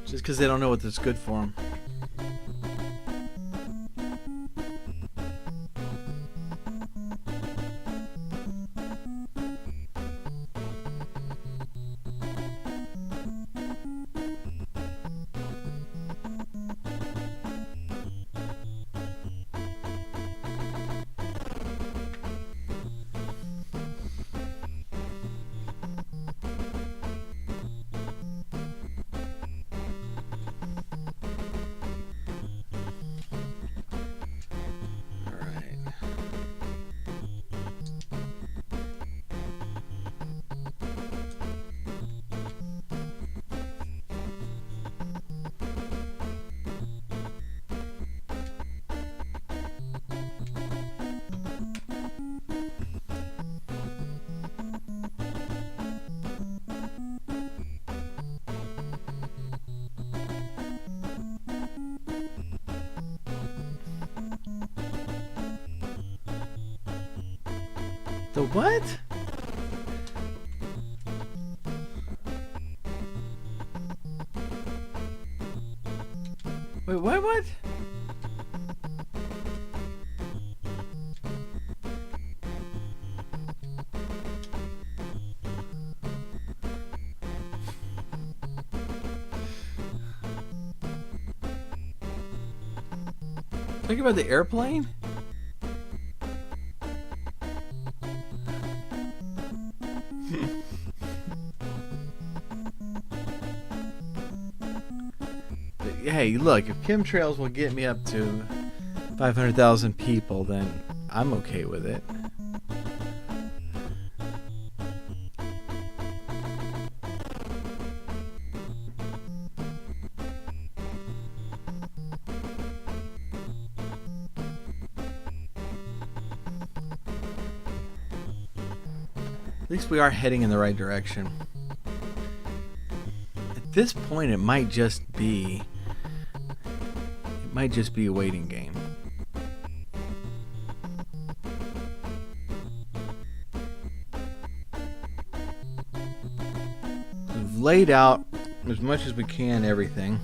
Just because they don't know what's good for them. The what? Wait, what? Think about the airplane? Hey, look, if chemtrails will get me up to 500,000 people, then I'm okay with it. At least we are heading in the right direction. At this point, it might just be a waiting game. We've laid out as much as we can everything,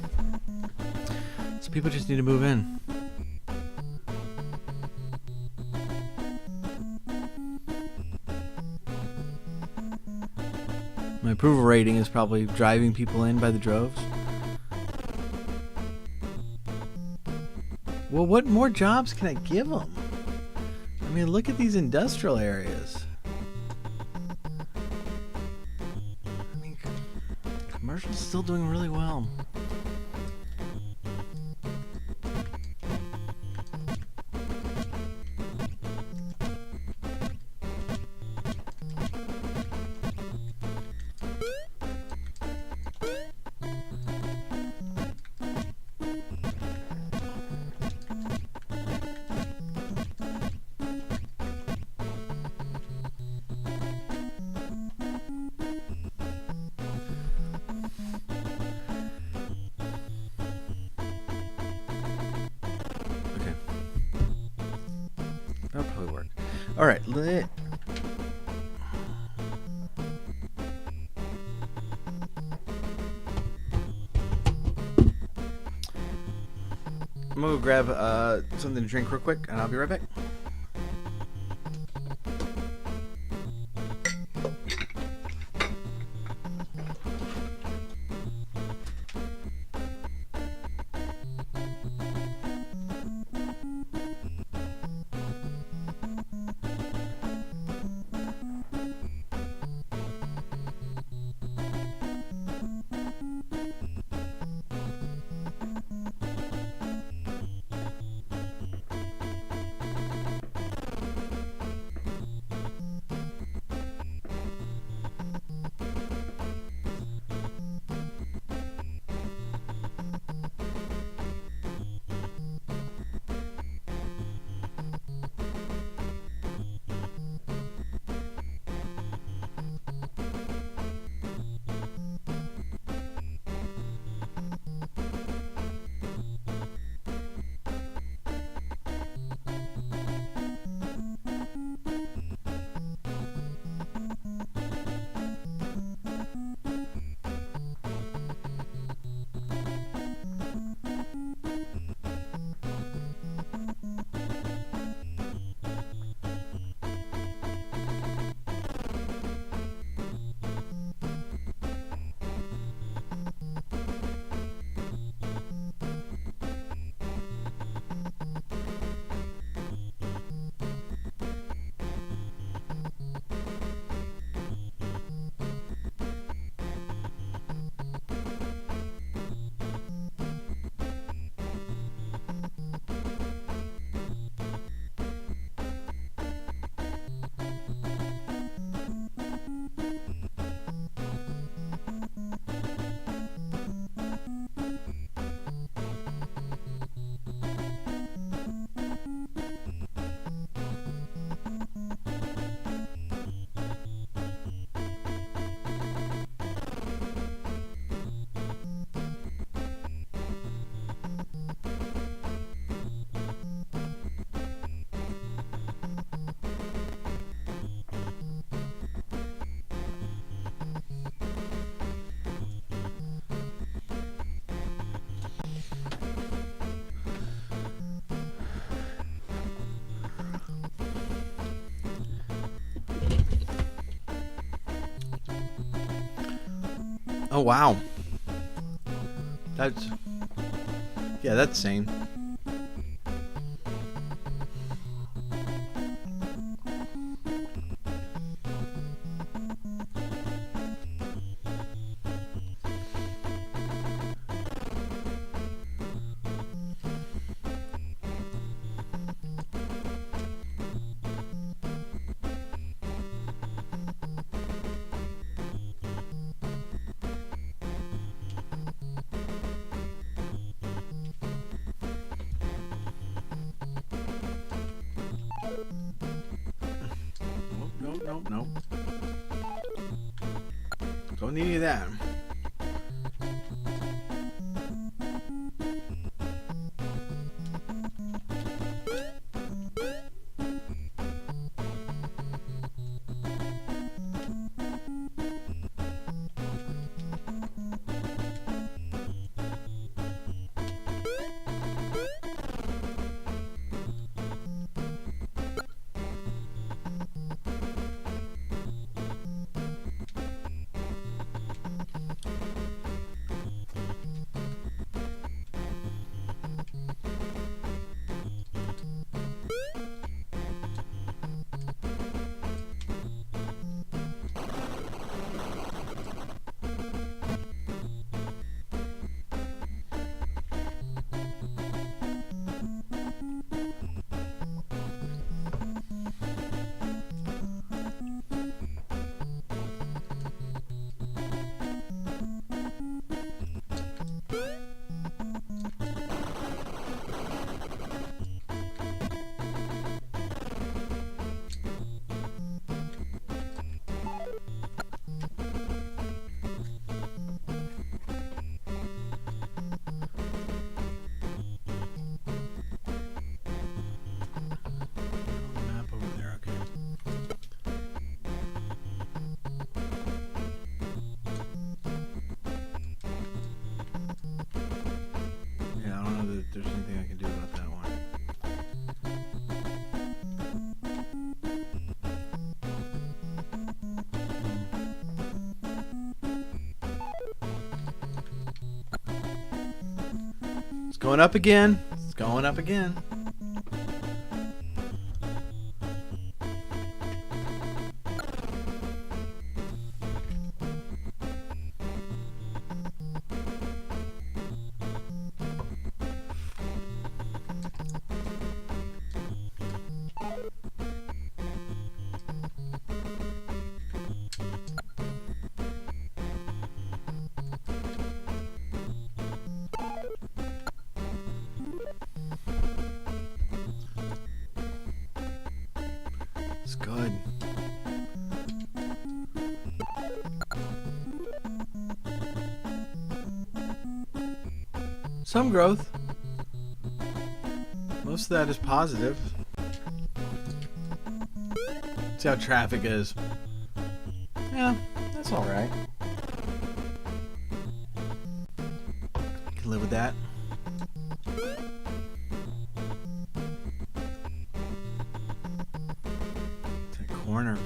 so people just need to move in. My approval rating is probably driving people in by the droves. Well, what more jobs can I give them? I mean, look at these industrial areas. I mean, commercial's still doing really well. That'll probably work. All right, I'm gonna go grab something to drink real quick, and I'll be right back. Oh wow. That's sane. Nope. Don't need any of that. Map over there, okay. Yeah, I don't know that there's anything I can do about that one. It's going up again. It's going up again. It's good. Some growth. Most of that is positive. See how traffic is. Yeah, that's alright. Can live with that. Corner.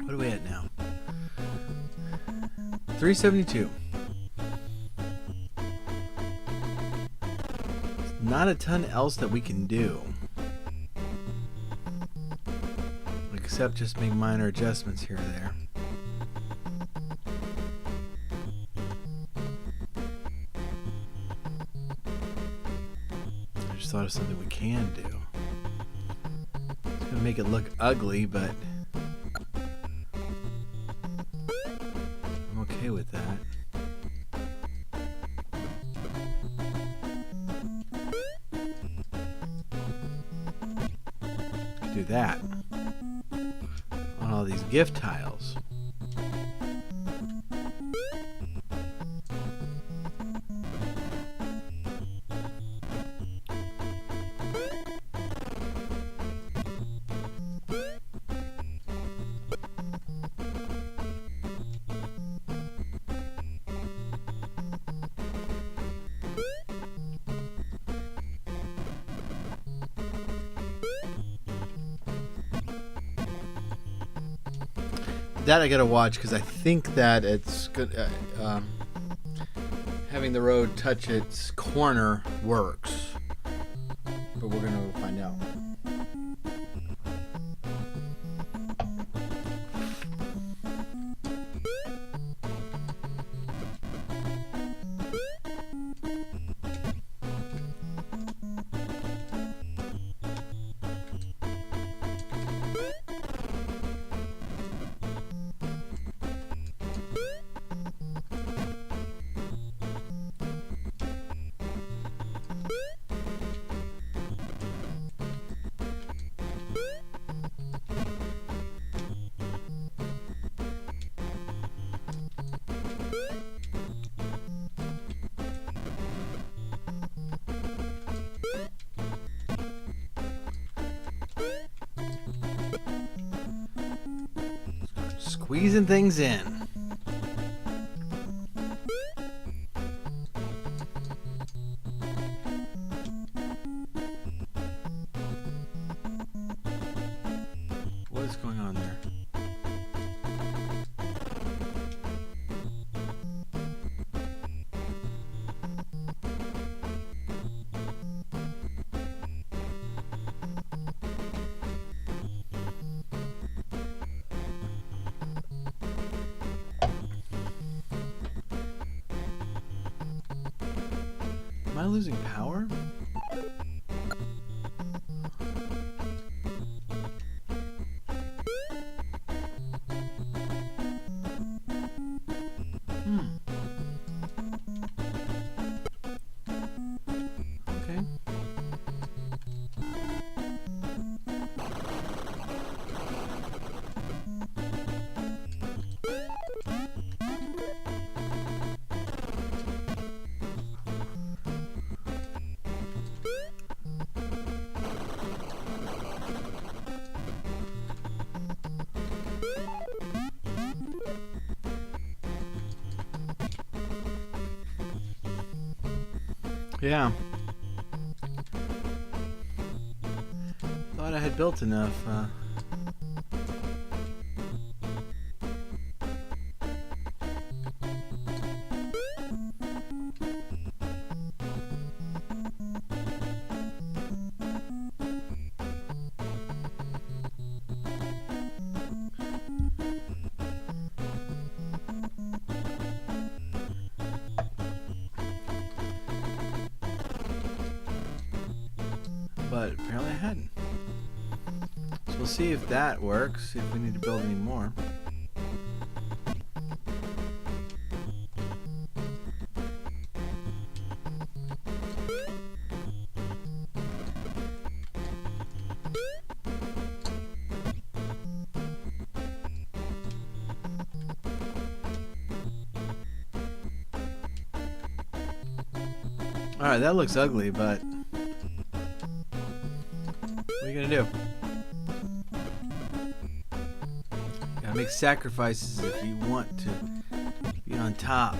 What are we at now? 372. Not a ton else that we can do. Except just make minor adjustments here or there. I just thought of something we can do. It's gonna make it look ugly, but I'm okay with that. Do that on all these gift tiles. that I gotta watch because I think that it's good. Having the road touch its corner works, but we're gonna find out. Squeezing things in. What is going on there? Am I losing power? Okay. Yeah. Thought I had built enough. But apparently I hadn't. So we'll see if that works, see if we need to build any more. Alright, that looks ugly, but what are you gonna do? Gotta make sacrifices if you want to be on top.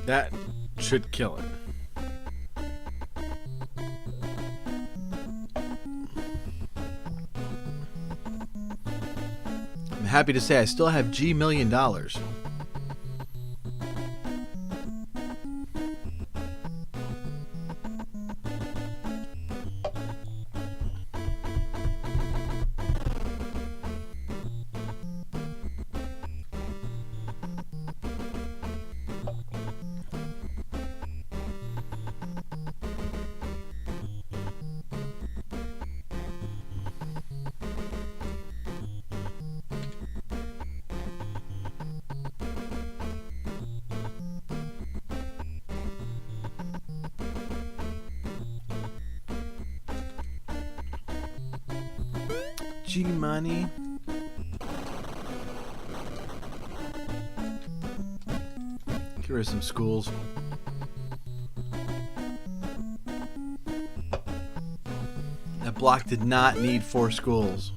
That should kill it. happy to say I still have G million dollars. G money. Get rid of some schools. That block did not need 4 schools.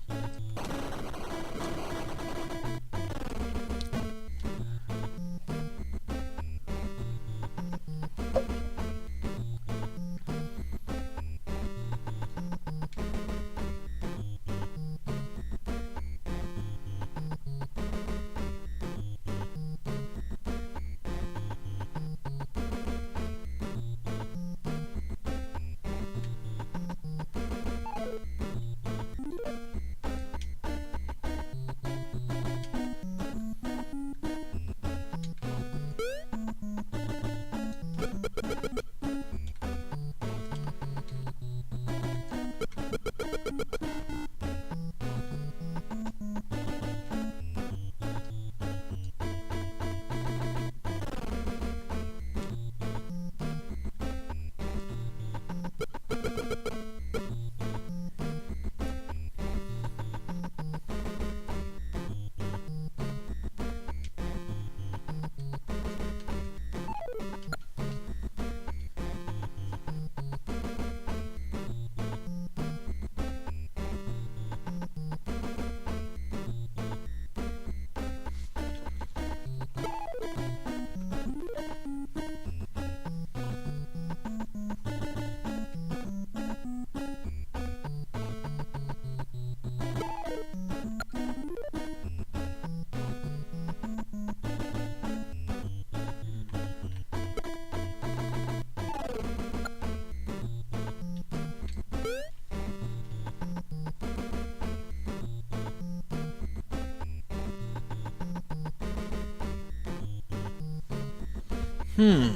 I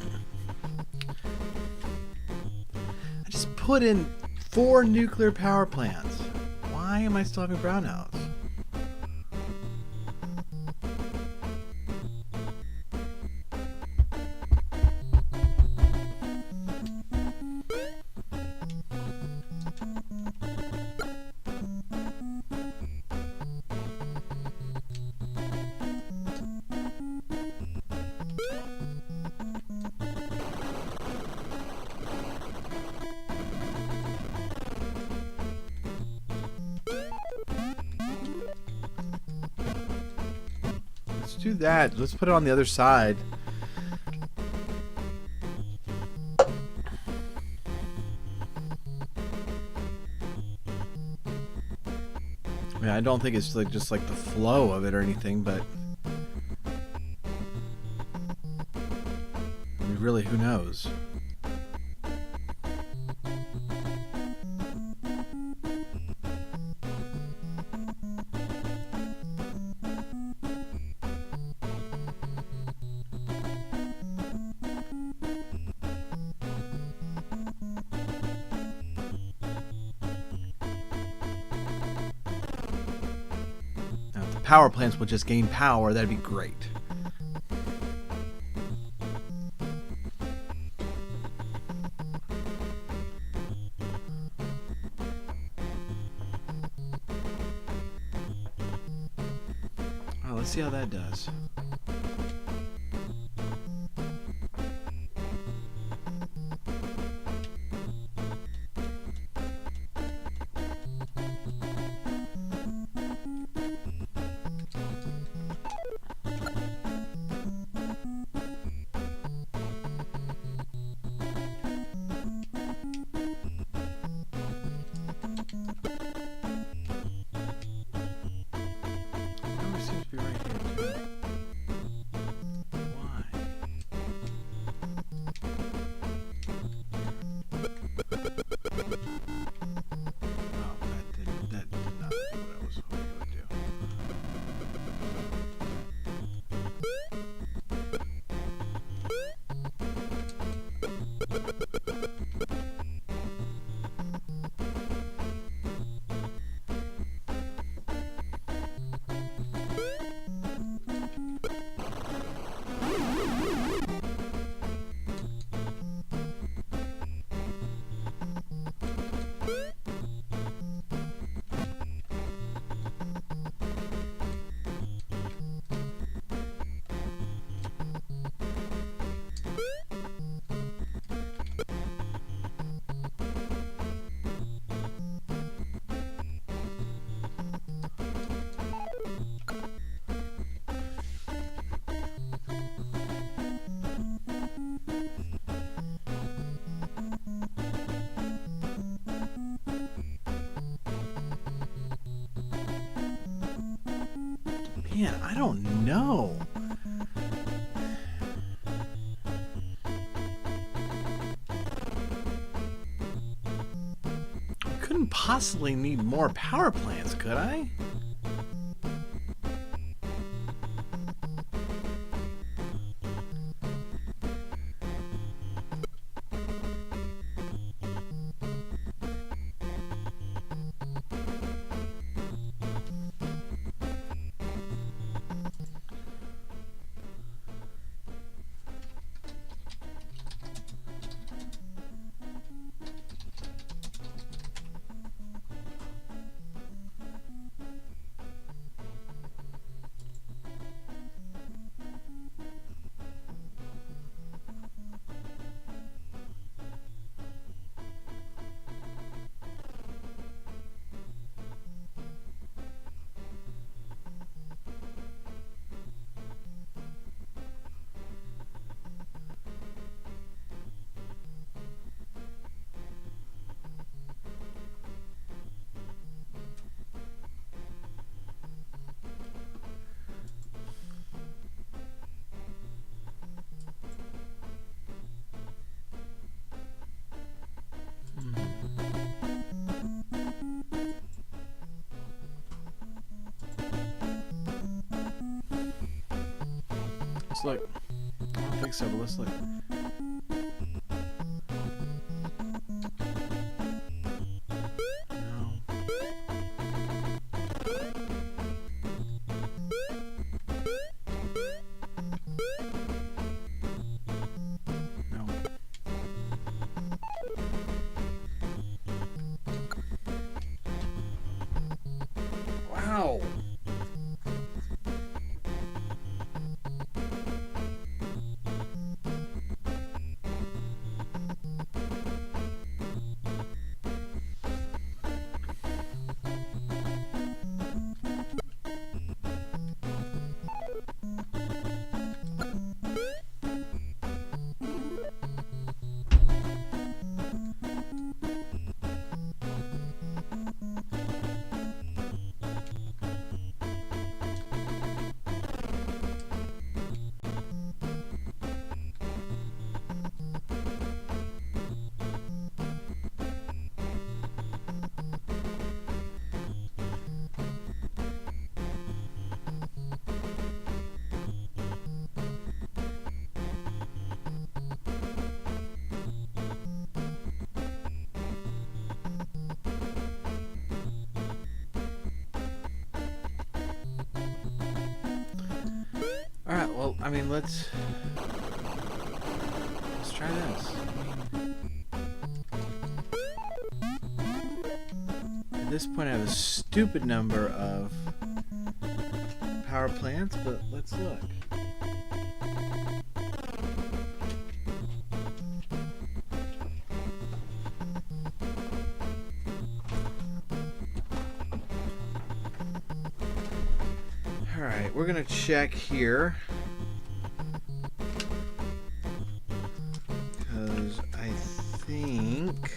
just put in 4 nuclear power plants. Why am I still having brownouts? Let's do that. Let's put it on the other side. I mean, I don't think it's like just like the flow of it or anything, but I mean, really, who knows? Power plants will just gain power, that'd be great. Oh, let's see how that does. Man, I don't know. I couldn't possibly need more power plants, could I? Let's look. I don't think so, but let's look. No. No. Wow. All right. Well, I mean, let's try this. At this point, I have a stupid number of power plants, but let's look. All right, we're gonna check here because I think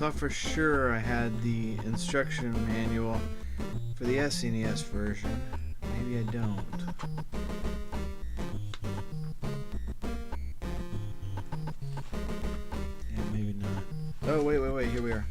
thought for sure I had the instruction manual for the SNES version. Maybe I don't. Yeah, maybe not. Oh, wait, here we are.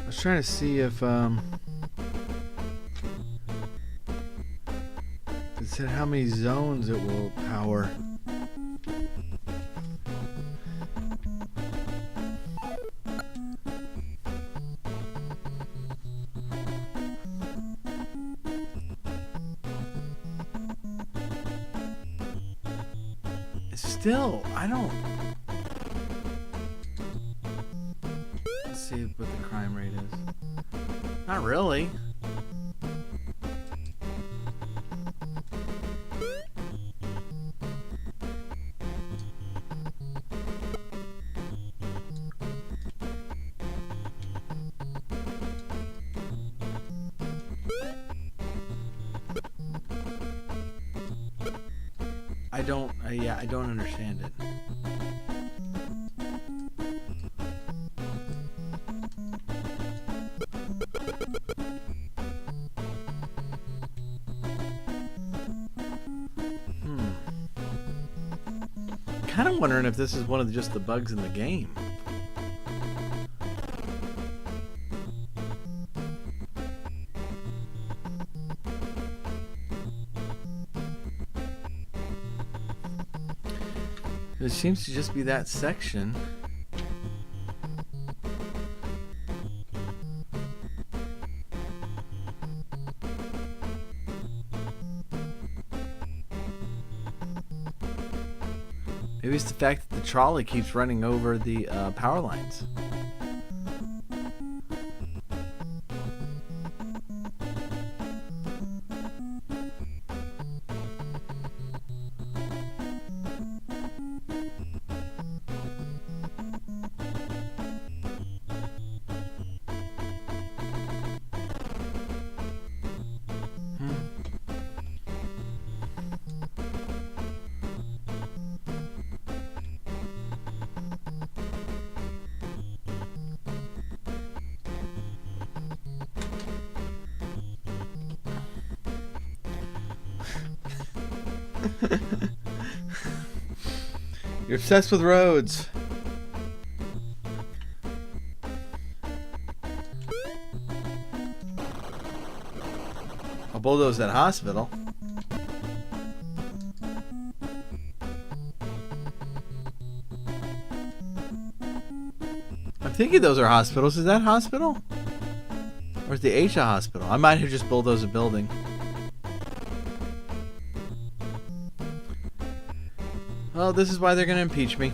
I was trying to see if it said how many zones it will power. Still, I don't. Let's see what the crime rate is. Not really. I don't understand it. Kind of wondering if this is one of just the bugs in the game. It seems to just be that section. Maybe it's the fact that the trolley keeps running over the power lines. You're obsessed with roads. I'll bulldoze that hospital. I'm thinking those are hospitals. Is that hospital? Or is the H a hospital? I might have just bulldozed a building. Well, this is why they're going to impeach me.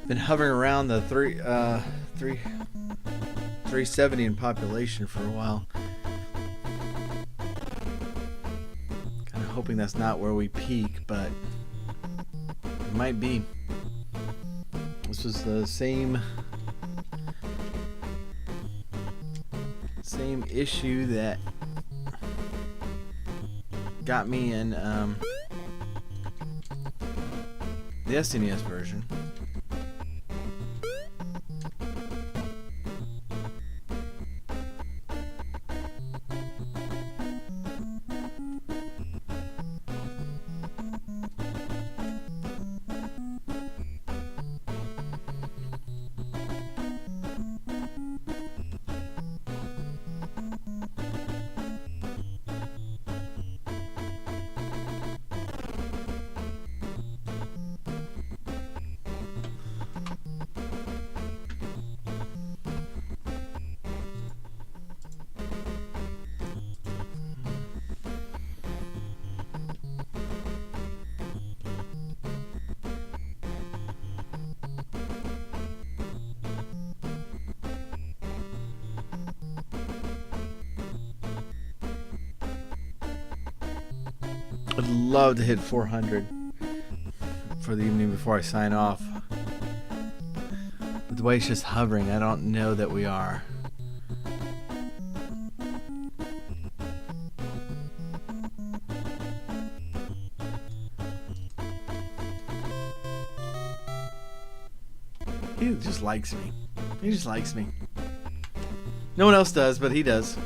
Been hovering around the 370 in population for a while. Kind of hoping that's not where we peak, but it might be. This was the same issue that got me in the SNES version. I'd love to hit 400 for the evening before I sign off. But the way it's just hovering, I don't know that we are. He just likes me. He just likes me. No one else does, but he does.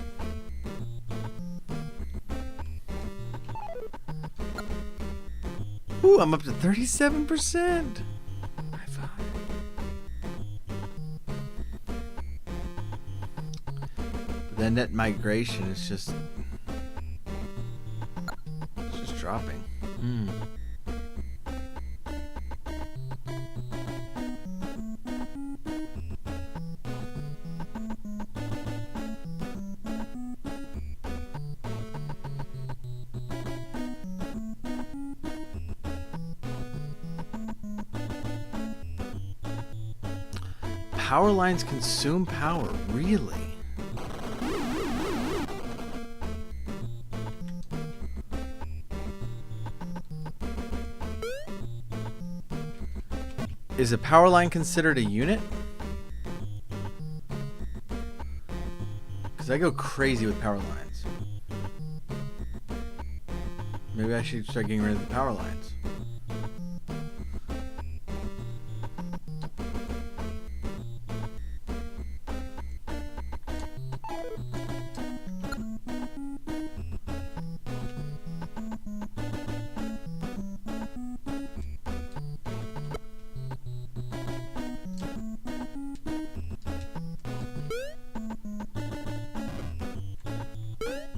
Ooh, I'm up to 37%. High five. But then net migration is just dropping. Power lines consume power, really? Is a power line considered a unit? Because I go crazy with power lines. Maybe I should start getting rid of the power lines.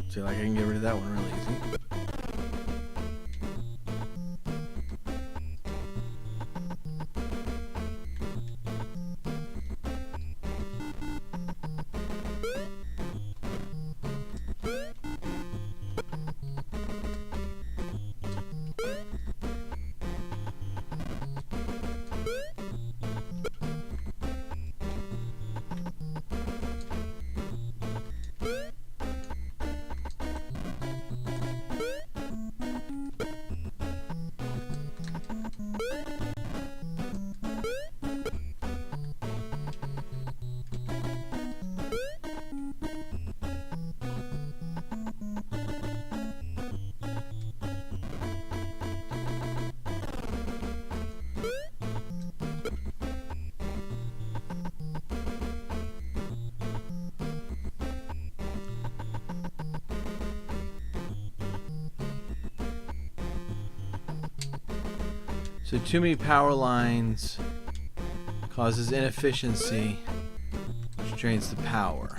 So like I can get rid of that one really easy. So too many power lines causes inefficiency, which drains the power.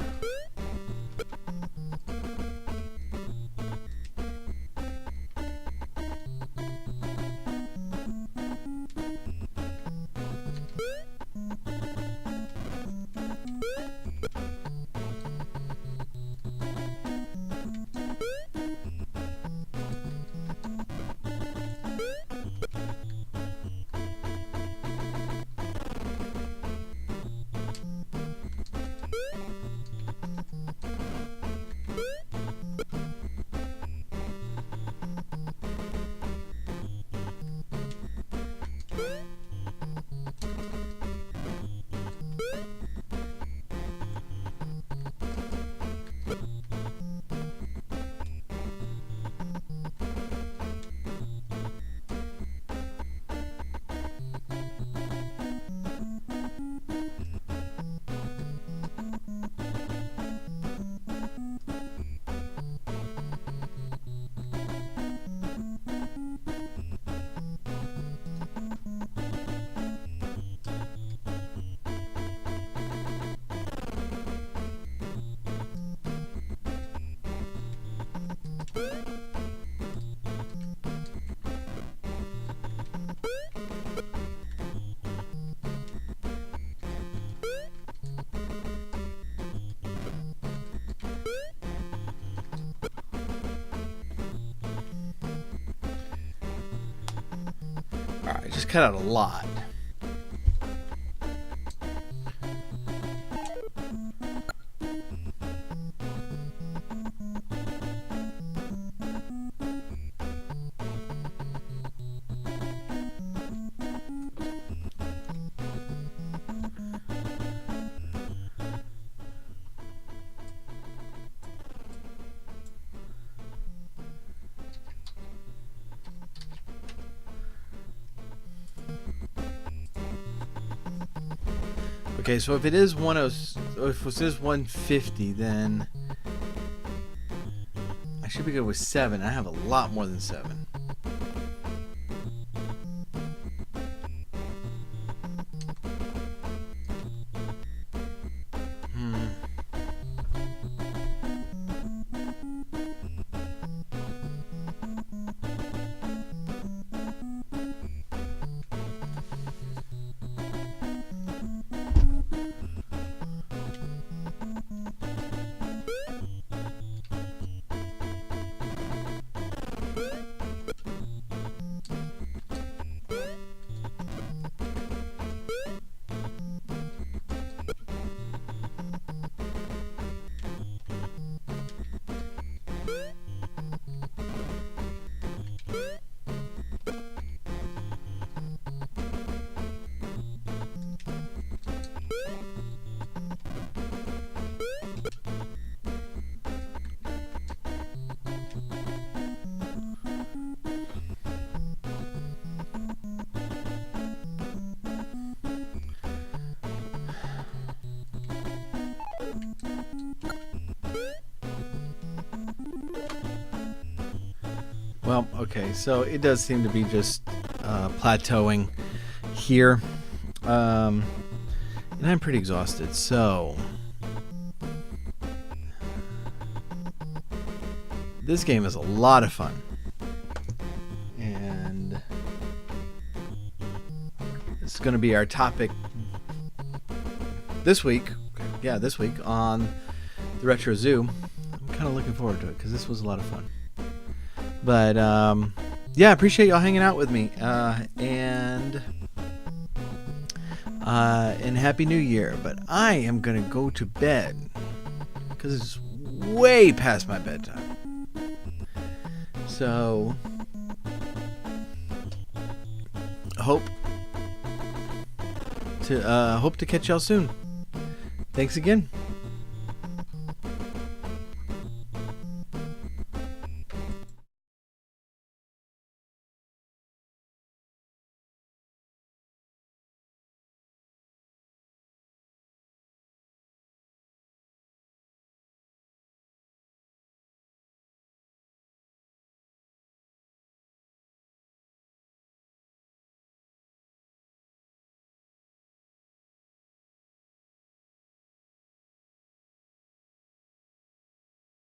Alright, just cut out a lot. Okay, so if it is 150, then I should be good with 7. I have a lot more than 7. Well, okay, so it does seem to be just plateauing here. And I'm pretty exhausted, so this game is a lot of fun. And it's going to be our topic this week. Yeah, this week on the Retro Zoo. I'm kind of looking forward to it because this was a lot of fun. But yeah, I appreciate y'all hanging out with me, and Happy New Year. But I am gonna go to bed because it's way past my bedtime. So hope to catch y'all soon. Thanks again.